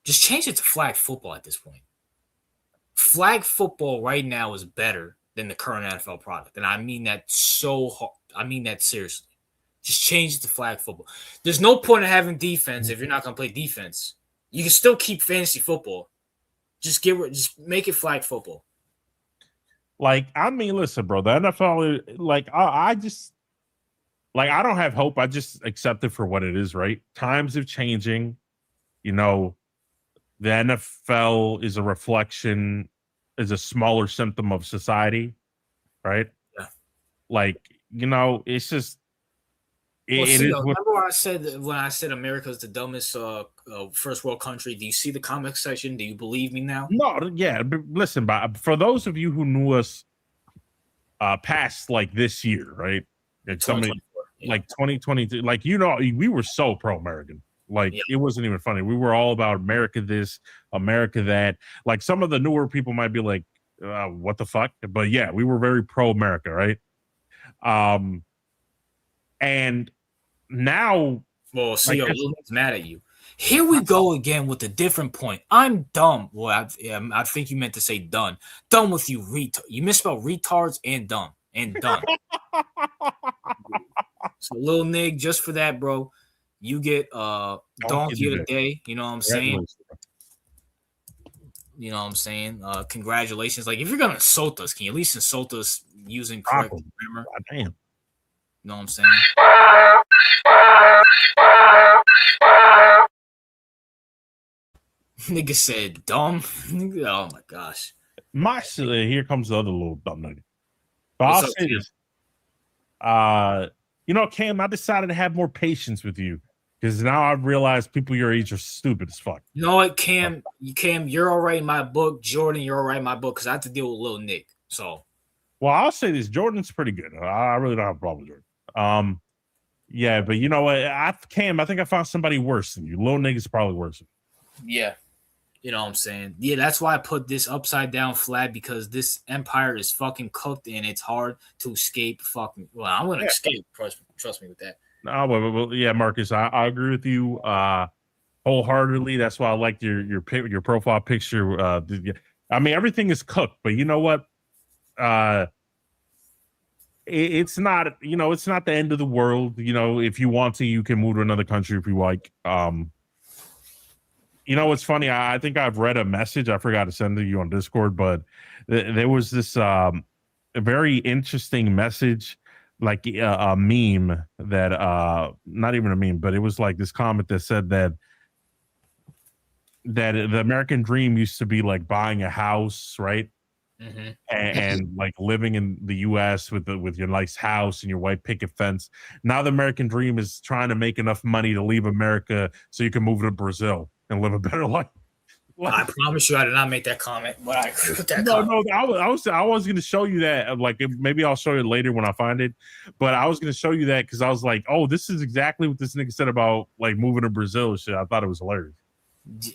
[SPEAKER 1] Just change it to flag football at this point. Flag football right now is better than the current NFL product. And I mean that so hard. I mean that seriously. Just change it to flag football. There's no point in having defense if you're not going to play defense. You can still keep fantasy football. Just make it flag football.
[SPEAKER 2] Like, I mean, listen, bro, the NFL, like, I just, like, I don't have hope. I just accept it for what it is, right? Times are changing. You know, the NFL is a smaller symptom of society, right?
[SPEAKER 1] Yeah.
[SPEAKER 2] Like, you know, it's just,
[SPEAKER 1] remember when I said America's the dumbest first world country? Do you see the comment section? Do you believe me now?
[SPEAKER 2] No, yeah. But listen, for those of you who knew us past like this year, right? Like somebody like 2022, like, you know, we were so pro-American. Like, It wasn't even funny. We were all about America this, America that. Like, some of the newer people might be like, what the fuck? But yeah, we were very pro-America, right? And now,
[SPEAKER 1] well, CEO, Lily's mad at you. Here we go again with a different point. I'm dumb. Well, I think you meant to say done. Done with you, you misspelled retards and dumb and done. So, Lil Nig, just for that, bro, you get donkey of the day. You know what I'm saying? You know what I'm saying? Congratulations. Like, if you're gonna insult us, can you at least insult us using correct grammar?
[SPEAKER 2] Damn.
[SPEAKER 1] You know what I'm saying? Nigga said dumb. Oh my gosh.
[SPEAKER 2] Here comes the other little dumb nigga. But I'll say this. You know, Cam, I decided to have more patience with you because now I've realized people your age are stupid as fuck.
[SPEAKER 1] You know what, Cam, you're all right in my book. Jordan, you're all right in my book because I have to deal with Lil Nick. So,
[SPEAKER 2] well, I'll say this. Jordan's pretty good. I really don't have a problem with Jordan. Yeah, but you know what? Cam, I think I found somebody worse than you. Lil Nick is probably worse.
[SPEAKER 1] Yeah. You know what I'm saying? Yeah, that's why I put this upside down flag because this empire is fucking cooked and it's hard to escape fucking. Well, I'm going to escape. Trust me with that.
[SPEAKER 2] No, but yeah, Marcus, I agree with you wholeheartedly. That's why I liked your profile picture. I mean, everything is cooked, but you know what? It's not, you know, it's not the end of the world. You know, if you want to, you can move to another country if you like. You know, what's funny? I think I've read a message. I forgot to send to you on Discord, but there was this a very interesting message, like a meme that not even a meme, but it was like this comment that said that the American dream used to be like buying a house, right? and like living in the U.S. with your nice house and your white picket fence. Now the American dream is trying to make enough money to leave America so you can move to Brazil and live a better life.
[SPEAKER 1] I promise you, I did not make that comment, but I agree with that.
[SPEAKER 2] No, I was going to show you that. Like, maybe I'll show you later when I find it. But I was going to show you that because I was like, oh, this is exactly what this nigga said about like moving to Brazil and shit. I thought it was hilarious.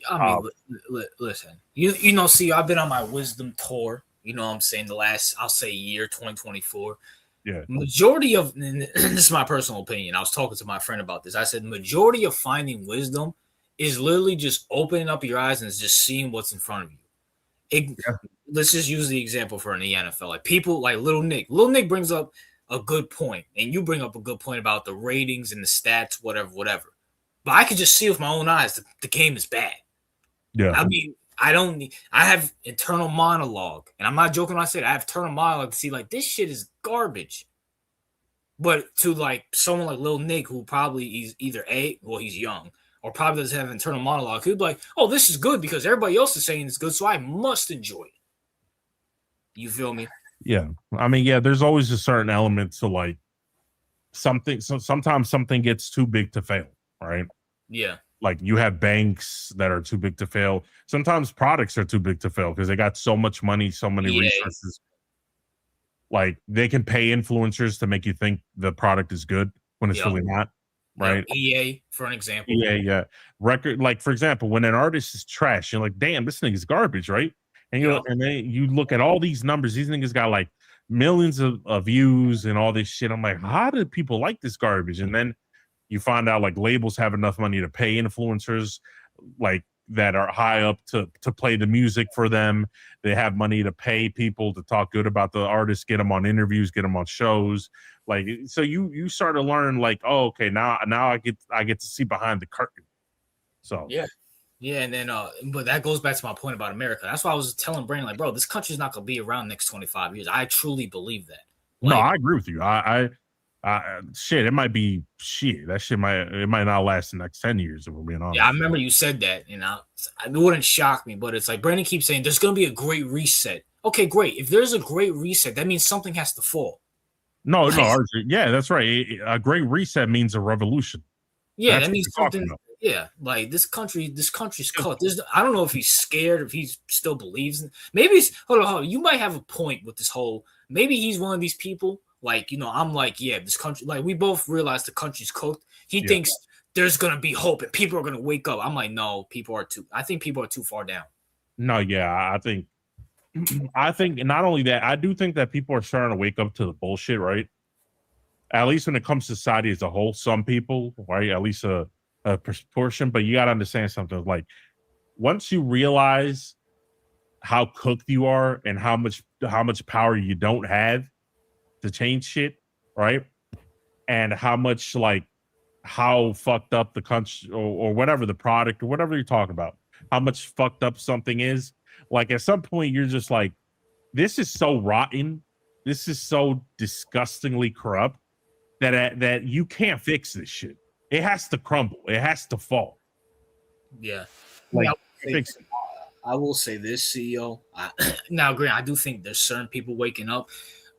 [SPEAKER 1] I mean, listen, you know, see, I've been on my wisdom tour. You know what I'm saying? The last, I'll say, year, 2024.
[SPEAKER 2] Yeah.
[SPEAKER 1] Majority of, and this is my personal opinion. I was talking to my friend about this. I said, majority of finding wisdom is literally just opening up your eyes and just seeing what's in front of you. Let's just use the example for the NFL. Like people like Little Nick. Little Nick brings up a good point, and you bring up a good point about the ratings and the stats, whatever. But I could just see with my own eyes the game is bad.
[SPEAKER 2] Yeah.
[SPEAKER 1] I mean, I have internal monologue, and I'm not joking when I say it. I have internal monologue to see like this shit is garbage. But to like someone like Lil Nick, who probably is either he's young, or probably doesn't have internal monologue, he'd be like, oh, this is good because everybody else is saying it's good, so I must enjoy it. You feel me?
[SPEAKER 2] Yeah. I mean, yeah, there's always a certain element to like something. So sometimes something gets too big to fail, right?
[SPEAKER 1] Yeah.
[SPEAKER 2] Like you have banks that are too big to fail. Sometimes products are too big to fail because they got so much money, so many resources. Like they can pay influencers to make you think the product is good when it's really not, right?
[SPEAKER 1] EA, for an example.
[SPEAKER 2] Yeah. Record, like for example, when an artist is trash, you're like, damn, this thing is garbage, right? And and then you look at all these numbers. These niggas got like millions of views and all this shit. I'm like, how do people like this garbage? And then you find out like labels have enough money to pay influencers like that are high up to play the music for them. They have money to pay people to talk good about the artists, get them on interviews, get them on shows. Like, so you start to learn like, oh, okay, now I get to see behind the curtain. So
[SPEAKER 1] yeah, and then but that goes back to my point about America. That's why I was telling Brandon, like, bro, this country's not gonna be around next 25 years. I truly believe that.
[SPEAKER 2] Like, no, I agree with you. I shit, it might be shit. That shit might not last the next 10 years if we're being honest.
[SPEAKER 1] Yeah, I remember you said that, and it wouldn't shock me, but it's like Brandon keeps saying there's gonna be a great reset. Okay, great. If there's a great reset, that means something has to fall.
[SPEAKER 2] No, yeah, that's right. A great reset means a revolution.
[SPEAKER 1] Yeah, that's that means something. Yeah, like this country's cooked. I don't know if he's scared, if he still believes in. Maybe hold on. You might have a point with this whole. Maybe he's one of these people. Like, you know, I'm like, yeah, this country. Like, we both realize the country's cooked. He thinks there's gonna be hope and people are gonna wake up. I'm like, no, I think people are too far down.
[SPEAKER 2] No, yeah, I think not only that, I do think that people are starting to wake up to the bullshit, right? At least when it comes to society as a whole, some people, right? At least a proportion, but you got to understand something. Like once you realize how cooked you are and how much power you don't have to change shit, right? And how much like how fucked up the country or whatever the product or whatever you're talking about, how much fucked up something is. Like at some point you're just like, this is so rotten, this is so disgustingly corrupt that you can't fix this shit. It has to crumble. It has to fall.
[SPEAKER 1] Yeah.
[SPEAKER 2] Like,
[SPEAKER 1] I will say this, CEO. Now, granted, I do think there's certain people waking up,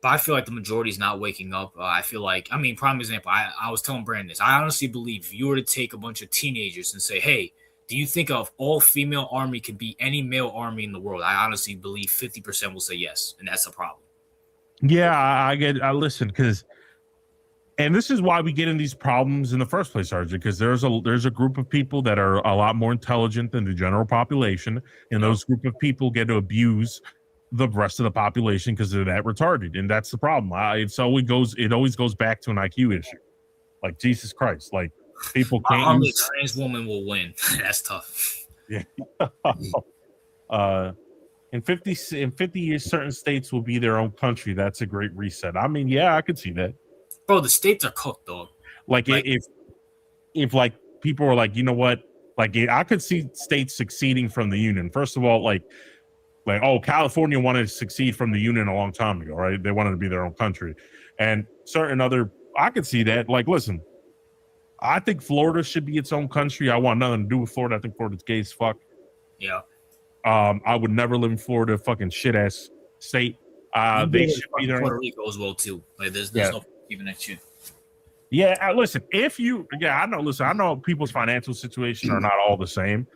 [SPEAKER 1] but I feel like the majority is not waking up. I feel like, prime example, I was telling Brandon this. I honestly believe if you were to take a bunch of teenagers and say, hey, do you think of all female army could be any male army in the world? I honestly believe 50% will say yes, and that's a problem.
[SPEAKER 2] Yeah, I listen, because and this is why we get in these problems in the first place, RJ, because there's a group of people that are a lot more intelligent than the general population, and those group of people get to abuse the rest of the population because they're that retarded, and that's the problem. It always goes back to an IQ issue. Like Jesus Christ, like people can't.
[SPEAKER 1] Only a trans woman will win. That's tough.
[SPEAKER 2] Yeah. In 50 years, certain states will be their own country. That's a great reset. I mean, yeah, I could see that.
[SPEAKER 1] Bro, the states are cooked, dog.
[SPEAKER 2] Like if like people were like, you know what, like I could see states succeeding from the union. First of all, like California wanted to succeed from the union a long time ago, right? They wanted to be their own country, and certain other, I could see that. Like, listen, I think Florida should be its own country. I want nothing to do with Florida. I think Florida's gay as fuck.
[SPEAKER 1] Yeah.
[SPEAKER 2] I would never live in Florida. Fucking shit ass state. They should be there.
[SPEAKER 1] Puerto Rico as well too. Like there's no keeping that shit.
[SPEAKER 2] Yeah, listen. I know people's financial situation are not all the same,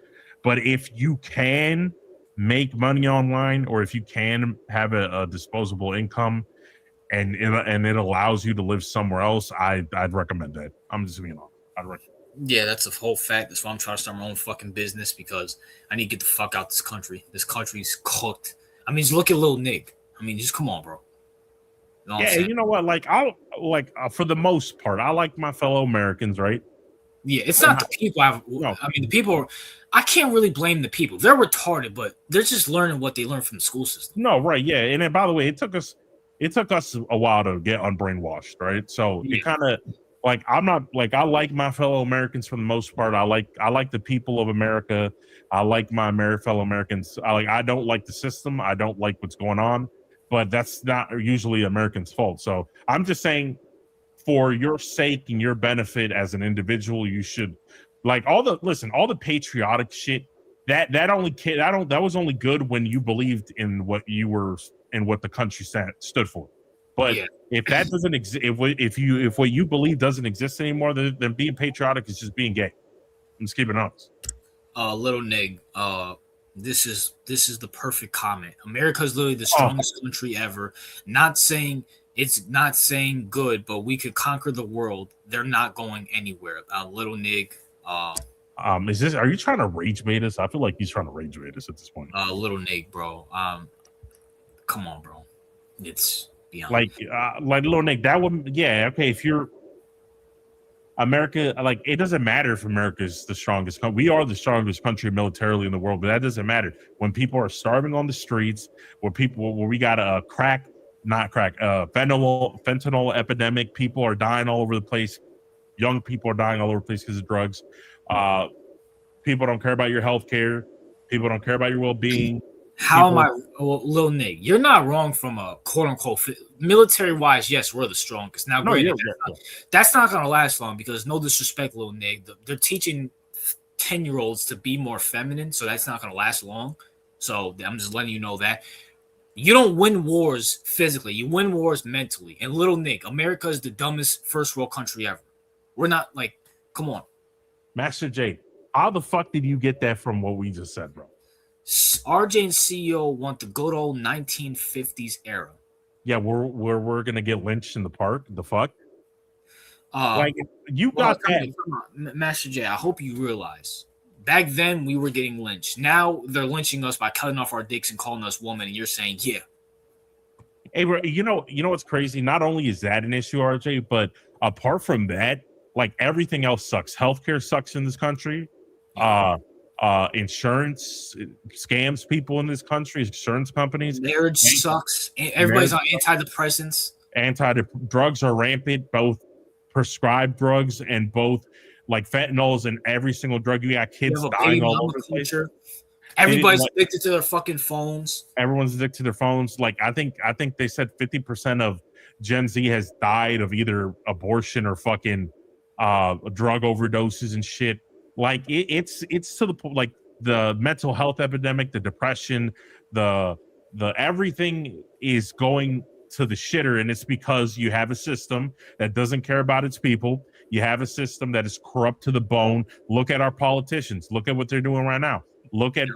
[SPEAKER 2] but if you can make money online, or if you can have a disposable income, and it allows you to live somewhere else, I'd recommend that. I'm just being honest. I'd recommend.
[SPEAKER 1] Yeah, that's a whole fact. That's why I'm trying to start my own fucking business, because I need to get the fuck out this country. This country's cooked. I mean, just look at Lil Nick. I mean, just come on, bro.
[SPEAKER 2] You know you know what? Like, for the most part, I like my fellow Americans, right?
[SPEAKER 1] Yeah, it's not the people. I mean, the people. I can't really blame the people. They're retarded, but they're just learning what they learned from the school system.
[SPEAKER 2] No, right? Yeah, and then, by the way, it took us a while to get unbrainwashed, right? So it kind of. Like, I'm not like, I like my fellow Americans for the most part. I like the people of America. I like my fellow Americans. I don't like the system. I don't like what's going on, but that's not usually Americans' fault. So I'm just saying, for your sake and your benefit as an individual, you should all the patriotic shit that was only good when you believed in what the country stood for. But if that doesn't exist, if what you believe doesn't exist anymore, then being patriotic is just being gay. I'm just keeping it honest.
[SPEAKER 1] Little Nig, this is the perfect comment. America is literally the strongest country ever. It's not saying good, but we could conquer the world. They're not going anywhere. Little Nig.
[SPEAKER 2] Are you trying to rage bait us? I feel like he's trying to rage bait us at this point.
[SPEAKER 1] Little Nig, bro. Come on, bro. It's beyond.
[SPEAKER 2] Like Little Nick, that would, okay. If you're America, like, it doesn't matter if America is the strongest country. We are the strongest country militarily in the world, but that doesn't matter when people are starving on the streets, where we got a fentanyl epidemic. People are dying all over the place. Young people are dying all over the place because of drugs. People don't care about your health care. People don't care about your well-being.
[SPEAKER 1] Lil Nick, you're not wrong from a quote-unquote military-wise. Yes, we're the strongest. Now, that's not going to last long, because no disrespect, Lil Nick, they're teaching 10-year-olds to be more feminine, so that's not going to last long. So I'm just letting you know that. You don't win wars physically. You win wars mentally. And Little Nick, America is the dumbest first world country ever. We're not, come on.
[SPEAKER 2] Master J, how the fuck did you get that from what we just said, bro?
[SPEAKER 1] RJ and CEO want the good old 1950s era.
[SPEAKER 2] Yeah, we're gonna get lynched in the park. The fuck?
[SPEAKER 1] Master J. I hope you realize, back then we were getting lynched. Now they're lynching us by cutting off our dicks and calling us women, and you're saying, yeah.
[SPEAKER 2] Hey, bro, you know what's crazy? Not only is that an issue, RJ, but apart from that, everything else sucks. Healthcare sucks in this country. Insurance scams people in this country. Insurance companies.
[SPEAKER 1] Marriage sucks. Everybody's on antidepressants.
[SPEAKER 2] Drugs are rampant, both prescribed drugs and both fentanyls, and every single drug. You got kids dying all over the place.
[SPEAKER 1] Everybody's addicted to their fucking phones.
[SPEAKER 2] Everyone's addicted to their phones. I think they said 50% of Gen Z has died of either abortion or fucking drug overdoses and shit. It's to the point, the mental health epidemic, the depression, the everything is going to the shitter, and it's because you have a system that doesn't care about its people. You have a system that is corrupt to the bone. Look at our politicians. Look at what they're doing right now. Look at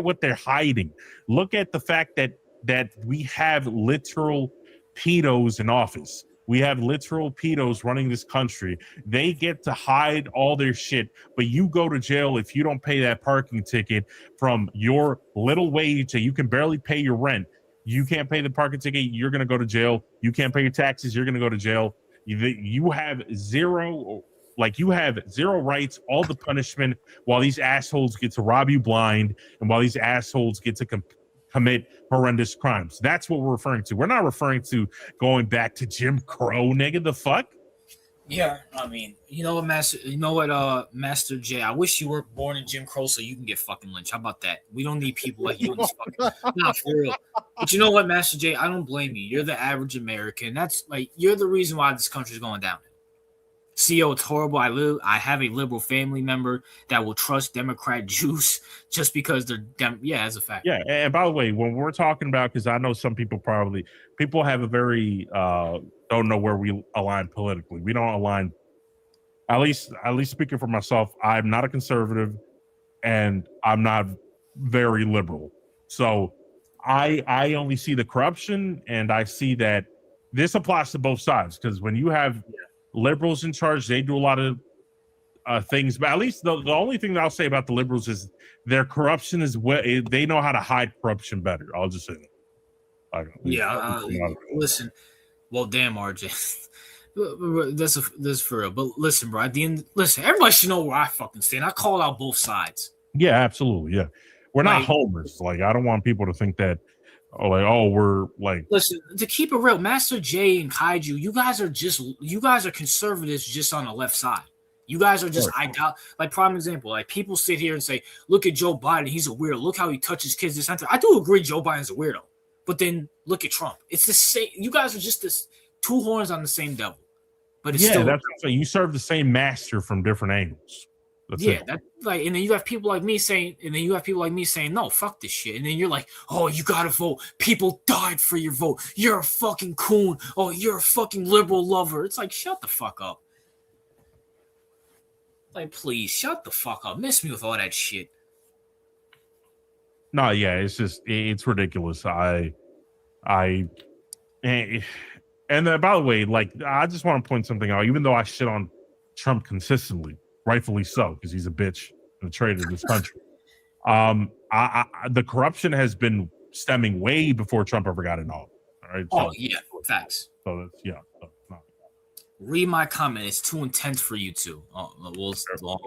[SPEAKER 2] what they're hiding. Look at the fact that we have literal pedos in office. We have literal pedos running this country. They get to hide all their shit, but you go to jail if you don't pay that parking ticket from your little wage that you can barely pay your rent. You can't pay the parking ticket, you're going to go to jail. You can't pay your taxes, you're going to go to jail. You have zero rights, all the punishment, while these assholes get to rob you blind, and while these assholes get to commit horrendous crimes. That's what we're referring to. We're not referring to going back to Jim Crow, nigga. The fuck?
[SPEAKER 1] Yeah, I mean, Master J, I wish you were born in Jim Crow so you can get fucking lynched. How about that? We don't need people like you in this fucking not for real. But you know what, Master J, I don't blame you. You're the average American. That's you're the reason why this country's going down. CEO, it's horrible. I have a liberal family member that will trust Democrat juice just because they're yeah, as a fact.
[SPEAKER 2] Yeah, and by the way, when we're talking about, because I know some people have a very don't know where we align politically. We don't align. At least speaking for myself, I'm not a conservative, and I'm not very liberal. So I only see the corruption, and I see that this applies to both sides, because when you have liberals in charge, they do a lot of things. But at least the only thing that I'll say about the liberals is their corruption is they know how to hide corruption better. I'll just say that.
[SPEAKER 1] Listen. Well, damn, RJ. That's for real. But listen, bro. At the end, listen. Everybody should know where I fucking stand. I call out both sides.
[SPEAKER 2] Yeah, absolutely. Yeah, we're not homers. Like, I don't want people to think that. We're like.
[SPEAKER 1] Listen, to keep it real, Master J and Kaiju, you guys are conservatives just on the left side. You guys are just like prime example. Like, people sit here and say, "Look at Joe Biden, he's a weirdo. Look how he touches kids." This I do agree, Joe Biden's a weirdo. But then look at Trump. It's the same. You guys are just this two horns on the same devil. But it's still,
[SPEAKER 2] that's what I'm saying. You serve the same master from different angles.
[SPEAKER 1] And then you have people like me saying, no, fuck this shit. And then you're like, oh, you gotta vote. People died for your vote. You're a fucking coon. Oh, you're a fucking liberal lover. It's like, shut the fuck up. Like, please, shut the fuck up. Miss me with all that shit.
[SPEAKER 2] No, yeah, it's ridiculous. And by the way, like, I just want to point something out. Even though I shit on Trump consistently, rightfully so, because he's a bitch and a traitor to this country. The corruption has been stemming way before Trump ever got in office. All right.
[SPEAKER 1] Facts.
[SPEAKER 2] So that's
[SPEAKER 1] Read my comment. It's too intense for you two. We'll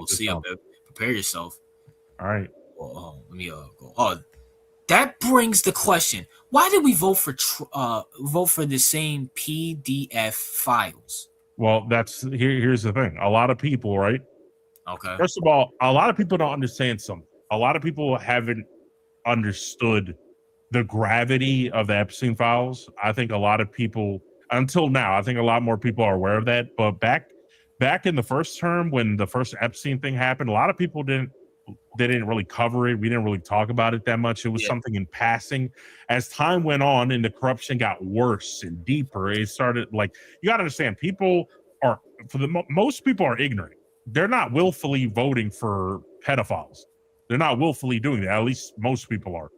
[SPEAKER 1] see up. Prepare yourself.
[SPEAKER 2] All right.
[SPEAKER 1] Let me go. That brings the question: why did we vote for the same PDF files?
[SPEAKER 2] Well, here's the thing. A lot of people, right?
[SPEAKER 1] Okay.
[SPEAKER 2] First of all, a lot of people don't understand something. A lot of people haven't understood the gravity of the Epstein files. I think a lot of people, until now, I think a lot more people are aware of that. But back in the first term, when the first Epstein thing happened, a lot of people didn't really cover it. We didn't really talk about it that much. It was something in passing. As time went on and the corruption got worse and deeper, it started, like, you got to understand, people are, most people are ignorant. They're not willfully voting for pedophiles. They're not willfully doing that. At least most people are.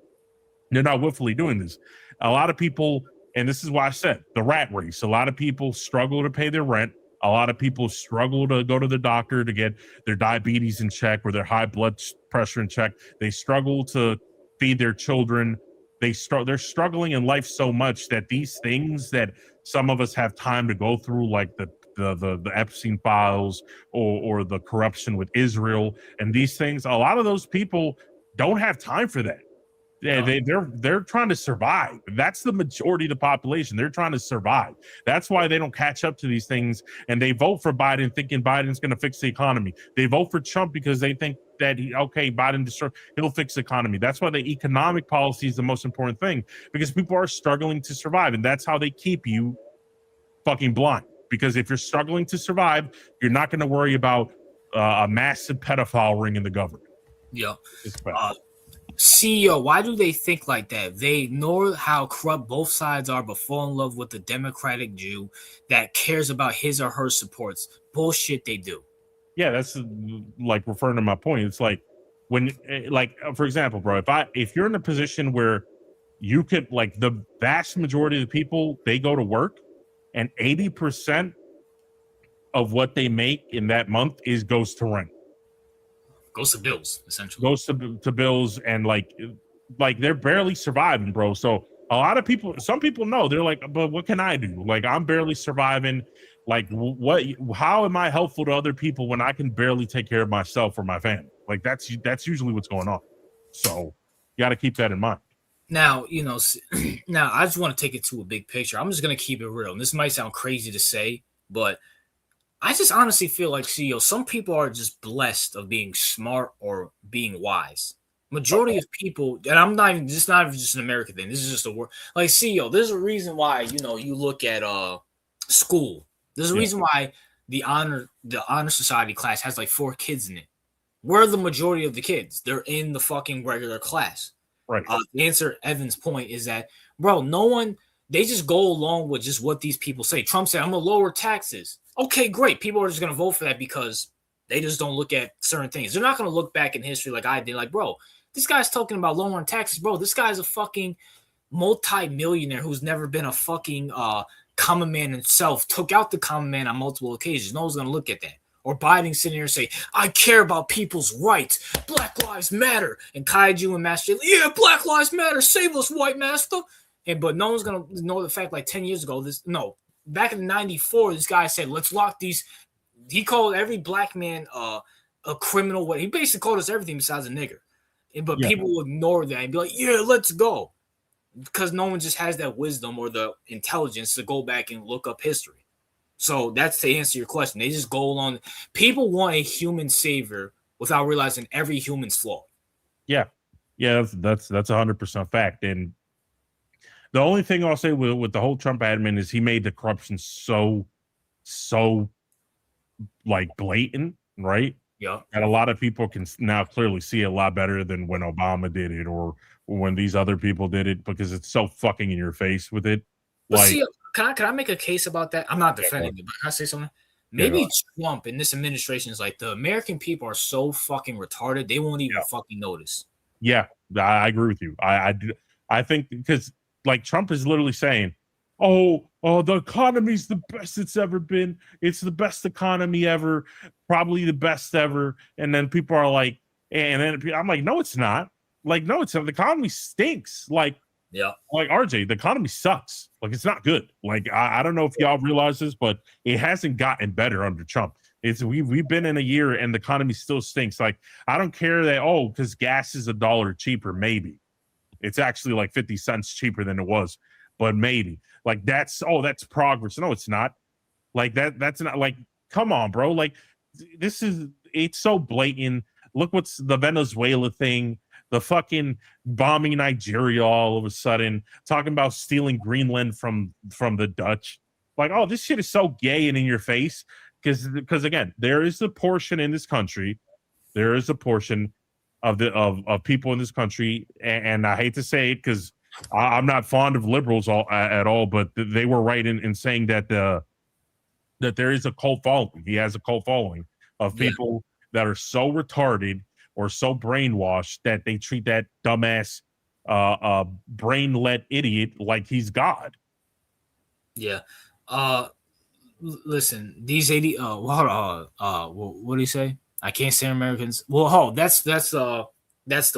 [SPEAKER 2] They're not willfully doing this. A lot of people, and this is why I said the rat race, a lot of people struggle to pay their rent. A lot of people struggle to go to the doctor to get their diabetes in check or their high blood pressure in check. They struggle to feed their children. They're struggling in life so much that these things that some of us have time to go through, like the Epstein files or the corruption with Israel and these things, a lot of those people don't have time for that. Yeah, they're trying to survive. That's the majority of the population. They're trying to survive. That's why they don't catch up to these things, and they vote for Biden thinking Biden's going to fix the economy. They vote for Trump because they think that he'll fix the economy. That's why the economic policy is the most important thing, because people are struggling to survive, and that's how they keep you fucking blind. Because if you're struggling to survive, you're not going to worry about a massive pedophile ring in the government.
[SPEAKER 1] Yeah. CEO, why do they think like that? They know how corrupt both sides are, but fall in love with the Democratic Jew that cares about his or her supports. Bullshit they do.
[SPEAKER 2] Yeah, that's like referring to my point. It's like when, like, for example, bro, if you're in a position where you could, like, the vast majority of the people, they go to work and 80% of what they make in that month goes to rent.
[SPEAKER 1] Goes to bills, essentially.
[SPEAKER 2] Goes to bills, and like they're barely surviving, bro. So a lot of people, some people know, they're like, but what can I do? Like, I'm barely surviving. Like, how am I helpful to other people when I can barely take care of myself or my family? Like, that's usually what's going on. So you got to keep that in mind.
[SPEAKER 1] Now, now I just want to take it to a big picture. I'm just going to keep it real. And this might sound crazy to say, but I just honestly feel like, CEO, some people are just blessed of being smart or being wise. Majority of people, and I'm not even just an American thing. This is just a word. Like, CEO, there's a reason why, you look at school. There's a reason why the honor society class has like 4 kids in it. We're the majority of the kids. They're in the fucking regular class.
[SPEAKER 2] Right.
[SPEAKER 1] To answer Evan's point is that, bro, no one, they just go along with just what these people say. Trump said, I'm going to lower taxes. Okay, great. People are just going to vote for that because they just don't look at certain things. They're not going to look back in history like I did. Like, bro, this guy's talking about lowering taxes. Bro, this guy's a fucking multi-millionaire who's never been a fucking common man himself, took out the common man on multiple occasions. No one's going to look at that. Or Biden sitting here and say, I care about people's rights. Black lives matter. And Kaiju and Master, yeah, Black lives matter. Save us, white master. But no one's going to know the fact like 10 years ago, back in 94, this guy said, let's lock these. He called every black man a criminal. He basically called us everything besides a nigger. But people will ignore that and be like, yeah, let's go. Because no one just has that wisdom or the intelligence to go back and look up history. So that's to answer your question. They just go along. People want a human savior without realizing every human's flawed.
[SPEAKER 2] Yeah, that's 100% fact. And the only thing I'll say with the whole Trump admin is he made the corruption so like blatant, right?
[SPEAKER 1] Yeah,
[SPEAKER 2] and a lot of people can now clearly see it a lot better than when Obama did it or when these other people did it because it's so fucking in your face with it.
[SPEAKER 1] But see, can I make a case about that? I'm not defending it, but can I say something? Maybe Trump and this administration is like the American people are so fucking retarded they won't even fucking notice.
[SPEAKER 2] Yeah, I agree with you. I think because like Trump is literally saying, oh, the economy's the best it's ever been. It's the best economy ever, probably the best ever. And then people are like, and then I'm like, no, it's not. Like, no, it's not. The economy stinks. Like RJ, the economy sucks. Like, it's not good. Like, I don't know if y'all realize this, but it hasn't gotten better under Trump. We've been in a year and the economy still stinks. Like, I don't care that because gas is $1 cheaper. Maybe it's actually like 50 cents cheaper than it was, but maybe like that's progress. No, it's not. Like that's not like. Come on, bro. Like it's so blatant. Look what's the Venezuela thing. The fucking bombing Nigeria all of a sudden, talking about stealing Greenland from the Dutch. Like, oh, this shit is so gay and in your face. Because again, there is a portion in this country, there is a portion of people in this country, and I hate to say it because I'm not fond of liberals at all, but they were right in saying that that there is a cult following. He has a cult following of people that are so retarded or so brainwashed that they treat that dumbass brain-led idiot like he's God.
[SPEAKER 1] Yeah. Listen, these 80 what do you say? I can't stand Americans. Well, that's the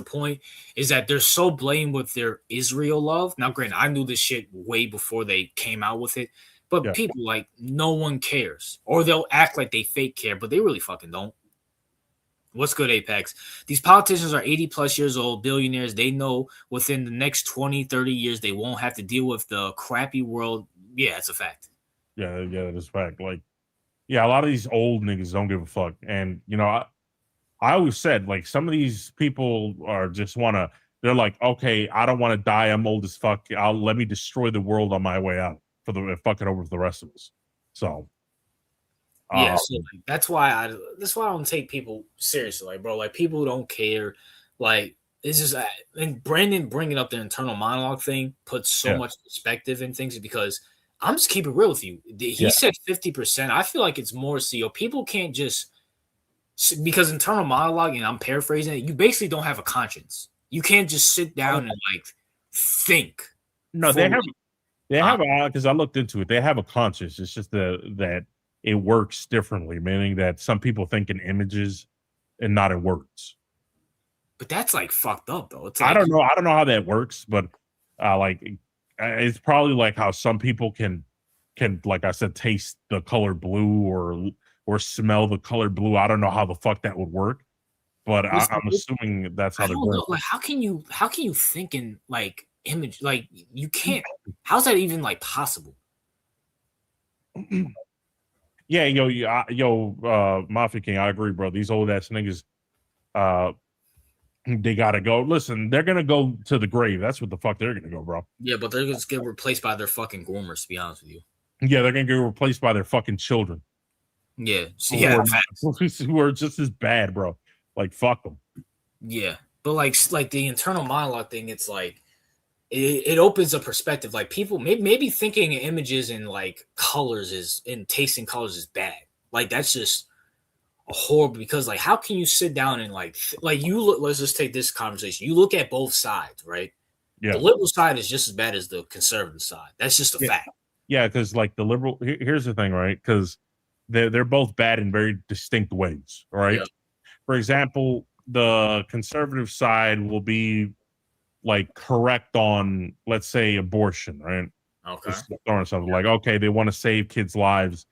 [SPEAKER 1] point, is that they're so blamed with their Israel love. Now, granted, I knew this shit way before they came out with it, but people like no one cares, or they'll act like they fake care, but they really fucking don't. What's good, Apex? These politicians are 80 plus years old, billionaires. They know within the next 20, 30 years, they won't have to deal with the crappy world. Yeah, it's a fact.
[SPEAKER 2] Yeah, that's a fact. Like, a lot of these old niggas don't give a fuck. And, I always said, like, some of these people are just they're like, okay, I don't want to die. I'm old as fuck. Let me destroy the world on my way out fuck it over for the rest of us. So.
[SPEAKER 1] Yeah, so like, that's why I don't take people seriously, like, bro. Like, people who don't care, like, it's just. And Brandon bringing up the internal monologue thing puts so much perspective in things, because I'm just keeping it real with you. He said 50%. I feel like it's more CEO. People can't just, because internal monologue, and I'm paraphrasing it, you basically don't have a conscience. You can't just sit down and like think.
[SPEAKER 2] No, they have because I looked into it. They have a conscience. It's just that it works differently, meaning that some people think in images and not in words.
[SPEAKER 1] But that's like fucked up, though. It's like,
[SPEAKER 2] I don't know how that works, but it's probably like how some people can, like I said, taste the color blue or smell the color blue. I don't know how the fuck that would work, but I'm assuming that's how they work.
[SPEAKER 1] Like, how can you think in like image? Like, you can't. How's that even like possible?
[SPEAKER 2] Yeah, Mafia King, I agree, bro. These old ass niggas, they gotta go. Listen, they're gonna go to the grave. That's what the fuck they're gonna go, bro.
[SPEAKER 1] Yeah, but they're gonna get replaced by their fucking groomers, to be honest with you.
[SPEAKER 2] Yeah, they're gonna get replaced by their fucking children.
[SPEAKER 1] Yeah. So, yeah.
[SPEAKER 2] Who are just as bad, bro. Like, fuck them.
[SPEAKER 1] Yeah. But like the internal monologue thing, it's like it opens a perspective. Like people maybe thinking images and like colors is and tasting colors is bad. Like that's just a horrible because like how can you sit down and like you look, let's just take this conversation. You look at both sides, right?
[SPEAKER 2] Yeah.
[SPEAKER 1] The liberal side is just as bad as the conservative side. That's just a fact.
[SPEAKER 2] Yeah, because like the liberal here's the thing, right? Because they're both bad in very distinct ways, right?
[SPEAKER 1] Yeah.
[SPEAKER 2] For example, the conservative side will be like correct on, let's say, abortion, right?
[SPEAKER 1] Okay.
[SPEAKER 2] Just throwing something like, okay, they want to save kids' lives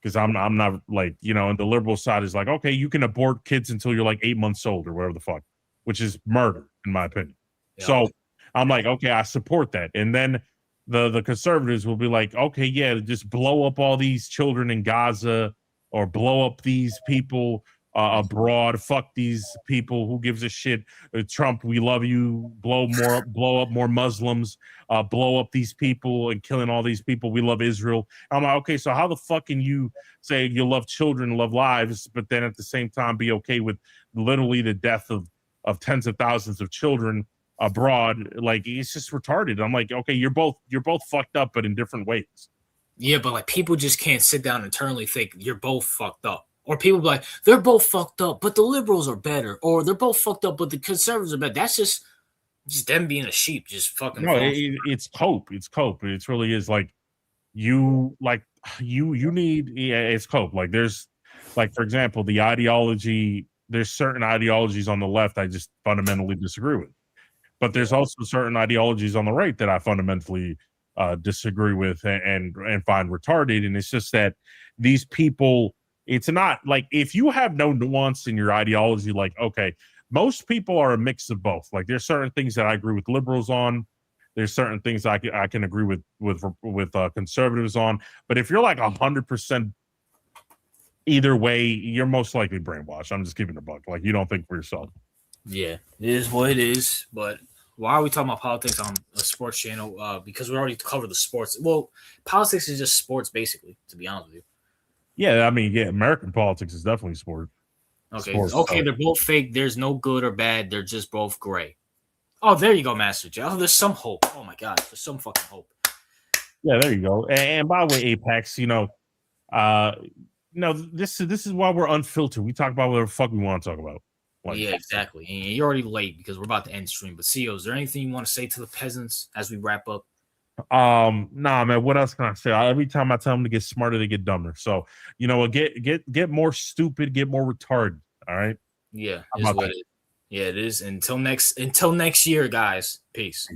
[SPEAKER 2] because I'm not like, and the liberal side is like, okay, you can abort kids until you're like 8 months old or whatever the fuck, which is murder in my opinion.
[SPEAKER 1] Yeah.
[SPEAKER 2] So I'm like, okay, I support that. And then the conservatives will be like, okay, yeah, just blow up all these children in Gaza or blow up these people abroad. Fuck these people. Who gives a shit? Trump, we love you. Blow up more Muslims. Blow up these people and killing all these people. We love Israel. I'm like, okay, so how the fuck can you say you love children, love lives, but then at the same time be okay with literally the death of tens of thousands of children abroad? Like, it's just retarded. I'm like, okay, you're both fucked up, but in different ways.
[SPEAKER 1] Yeah, but like people just can't sit down internally think you're both fucked up. Or people be like, they're both fucked up, but the liberals are better. Or they're both fucked up, but the conservatives are better. That's just them being a sheep, just fucking.
[SPEAKER 2] No, it's cope. It's cope. It really is. Like you need. Yeah, it's cope. Like there's, like for example, the ideology. There's certain ideologies on the left I just fundamentally disagree with, but there's also certain ideologies on the right that I fundamentally disagree with and find retarded. And it's just that these people. It's not like if you have no nuance in your ideology, like, okay, most people are a mix of both. Like there's certain things that I agree with liberals on. There's certain things I can agree with conservatives on. But if you're like 100% either way, you're most likely brainwashed. I'm just giving a buck. Like you don't think for yourself.
[SPEAKER 1] Yeah, it is what it is. But why are we talking about politics on a sports channel? Because we already covered the sports. Well, politics is just sports, basically, to be honest with you.
[SPEAKER 2] Yeah, I mean, yeah, American politics is definitely sport.
[SPEAKER 1] Okay, they're both fake. There's no good or bad. They're just both gray. Oh, there you go, Master J. Oh, there's some hope. Oh my God, there's some fucking hope.
[SPEAKER 2] Yeah, there you go. And by the way, Apex, this is why we're unfiltered. We talk about whatever the fuck we want to talk about.
[SPEAKER 1] Like, yeah, exactly. And you're already late because we're about to end stream. But CEO, is there anything you want to say to the peasants as we wrap up?
[SPEAKER 2] Nah, man. What else can I say? Every time I tell them to get smarter, they get dumber. So get more stupid, get more retarded. All right.
[SPEAKER 1] Yeah, is what it is. Yeah, it is. Until next year, guys. Peace.